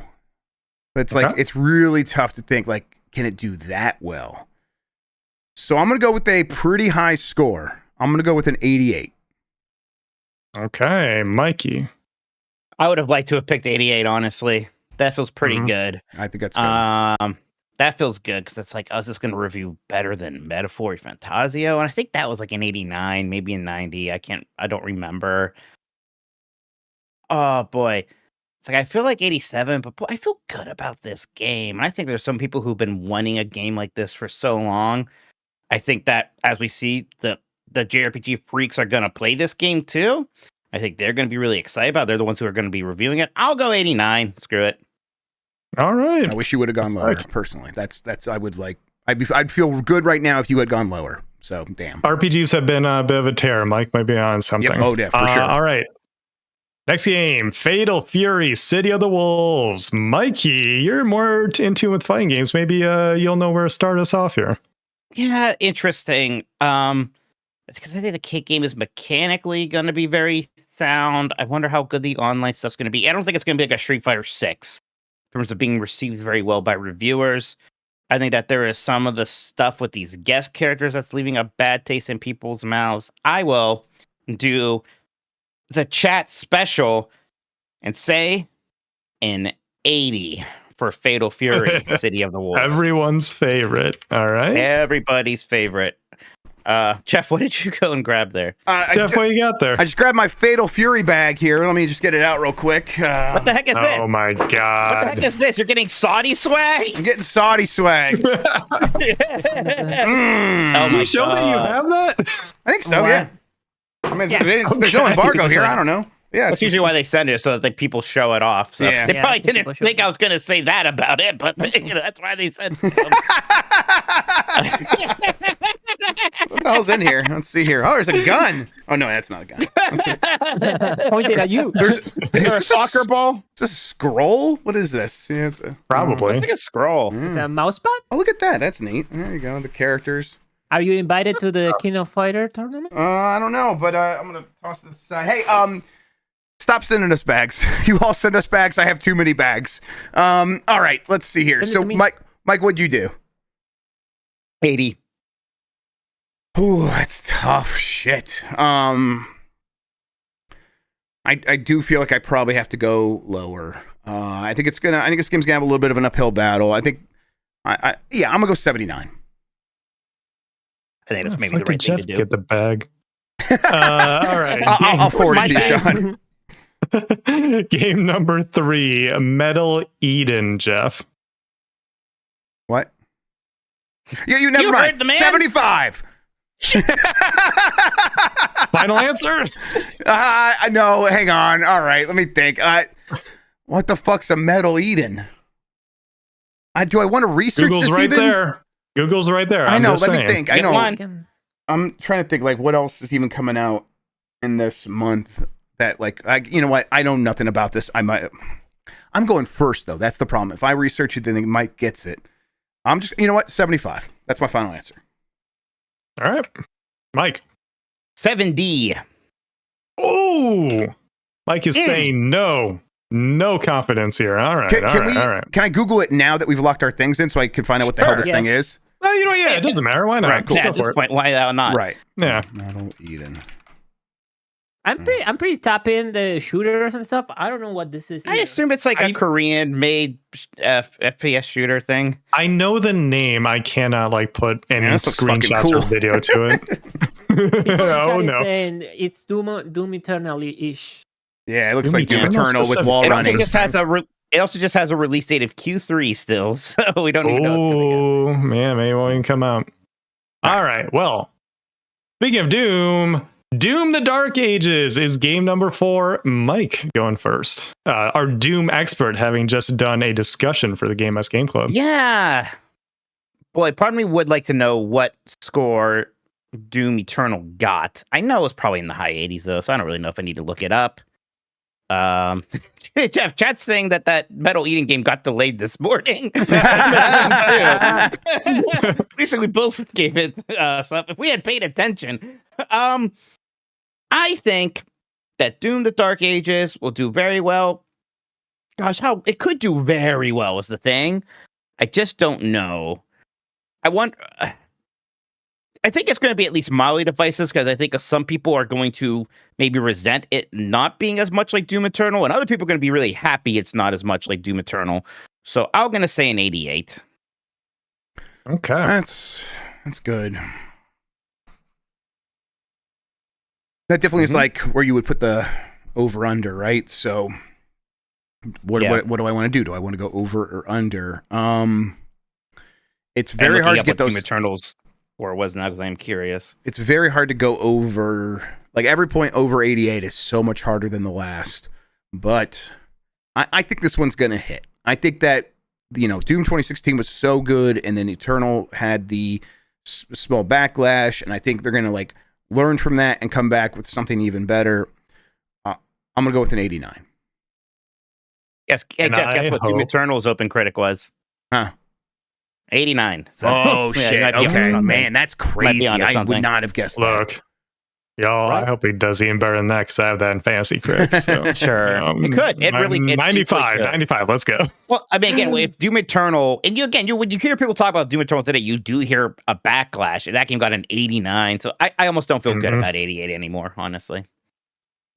But it's like it's really tough to think like, can it do that well? So I'm gonna go with a pretty high score. I'm gonna go with an 88. Okay, Mikey. I would have liked to have picked 88, honestly. That feels pretty good. I think that's good. That feels good because it's like I was just going to review better than Metaphor Fantasio, and I think that was like an 89, maybe a 90. I don't remember. Oh boy, it's like I feel like 87, but boy, I feel good about this game. And I think there's some people who've been wanting a game like this for so long. I think that as we see, the JRPG freaks are going to play this game too. I think they're going to be really excited about it. They're the ones who are going to be reviewing it. I'll go 89. Screw it. All right. I wish you would have gone lower. Personally, I'd feel good right now if you had gone lower. So damn. RPGs have been a bit of a tear. Mike might be on something. Yep. Oh yeah, for sure. All right. Next game, Fatal Fury, City of the Wolves. Mikey, you're more in tune with fighting games. Maybe you'll know where to start us off here. Yeah, interesting. Because I think the Kate game is mechanically going to be very sound. I wonder how good the online stuff's going to be. I don't think it's going to be like a Street Fighter 6 in terms of being received very well by reviewers. I think that there is some of the stuff with these guest characters that's leaving a bad taste in people's mouths. I will do the chat special and say an 80 for Fatal Fury, City of the Wolves. Everyone's favorite. All right. Everybody's favorite. Jeff, what did you go and grab there? Jeff, what you got there? I just grabbed my Fatal Fury bag here. Let me just get it out real quick. What the heck is this? Oh my god! What the heck is this? You're getting Saudi swag? I'm getting Saudi swag. Oh my Show god! that you have that? I think so. Yeah. I mean, there's no Okay. embargo here. I don't know. Yeah, That's usually why they send it, so that people show it off. So Yeah. they probably people didn't show think it I was going to say that about it, but that's why they sent it. What the hell's in here? Let's see here. Oh, there's a gun. Oh no, that's not a gun. Pointed at you. Is there a soccer ball? Is this a scroll? What is this? Yeah, Probably. It's like a scroll. Is that a mouse pad? Oh, look at that. That's neat. There you go. The characters. Are you invited to the King of Fighter tournament? I don't know, but I'm gonna toss this aside. Hey, stop sending us bags. You all send us bags. I have too many bags. All right, let's see here. So, Mike, what'd you do? 80. Ooh, that's tough. Shit. I do feel like I probably have to go lower. I think this game's gonna have a little bit of an uphill battle. I think, I'm gonna go 79. I think that's maybe the right thing to do. Get the bag. All right. I'll forward it to you, Sean. Game number 3, Metal Eden, Jeff. What? Yeah, you never mind. heard the man. 75. Final answer? No, hang on. All right, let me think. What the fuck's a Metal Eden? Do I want to research Google's this right even? there. Google's right there. I know. Let Me think. I know. One. I'm trying to think like what else is even coming out in this month that like you know what? I know nothing about this. I'm going first though. That's the problem. If I research it, then Mike gets it. I'm just, you know what? 75. That's my final answer. All right. Mike. 7D. Oh, Mike is saying no. No confidence here. All right. All right. Can I Google it now that we've locked our things in so I can find out what the hell this thing is? Well, you know, yeah, it doesn't matter. Why not? Right, cool. Yeah, at this point, why not? Right. Yeah. Metal Eden. I'm pretty top in the shooters and stuff. I don't know what this is. I assume it's like a Korean-made FPS shooter thing. I know the name. I cannot like put any screenshots cool. or video to it. Oh no! It's Doom Eternally-ish. Yeah, it looks like Doom Eternal with wall It running. also just has it also just has a release date of Q3 still, so we don't even know what's coming out. Oh man, maybe it won't even come out. All right. Well, speaking of Doom the Dark Ages is game number 4. Mike going first. Our Doom expert, having just done a discussion for the Game S Game Club. Yeah. Boy, part of me would like to know what score Doom Eternal got. I know it's probably in the high 80s, though, so I don't really know if I need to look it up. Jeff, chat's saying that Metal Eating game got delayed this morning. Basically, both gave it stuff. If we had paid attention. I think that Doom the Dark Ages will do very well. Gosh, how it could do very well is the thing. I just don't know. I think it's going to be at least mildly divisive because I think some people are going to maybe resent it not being as much like Doom Eternal, and other people are going to be really happy it's not as much like Doom Eternal. So I'm going to say an 88. Okay. That's good. That definitely is like where you would put the over-under, right? So what do I want to do? Do I want to go over or under? It's very hard to get those... Doom Eternals or was now because I'm curious. It's very hard to go over, like every point over 88 is so much harder than the last. But I think this one's going to hit. I think that, Doom 2016 was so good, and then Eternal had the small backlash, and I think they're going to like learn from that and come back with something even better. I'm going to go with an 89. Yes, Jeff, guess what Doom Eternal's open critic was? Huh? 89. So, oh, shit. Okay. Man, that's crazy. I would not have guessed that. Look, y'all, right? I hope he does even better than that because I have that in Fantasy Critic. So. Sure. It could. It really... 95. Let's go. Well, I mean, again, if Doom Eternal... And when you hear people talk about Doom Eternal today, you do hear a backlash. And that game got an 89. So I almost don't feel good about 88 anymore, honestly.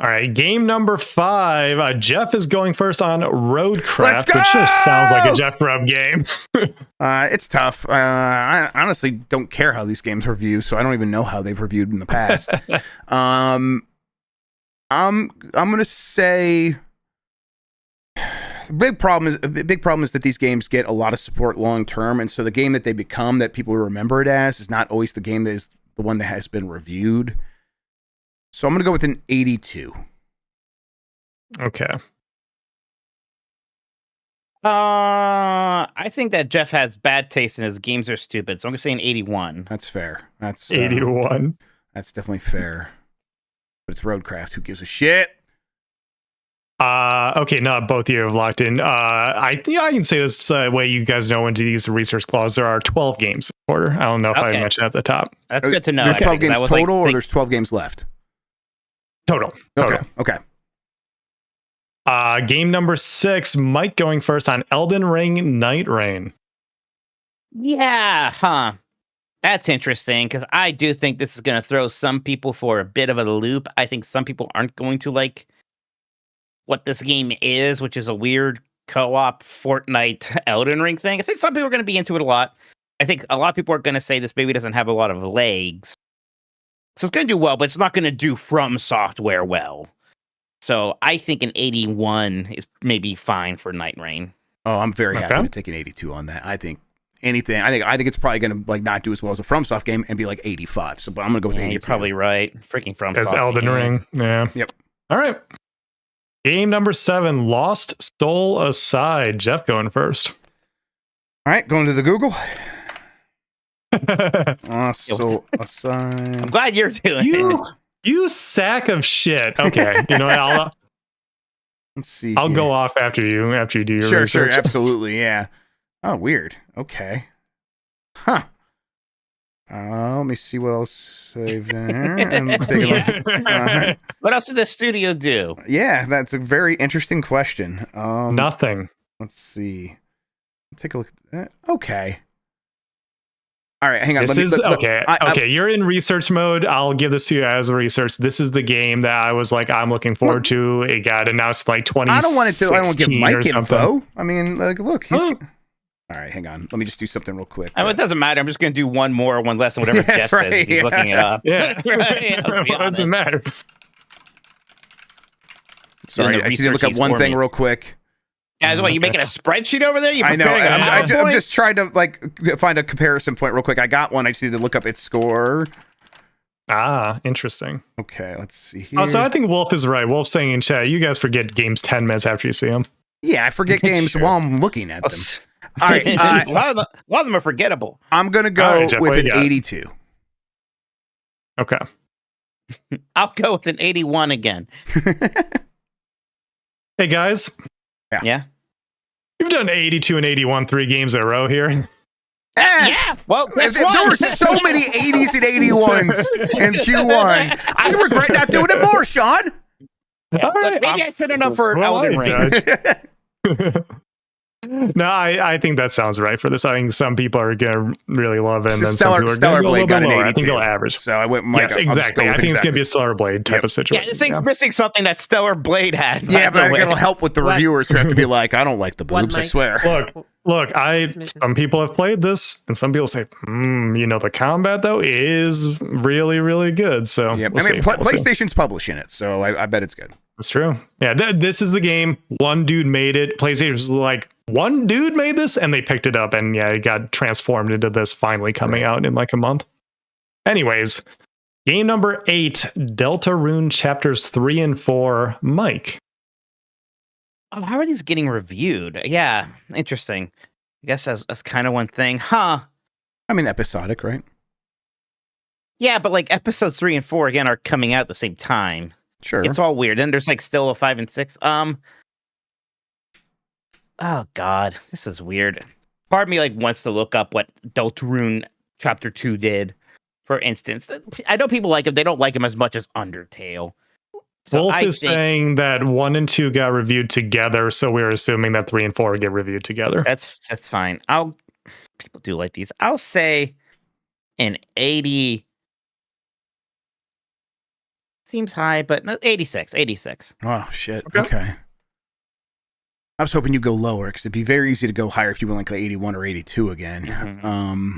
All right, game number 5. Jeff is going first on Roadcraft, which just sounds like a Jeff Grubb game. It's tough. I honestly don't care how these games review, so I don't even know how they've reviewed in the past. I'm gonna say the big problem is that these games get a lot of support long term, and so the game that they become that people remember it as is not always the game that is the one that has been reviewed. So I'm going to go with an 82. Okay. I think that Jeff has bad taste and his games are stupid. So I'm going to say an 81. That's fair. That's 81. That's definitely fair. But it's Roadcraft. Who gives a shit? Okay, not both of you have locked in. I can say this way you guys know when to use the research clause. There are 12 games in order. I don't know if I mentioned at the top. That's good to know. There's 12 games total, or there's 12 games left? Total. Okay. Game number 6, Mike going first on Elden Ring Night Rain. Yeah, that's interesting, because I do think this is going to throw some people for a bit of a loop. I think some people aren't going to like what this game is, which is a weird co-op Fortnite Elden Ring thing. I think some people are going to be into it a lot. I think a lot of people are going to say this maybe doesn't have a lot of legs. So it's going to do well, but it's not going to do From Software well. So I think an 81 is maybe fine for Night Rain. Oh, I'm very happy to take an 82 on that. I think anything. I think it's probably going to like not do as well as a FromSoft game and be like 85. So, but I'm going to go with 82. You're probably right. Freaking FromSoft. As Elden Ring. Yeah. Yep. All right. Game number 7, Lost Soul Aside. Jeff going first. All right, going to the Google. Soul Aside. I'm glad you're doing it. You sack of shit. Okay, you know what? Let's see. I'll go off after you do your research. Sure, absolutely, yeah. Oh, weird. Okay. Huh. Let me see what else saved in here. And take a look. What else did the studio do? Yeah, that's a very interesting question. Nothing. Let's see. Take a look at that. Okay. All right, hang on. Okay, you're in research mode. I'll give this to you as research. This is the game that I was like, I'm looking forward to. It got announced like 2016 I don't want it to. I don't give Mike or something. info. I mean, like, look. He's, all right, hang on. Let me just do something real quick. I mean, it doesn't matter. I'm just going to do one more or one less than whatever Jeff says if he's looking it up. Yeah. Right? Let's be It doesn't matter. Sorry, I just need to look up one thing real quick. Guys, what, you making a spreadsheet over there? I know. I'm just trying to like find a comparison point real quick. I got one. I just need to look up its score. Ah, interesting. Okay, let's see here. Oh, so I think Wolf is right. Wolf's saying in chat, you guys forget games 10 minutes after you see them. Yeah, I forget games while I'm looking at them. All right, a lot of them are forgettable. I'm gonna go with an 82. Okay. I'll go with an 81 again. Hey guys. Yeah. You've done 82 and 81 3 games in a row here. Yeah. Well, there were so many 80s and 81s in Q1. I regret not doing it more, Sean. Yeah, all right. Maybe I should have known for Elden Ring. No, I think that sounds right for this. I think some people are gonna really love it, and then some people are Stellar gonna Blade got an 82. I think they'll average. So I went. Yes, exactly. I think it's gonna be a Stellar Blade type of situation. Yeah, this thing's missing something that Stellar Blade had. Yeah, but it'll help with the reviewers who have to be like, I don't like the boobs. I swear. Look. Some people have played this, and some people say, the combat though is really, really good. So yeah, PlayStation's publishing it, so I bet it's good. It's true. Yeah, this is the game. One dude made it. PlayStation was like, one dude made this, and they picked it up, and yeah, it got transformed into this finally coming out in like a month. Anyways, game number 8, Deltarune chapters 3 and 4. Mike. Oh, how are these getting reviewed? Yeah, interesting. I guess that's kind of one thing. Huh. I mean, episodic, right? Yeah, but like episodes 3 and 4, again, are coming out at the same time. Sure. It's all weird. And there's like still a 5 and 6. Oh God, this is weird. Part of me like wants to look up what Deltarune Chapter 2 did, for instance. I know people like him. They don't like him as much as Undertale. So Wolf is saying that 1 and 2 got reviewed together, so we're assuming that 3 and 4 get reviewed together. That's fine. People do like these. I'll say an 80. Seems high, but 86. Oh, shit. Okay. I was hoping you'd go lower, because it'd be very easy to go higher if you went like 81 or 82 again. Mm-hmm.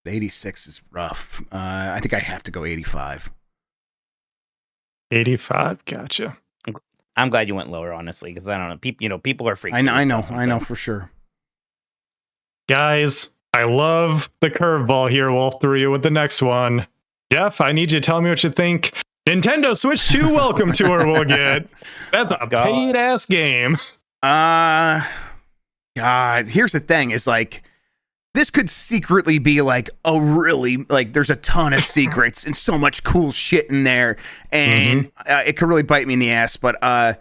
86 is rough. I think I have to go 85. 85? Gotcha. I'm glad you went lower, honestly, because I don't know. People are freaks. I know for sure. Guys, I love the curveball here. Wolf threw you with the next one. Jeff, I need you to tell me what you think. Nintendo Switch 2 Welcome Tour will get. That's a paid ass game. God, here's the thing: is like this could secretly be like a really like there's a ton of secrets and so much cool shit in there, and it could really bite me in the ass. But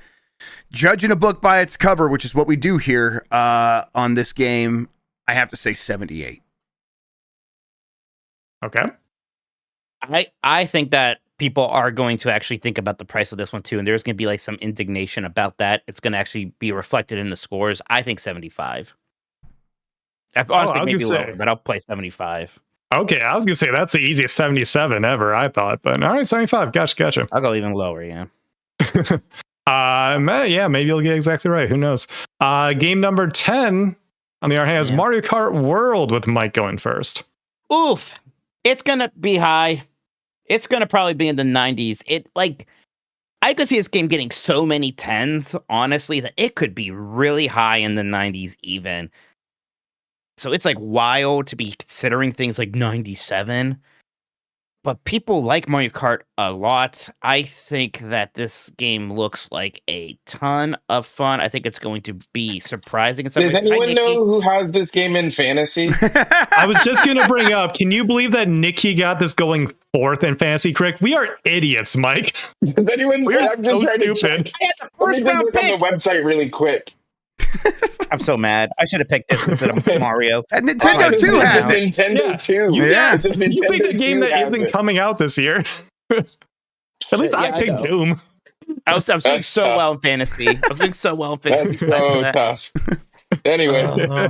judging a book by its cover, which is what we do here on this game, I have to say 78. Okay. I think that people are going to actually think about the price of this one too, and there's going to be like some indignation about that. It's going to actually be reflected in the scores. I think 75. I honestly maybe lower, but I'll play 75. Okay, I was going to say that's the easiest 77 ever, I thought, but all right, 75. Gotcha. I'll go even lower, yeah. Yeah, maybe you'll get exactly right. Who knows? Game number 10 on the other hand is Mario Kart World with Mike going first. Oof. It's going to be high. It's going to probably be in the 90s. I could see this game getting so many 10s, honestly, that it could be really high in the 90s even. So it's like wild to be considering things like 97. But people like Mario Kart a lot. I think that this game looks like a ton of fun. I think it's going to be surprising. Does anyone know who has this game in fantasy? I was just going to bring up, can you believe that Nikki got this going 4th in Fantasy Critic? We are idiots, Mike. Does anyone? We're so stupid. Let me just look on the website really quick. I'm so mad. I should have picked this instead of Mario. And Nintendo 2 has it. Nintendo 2. Yeah. It's a Nintendo You picked a game 2 that has isn't it. coming out this year. At least I picked Doom. I was doing That's so tough. well in fantasy. I was doing so well in fantasy. That's so tough. Anyway.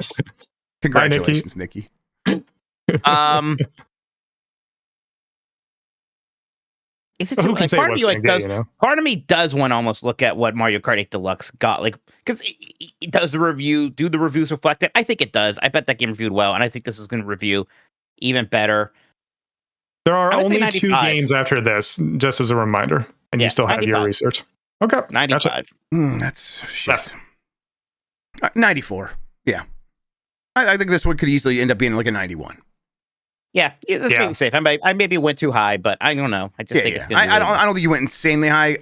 Congratulations, Nikki. Is it Who too, can like, say part of what's me like gonna does get, you know? part of me does want to almost look at what Mario Kart 8 Deluxe got, like, because it does the review. Do the reviews reflect it? I think it does. I bet that game reviewed well, and I think this is going to review even better. There are I would say only 2 95. games after this, just as a reminder, and Yeah, you still have 95. your research. Okay, 95. That's shit. 94. Yeah. I think this one could easily end up being like a 91. Yeah, this may be safe. I maybe went too high, but I don't know. I just think it's going to be I don't think you went insanely high.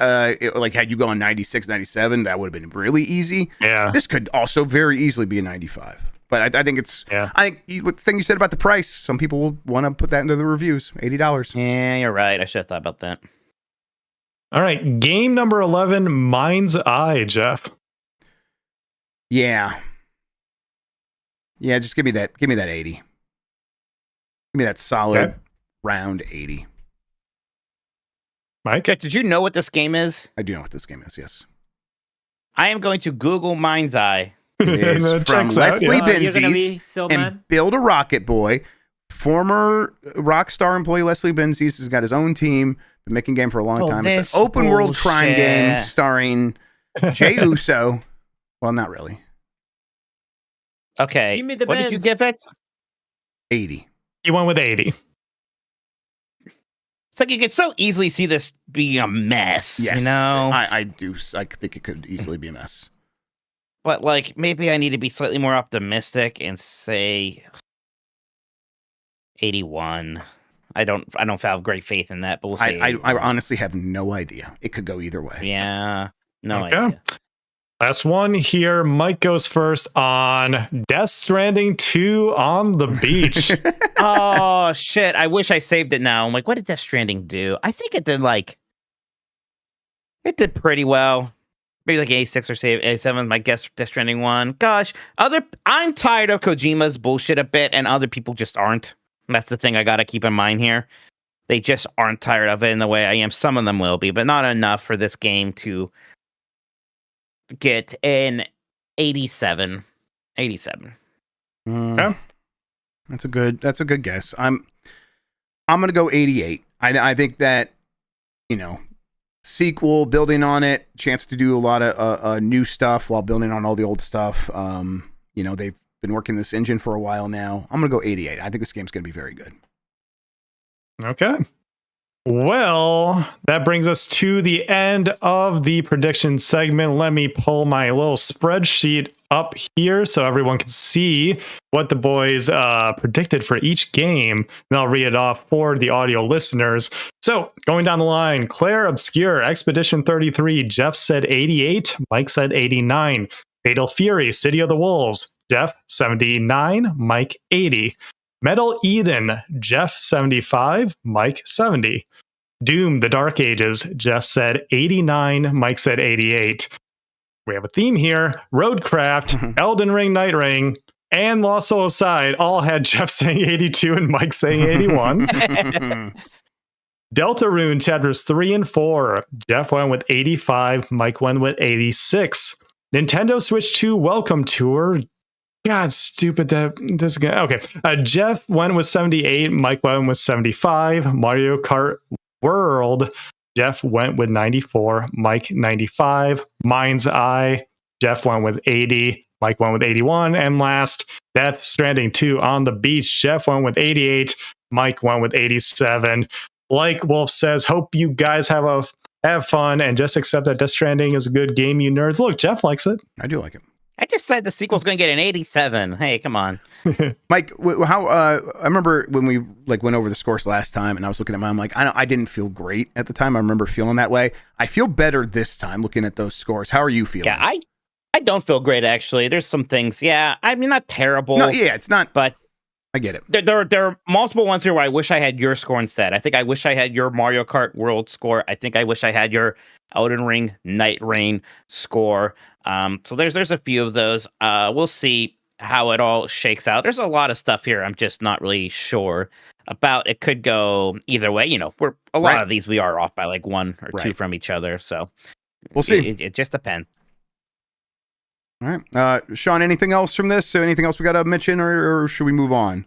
Like, had you gone 96, 97, that would have been really easy. Yeah. This could also very easily be a 95. But I think it's, I think the thing you said about the price, some people will want to put that into the reviews. $80. Yeah, you're right. I should have thought about that. All right, game number 11, Mind's Eye, Jeff. Yeah. Yeah, just give me that 80. Give me that solid round 80. Mike? Jack, did you know what this game is? I do know what this game is, yes. I am going to Google Mind's Eye. It is from Checks out, Leslie yeah. You're gonna Benzies be so and mad. Build a Rocket Boy. Former Rockstar employee Leslie Benzies has got his own team, been making game for a long time. It's this an open world crime bullshit. game starring Jay Uso. Well, not really. Okay. Give me the what did you bends. give it? 80. You went with 80. It's like you could so easily see this being a mess, Yes. you know? I do. I think it could easily be a mess. But, like, maybe I need to be slightly more optimistic and say 81. I don't have great faith in that, but we'll see. I honestly have no idea. It could go either way. Yeah. No Okay. idea. Last one here. Mike goes first on Death Stranding 2 on the beach. Oh, shit. I wish I saved it now. I'm like, what did Death Stranding do? I think it did, like, it did pretty well. Maybe like A6 or say A7, my guess, Death Stranding 1. Gosh, I'm tired of Kojima's bullshit a bit, and other people just aren't. That's the thing I gotta keep in mind here. They just aren't tired of it in the way I am. Some of them will be, but not enough for this game to get an 87. 87. Yeah. That's a good guess. I'm gonna go 88. I think that, you know, sequel, building on it, chance to do a lot of new stuff while building on all the old stuff. You know, they've been working this engine for a while now. I'm gonna go 88. I think this game's gonna be very good. Okay. Well, that brings us to the end of the prediction segment. Let me pull my little spreadsheet up here so everyone can see what the boys predicted for each game. And I'll read it off for the audio listeners. So going down the line, Claire Obscure, Expedition 33, Jeff said 88, Mike said 89. Fatal Fury, City of the Wolves, Jeff 79, Mike 80. Metal Eden, Jeff 75, Mike 70. Doom, The Dark Ages, Jeff said 89, Mike said 88. We have a theme here. Roadcraft, Elden Ring, Night Ring, and Lost Soul Aside all had Jeff saying 82 and Mike saying 81. Deltarune, Chapters 3 and 4. Jeff went with 85, Mike went with 86. Nintendo Switch 2 Welcome Tour. God, stupid that this guy. Okay. Jeff went with 78, Mike went with 75. Mario Kart World, Jeff went with 94, Mike 95. Mind's Eye, Jeff went with 80, Mike went with 81. And last, Death Stranding 2 on the beach, Jeff went with 88, Mike went with 87. Like Wolf says, hope you guys have fun and just accept that Death Stranding is a good game, you nerds. Look, Jeff likes it. I do like it. I just said the sequel's going to get an 87. Hey, come on. Mike, how I remember when we went over the scores last time, and I was looking at mine. I'm like, I didn't feel great at the time. I remember feeling that way. I feel better this time looking at those scores. How are you feeling? Yeah, I don't feel great actually. There's some things. Yeah, I mean, not terrible. No, yeah, it's not. But I get it. There are multiple ones here where I wish I had your score instead. I think I wish I had your Mario Kart World score. I think I wish I had your Elden Ring Night Rain score. So there's a few of those. We'll see how it all shakes out. There's a lot of stuff here I'm just not really sure about. It could go either way. You know, a lot of these we are off by like 1 or 2 from each other. So we'll see. It just depends. All right. Sean, anything else from this? Anything else we got to mention, or should we move on?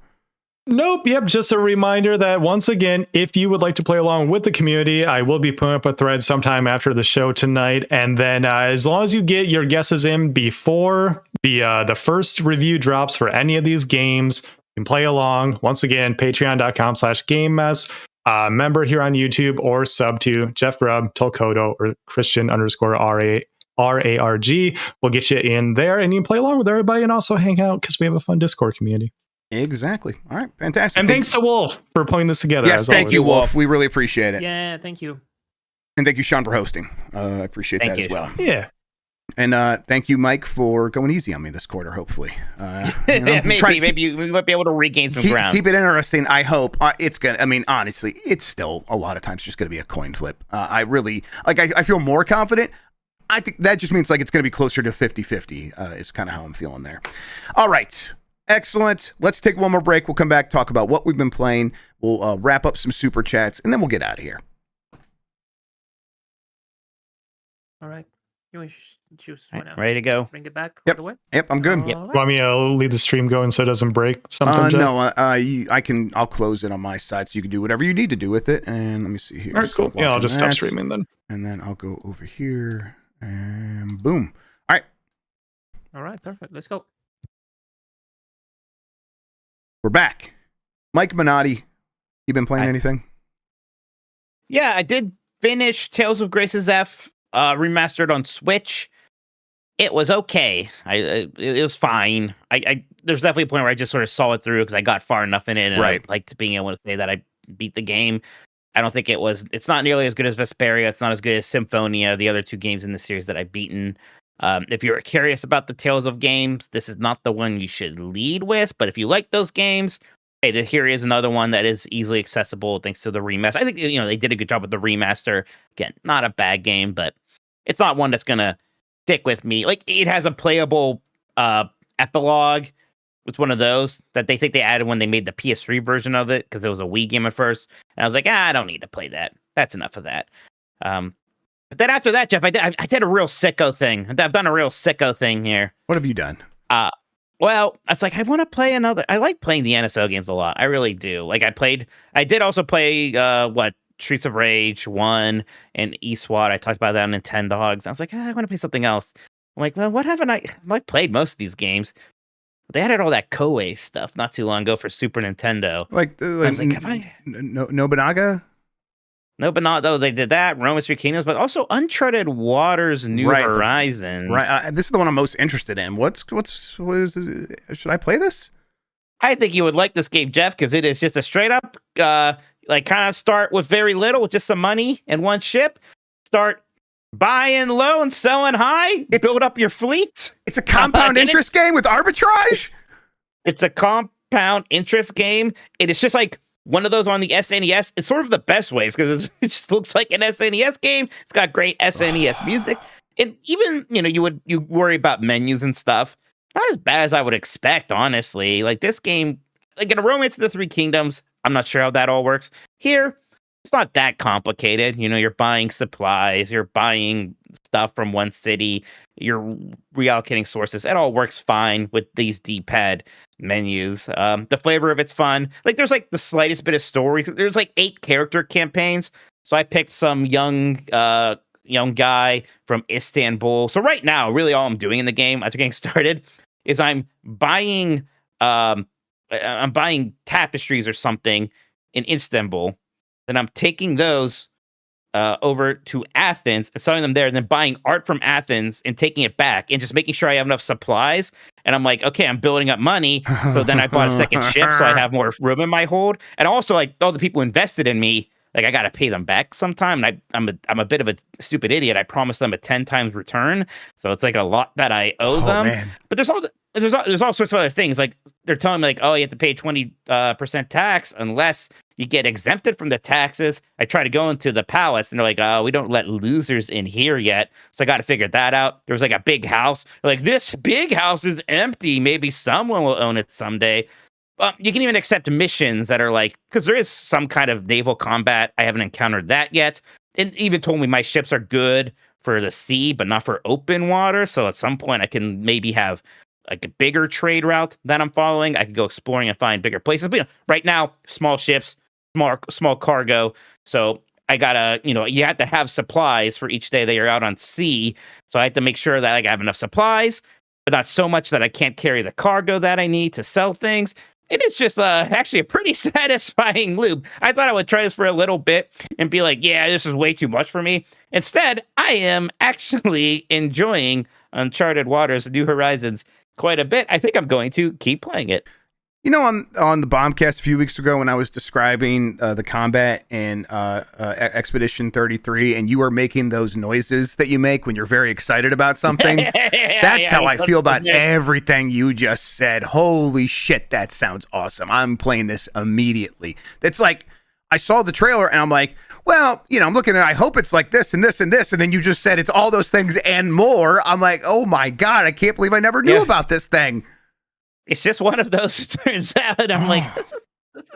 Nope. Yep. Just a reminder that once again, if you would like to play along with the community, I will be putting up a thread sometime after the show tonight. And then as long as you get your guesses in before the first review drops for any of these games, you can play along. Once again, patreon.com/GameMess. Member here on YouTube or sub to Jeff Grubb, Tolkoto, or Christian_RARG. We'll get you in there and you can play along with everybody and also hang out because we have a fun Discord community. Exactly. All right. Fantastic. And thanks to Wolf for putting this together. Yes, thank you, Wolf. We really appreciate it. Yeah, thank you. And thank you, Sean, for hosting. I appreciate that as well. Yeah. And thank you, Mike, for going easy on me this quarter, hopefully. Maybe we might be able to regain some ground. Keep it interesting, I hope. It's going to, I mean, honestly, it's still a lot of times just going to be a coin flip. I really, I feel more confident. I think that just means like it's going to be closer to 50-50 is kind of how I'm feeling there. All right. Excellent. Let's take one more break. We'll come back, talk about what we've been playing. We'll wrap up some super chats, and then we'll get out of here. All right. You want to choose one out? Ready to go? Bring it back Yep. right away? Yep, I'm good. Right. Want me to leave the stream going so it doesn't break something? Jeff? No, I'll close it on my side so you can do whatever you need to do with it. And let me see here. All right, cool. Yeah, I'll just stop that. streaming then. And then I'll go over here and boom. All right, perfect. Let's go. We're back. Mike Minotti, you been playing anything? Yeah, I did finish Tales of Grace's F remastered on Switch. It was okay. It was fine. There's definitely a point where I just sort of saw it through because I got far enough in it, and I liked being able to say that I beat the game. I don't think it's not nearly as good as Vesperia. It's not as good as Symphonia, the other 2 games in the series that I've beaten. If you're curious about the Tales of games, this is not the one you should lead with. But if you like those games, hey, here is another one that is easily accessible thanks to the remaster. I think they did a good job with the remaster. Again, not a bad game, but it's not one that's gonna stick with me. Like it has a playable epilogue. It's one of those that they think they added when they made the PS3 version of it because it was a Wii game at first. And I was like, I don't need to play that. That's enough of that. But then after that, Jeff, I did a real sicko thing. I've done a real sicko thing here. What have you done? Well, I was like, I want to play another. I like playing the NSO games a lot. I really do. Like I did also play Streets of Rage 1 and eSWAT. I talked about that on Nintendogs. I was like, I want to play something else. I'm like, well, what haven't I played most of these games. But they added all that Koei stuff not too long ago for Super Nintendo. Like I was like, Nobunaga? No, but not though. They did that, Rome 3 Kingdoms, but also Uncharted Waters New Horizons. Right. This is the one I'm most interested in. What is it? Should I play this? I think you would like this game, Jeff, because it is just a straight up, kind of start with very little, with just some money and one ship. Start buying low and selling high. Build up your fleet. It's a compound interest game with arbitrage? It's a compound interest game. It is just like one of those on the SNES. It's sort of the best ways because it just looks like an SNES game. It's got great SNES music. And even, you worry about menus and stuff. Not as bad as I would expect, honestly. Like this game, like in a Romance of the Three Kingdoms, I'm not sure how that all works. Here, it's not that complicated. You're buying supplies, you're buying stuff from one city, you're reallocating sources. It all works fine with these D-pad menus. The flavor of it's fun. Like there's like the slightest bit of story. There's like 8 character campaigns. So I picked some young guy from Istanbul. So right now, really all I'm doing in the game after getting started is I'm buying tapestries or something in Istanbul. Then I'm taking those over to Athens and selling them there, and then buying art from Athens and taking it back and just making sure I have enough supplies. And I'm like, okay, I'm building up money. So then I bought a second ship so I have more room in my hold. And also, like, all the people who invested in me like I got to pay them back sometime. And I'm a bit of a stupid idiot. I promised them a 10 times return, so it's like a lot that I owe them. Man. But there's all sorts of other things. Like they're telling me like, oh, you have to pay 20% tax unless you get exempted from the taxes. I try to go into the palace and they're like, oh, we don't let losers in here yet. So I got to figure that out. There was like a big house. They're like, this big house is empty. Maybe someone will own it someday. You can even accept missions that are like, because there is some kind of naval combat. I haven't encountered that yet. It even told me my ships are good for the sea, but not for open water. So at some point I can maybe have like a bigger trade route that I'm following. I could go exploring and find bigger places. But right now, small ships, small cargo. So I gotta, you have to have supplies for each day that you're out on sea. So I have to make sure that I have enough supplies, but not so much that I can't carry the cargo that I need to sell things. It is just actually a pretty satisfying loop. I thought I would try this for a little bit and be like, yeah, this is way too much for me. Instead, I am actually enjoying Uncharted Waters, New Horizons quite a bit. I think I'm going to keep playing it. On the Bombcast a few weeks ago when I was describing the combat in Expedition 33, and you were making those noises that you make when you're very excited about something, that's how I feel about everything you just said. Holy shit, that sounds awesome. I'm playing this immediately. It's like, I saw the trailer and I'm like, well, I'm looking at it, I hope it's like this and this and this, and then you just said it's all those things and more. I'm like, oh my God, I can't believe I never knew about this thing. It's just one of those, it turns out. And I'm like, this is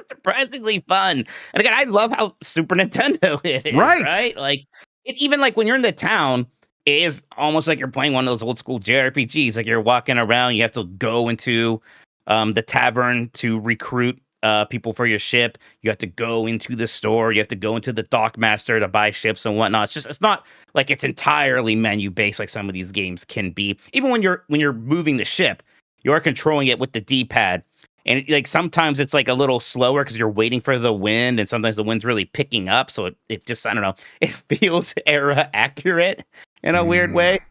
surprisingly fun. And again, I love how Super Nintendo it is, right? Like, even like when you're in the town, it is almost like you're playing one of those old school JRPGs. Like you're walking around, you have to go into the tavern to recruit people for your ship. You have to go into the store. You have to go into the dockmaster to buy ships and whatnot. It's not like it's entirely menu based like some of these games can be. Even when you're moving the ship, you are controlling it with the D-pad. And like sometimes it's like a little slower because you're waiting for the wind, and sometimes the wind's really picking up. So it just, I don't know, it feels era accurate in a weird way.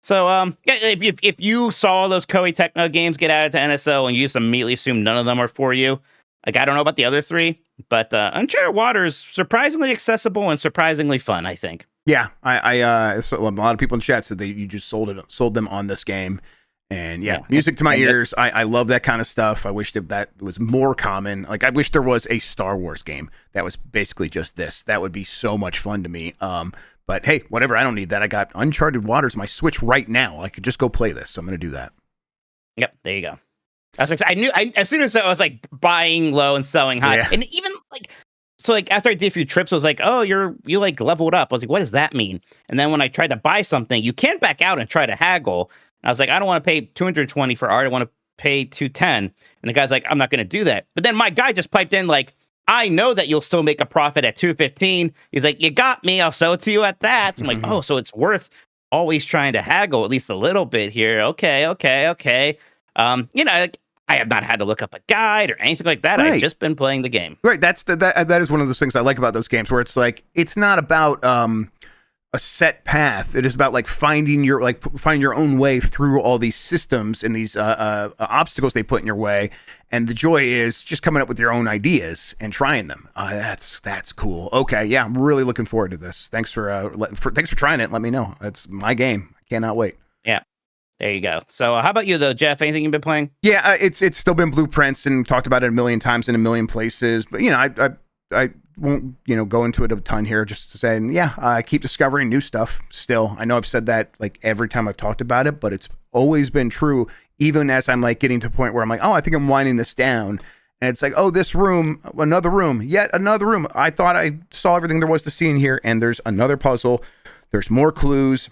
So yeah, if you saw those Koei Tecmo games get added to NSO and you just immediately assume none of them are for you, like I don't know about the other three, but Uncharted Waters surprisingly accessible and surprisingly fun, I think. Yeah, I so a lot of people in chat said that you just sold them on this game. And yeah, music to my ears. I love that kind of stuff. I wish that was more common. Like I wish there was a Star Wars game that was basically just this. That would be so much fun to me. But hey, whatever. I don't need that. I got Uncharted Waters on my Switch right now. I could just go play this. So I'm going to do that. Yep, there you go. I was like, as soon as I was like buying low and selling high, and even like, so like after I did a few trips, I was like, oh, you like leveled up. I was like, what does that mean? And then when I tried to buy something, you can't back out and try to haggle. I was like, I don't want to pay $220 for art. I want to pay $210. And the guy's like, I'm not going to do that. But then my guy just piped in like, I know that you'll still make a profit at $215. He's like, you got me. I'll sell it to you at that. So I'm like, oh, so it's worth always trying to haggle at least a little bit here. Okay. Like, I have not had to look up a guide or anything like that. Right. I've just been playing the game. Right. That is one of those things I like about those games where it's like, it's not about a set path. It is about like finding your own way through all these systems and these obstacles they put in your way. And the joy is just coming up with your own ideas and trying them. That's cool. Okay, yeah, I'm really looking forward to this. Thanks for trying it. Let me know. That's my game. I cannot wait. Yeah, there you go. So how about you though, Jeff? Anything you've been playing? Yeah, it's still been Blueprints and talked about it a million times in a million places. But I won't go into it a ton here, just to say, I keep discovering new stuff still. I know I've said that like every time I've talked about it, but it's always been true, even as I'm like getting to a point where I'm like, oh, I think I'm winding this down. And it's like, oh, this room, another room, yet another room. I thought I saw everything there was to see in here, and there's another puzzle. There's more clues.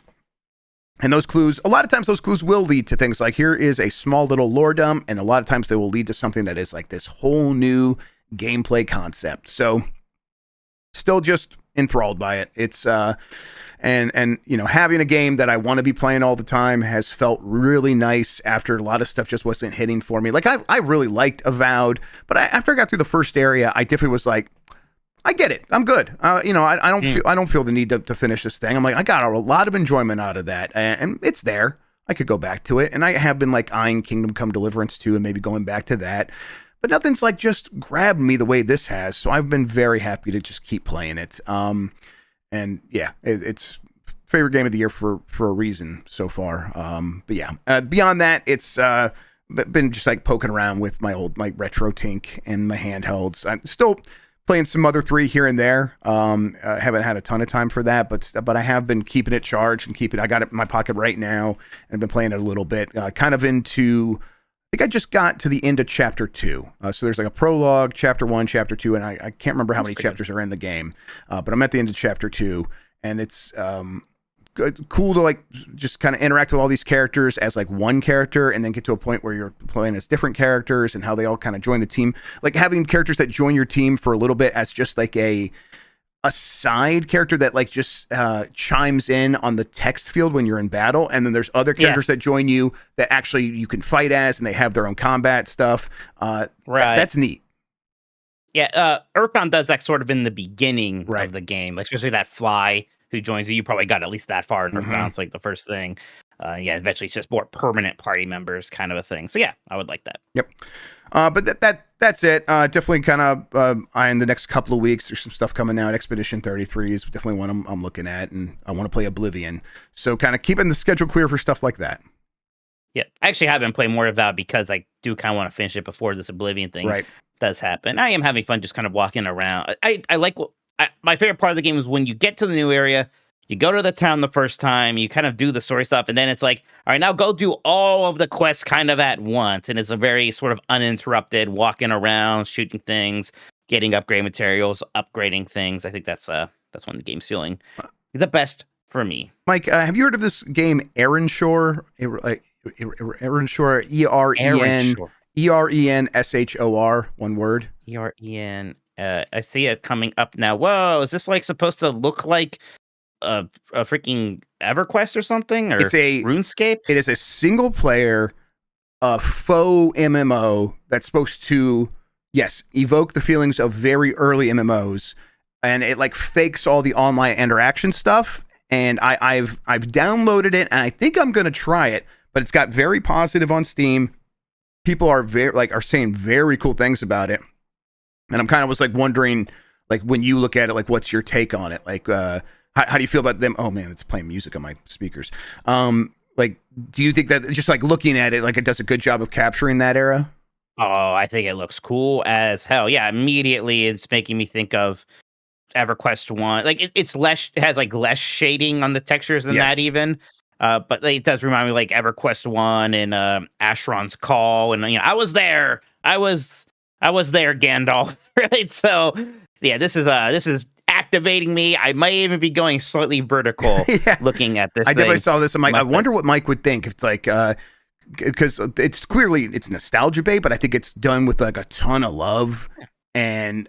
And those clues, a lot of times those clues will lead to things like, here is a small little lore dump, and a lot of times they will lead to something that is like this whole new gameplay concept. So still just enthralled by it. It's and having a game that I want to be playing all the time has felt really nice after a lot of stuff just wasn't hitting for me. Like I really liked Avowed, but after I got through the first area, I definitely was like, I get it. I'm good. I don't feel the need to finish this thing. I'm like, I got a lot of enjoyment out of that, and it's there. I could go back to it, and I have been like eyeing Kingdom Come Deliverance 2 and maybe going back to that. but nothing's like just grabbed me the way this has. So I've been very happy to just keep playing it. And yeah, it's favorite game of the year for a reason so far. But yeah, beyond that, it's been just like poking around with my retro Tink and my handhelds. I'm still playing some Mother 3 here and there. I haven't had a ton of time for that, but I have been keeping it charged and I got it in my pocket right now and been playing it a little bit. Kind of into, I think I just got to the end of chapter 2. So there's like a prologue, chapter 1, chapter 2, and I can't remember how many chapters are in the game. But I'm at the end of chapter 2, and it's cool to like just kind of interact with all these characters as like one character, and then get to a point where you're playing as different characters and how they all kind of join the team. Like having characters that join your team for a little bit as just like a side character that like just chimes in on the text field when you're in battle, and then there's other characters that join you that actually you can fight as, and they have their own combat stuff. Right, that's neat. Yeah, Earthbound does that sort of in the beginning of the game, like especially that fly who joins you. You probably got at least that far in Earthbound. It's like the first thing. Eventually it's just more permanent party members kind of a thing. So yeah, I would like that. Yep. But that's it. Definitely kind of in the next couple of weeks, there's some stuff coming out. Expedition 33 is definitely one I'm looking at, and I want to play Oblivion. So kind of keeping the schedule clear for stuff like that. Yeah, I actually have been playing more of that because I do kind of want to finish it before this Oblivion thing does happen. I am having fun just kind of walking around. I like my favorite part of the game is when you get to the new area, you go to the town the first time, you kind of do the story stuff, and then it's like, all right, now go do all of the quests kind of at once. And it's a very sort of uninterrupted walking around, shooting things, getting upgrade materials, upgrading things. I think that's when the game's feeling the best for me. Mike, have you heard of this game Erenshore? Erenshore, Erenshor, one word. Eren. I see it coming up now. Whoa, is this like supposed to look like a freaking EverQuest or something? Or it's a RuneScape? It is a single player faux MMO that's supposed to, evoke the feelings of very early MMOs, and it like fakes all the online interaction stuff. And I've downloaded it, and I think I'm gonna try it, but it's got very positive on Steam. People are are saying very cool things about it. And I'm kind of was like wondering, like when you look at it, like what's your take on it? Like, how do you feel about them? Oh man, it's playing music on my speakers. Like, do you think that just like looking at it, like it does a good job of capturing that era? Oh, I think it looks cool as hell. Yeah, immediately it's making me think of EverQuest 1. Like it has like less shading on the textures than that even. But it does remind me like EverQuest 1 and Asheron's Call, and I was there. I was there, Gandalf. Right? So yeah, this is activating me. I might even be going slightly vertical looking at this. I definitely saw this. I'm like, I wonder what Mike would think if it's like because it's clearly it's nostalgia bait, but I think it's done with like a ton of love. And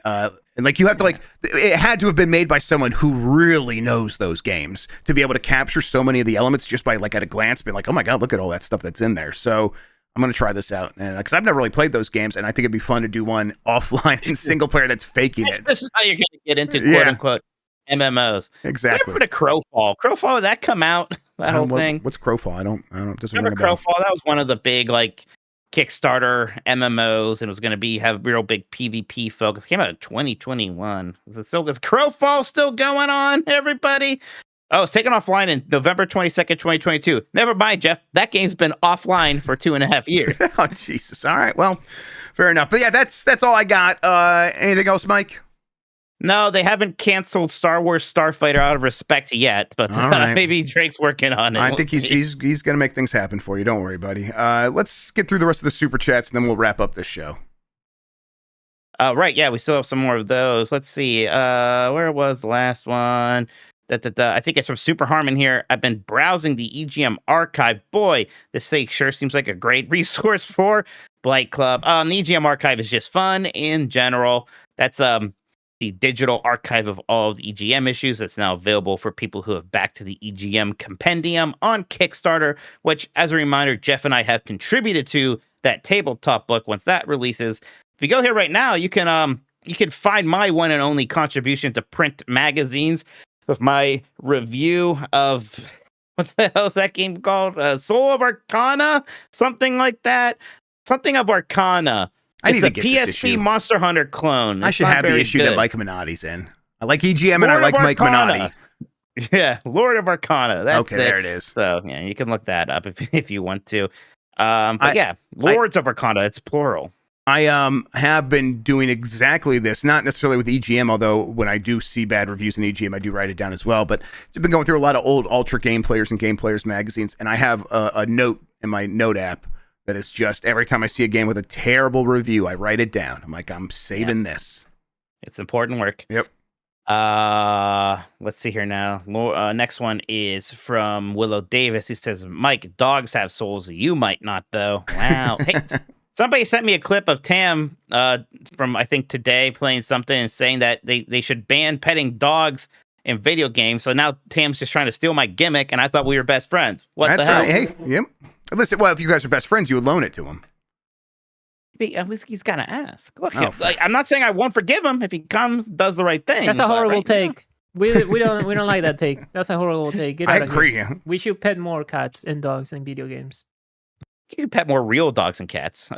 like you have to like it had to have been made by someone who really knows those games to be able to capture so many of the elements just by like at a glance being like, oh my god, look at all that stuff that's in there. So I'm gonna try this out, and because I've never really played those games, and I think it'd be fun to do one offline and single player that's faking it. This is how you're gonna get into quote unquote MMOs. Exactly. Remember the Crowfall? Crowfall, did that come out? That whole thing. What's Crowfall? I don't. Remember Crowfall? That was one of the big like Kickstarter MMOs, and it was going to have real big PvP focus. It came out in 2021. Is Crowfall still going on, everybody? Oh, it's taken offline in November 22nd, 2022. Never mind, Jeff. That game's been offline for 2.5 years. Oh, Jesus. All right. Well, fair enough. But yeah, that's all I got. Anything else, Mike? No, they haven't canceled Star Wars Starfighter out of respect yet, but maybe Drake's working on it. I think he's going to make things happen for you. Don't worry, buddy. Let's get through the rest of the super chats, and then we'll wrap up this show. Right, yeah, we still have some more of those. Let's see. Where was the last one? I think it's from Super Harmon here. I've been browsing the EGM archive. Boy, this thing sure seems like a great resource for Blight Club. The EGM archive is just fun in general. That's the digital archive of all of the EGM issues that's now available for people who have backed to the EGM compendium on Kickstarter, which, as a reminder, Jeff and I have contributed to that tabletop book once that releases. If you go here right now, you can find my one and only contribution to print magazines with my review of what the hell is that game called? Soul of Arcana? Something like that. Something of Arcana I need It's to a get this PSP issue. Monster Hunter clone. I It's should not have the very issue good. that Mike Minotti's in. I like EGM and I Lord like of Mike Arcana. Minotti. Yeah, Lord of Arcana. That's Okay, there it is. So yeah, you can look that up if you want to. I- Lords of Arcana. It's plural. I have been doing exactly this, not necessarily with EGM, although when I do see bad reviews in EGM, I do write it down as well. But I've been going through a lot of old Ultra Game Players and Game Players magazines, and I have a note in my note app that is just every time I see a game with a terrible review, I write it down. I'm like, I'm saving this. It's important work. Yep. Let's see here now. Next one is from Willow Davis. He says, Mike, dogs have souls. You might not, though. Wow. Hey, somebody sent me a clip of Tam from, I think, today playing something and saying that they should ban petting dogs in video games. So now Tam's just trying to steal my gimmick, and I thought we were best friends. What the hell? Right. Hey, yep. Listen, well, if you guys are best friends, you would loan it to him. He's got to ask. Look, Oh, I'm not saying I won't forgive him if he comes, does the right thing. That's a but horrible right now- take. We don't like that take. That's a horrible take. Get I out of agree. here. We should pet more cats and dogs in video games. You can pet more real dogs and cats.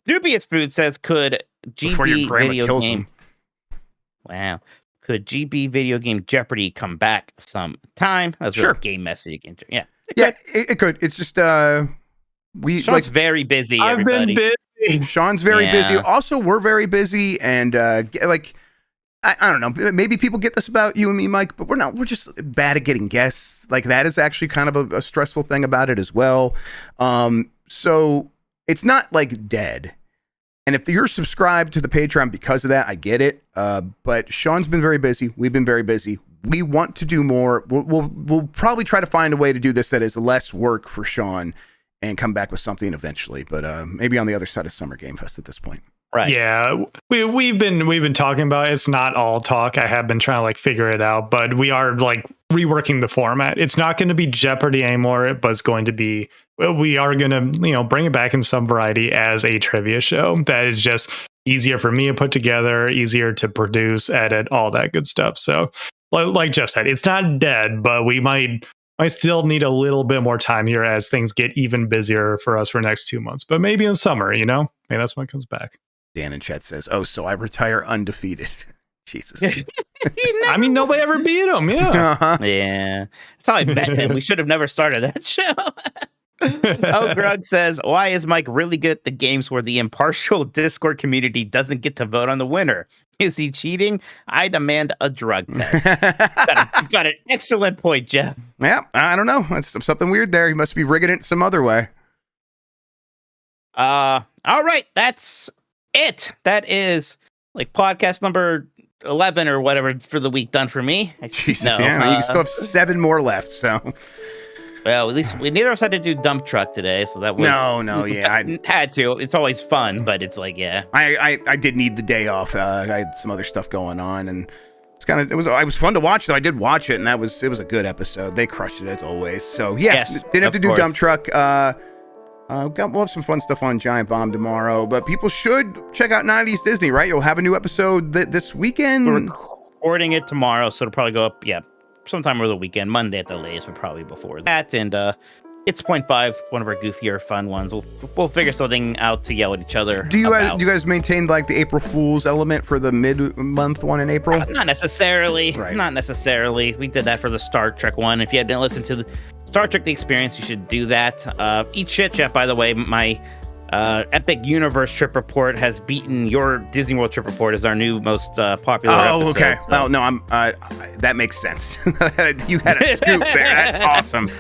Dubious Food says, could Before your GB grandma video kills game... him. Wow. Could GB video game Jeopardy come back sometime? That's Sure. a game mess video game. Yeah. Yeah, it could. It's just we Sean's very busy, I've everybody. been busy. Sean's very busy. Yeah. Also, we're very busy, and like I don't know. Maybe people get this about you and me, Mike, but we're not. We're just bad at getting guests. Like that is actually kind of a stressful thing about it as well. So it's not like dead. And if you're subscribed to the Patreon because of that, I get it. But Sean's been very busy. We've been very busy. We want to do more. We'll probably try to find a way to do this that is less work for Sean and come back with something eventually. But maybe on the other side of Summer Game Fest at this point. Right. Yeah, we've been talking about it. It's not all talk. I have been trying to like figure it out, but we are like reworking the format. It's not going to be Jeopardy anymore, but it's going to be. We are going to bring it back in some variety as a trivia show that is just easier for me to put together, easier to produce, edit, all that good stuff. So, like Jeff said, it's not dead, but we might. I still need a little bit more time here as things get even busier for us for the next 2 months. But maybe in summer, maybe that's when it comes back. Dan in chat says, "Oh, so I retire undefeated." Jesus. I mean, nobody ever beat him. Yeah. Uh-huh. Yeah. That's how I met him. We should have never started that show. Grug says, why is Mike really good at the games where the impartial Discord community doesn't get to vote on the winner? Is he cheating? I demand a drug test. You've got an excellent point, Jeff. Yeah, I don't know. That's something weird there. He must be rigging it some other way. All right. That's it. That is like podcast number 11 or whatever for the week done for me. Jesus, No, yeah. You still have 7 more left, so. Well, at least neither of us had to do dump truck today, so that was No, yeah. I had to. It's always fun, but it's like, yeah. I did need the day off. I had some other stuff going on, and it was fun to watch though. I did watch it, and it was a good episode. They crushed it as always. So yeah, Yes, didn't have to of do course. dump truck. We'll have some fun stuff on Giant Bomb tomorrow, but people should check out 90s Disney, right? You'll have a new episode this weekend. We're recording it tomorrow, so it'll probably go up, sometime over the weekend, Monday at the latest, but probably before that. And it's 0.5, one of our goofier, fun ones. We'll figure something out to yell at each other. Do you about. guys maintain like the April Fool's element for the mid-month one in April? Not necessarily. Right. Not necessarily. We did that for the Star Trek one. If you hadn't listened to the Star Trek The Experience, you should do that. Eat shit, Jeff, by the way. My Epic Universe trip report has beaten your Disney World trip report as our new most popular episode. Oh, okay. So. Well, no, that makes sense. You had a scoop there. That's awesome.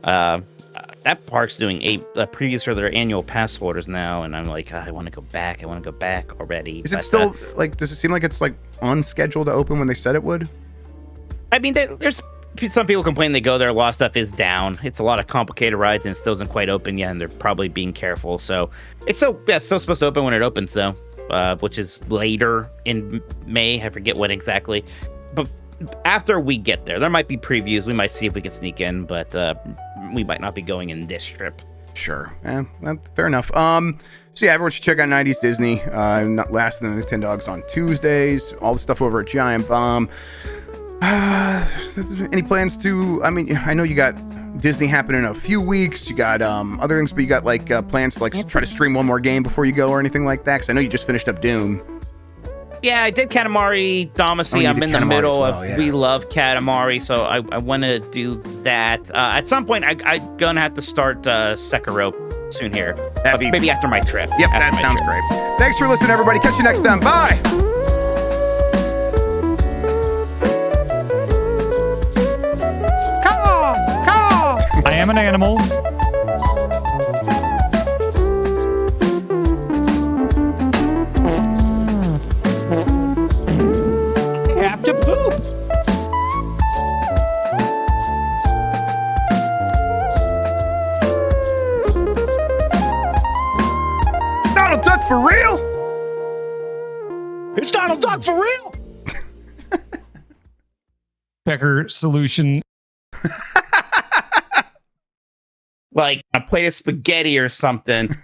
That park's doing previews for their annual pass holders now, and I'm like, I want to go back. I want to go back already. Is it still does it seem like it's like on schedule to open when they said it would? I mean, there's some people complain they go there. A lot of stuff is down. It's a lot of complicated rides, and it still isn't quite open yet, and they're probably being careful. So it's still supposed to open when it opens, though, which is later in May. I forget when exactly. But after we get there might be previews. We might see if we can sneak in, but we might not be going in this trip. Sure. Fair enough. So yeah, everyone should check out 90s Disney. Not Last of the Nintendogs on Tuesdays. All the stuff over at Giant Bomb. Any plans to? I mean, I know you got Disney happening in a few weeks. You got other things, but you got like plans to like try to stream one more game before you go or anything like that. Because I know you just finished up Doom. Yeah, I did Katamari Damacy. I'm in the middle of We Love Katamari, so I want to do that. At some point, I'm gonna have to start Sekiro soon here. Maybe after my trip. Yep, that sounds great. Thanks for listening, everybody. Catch you next time. Bye. I am an animal. I have to poop. Donald Duck for real? It's Donald Duck for real? Pecker solution. Like a plate of spaghetti or something.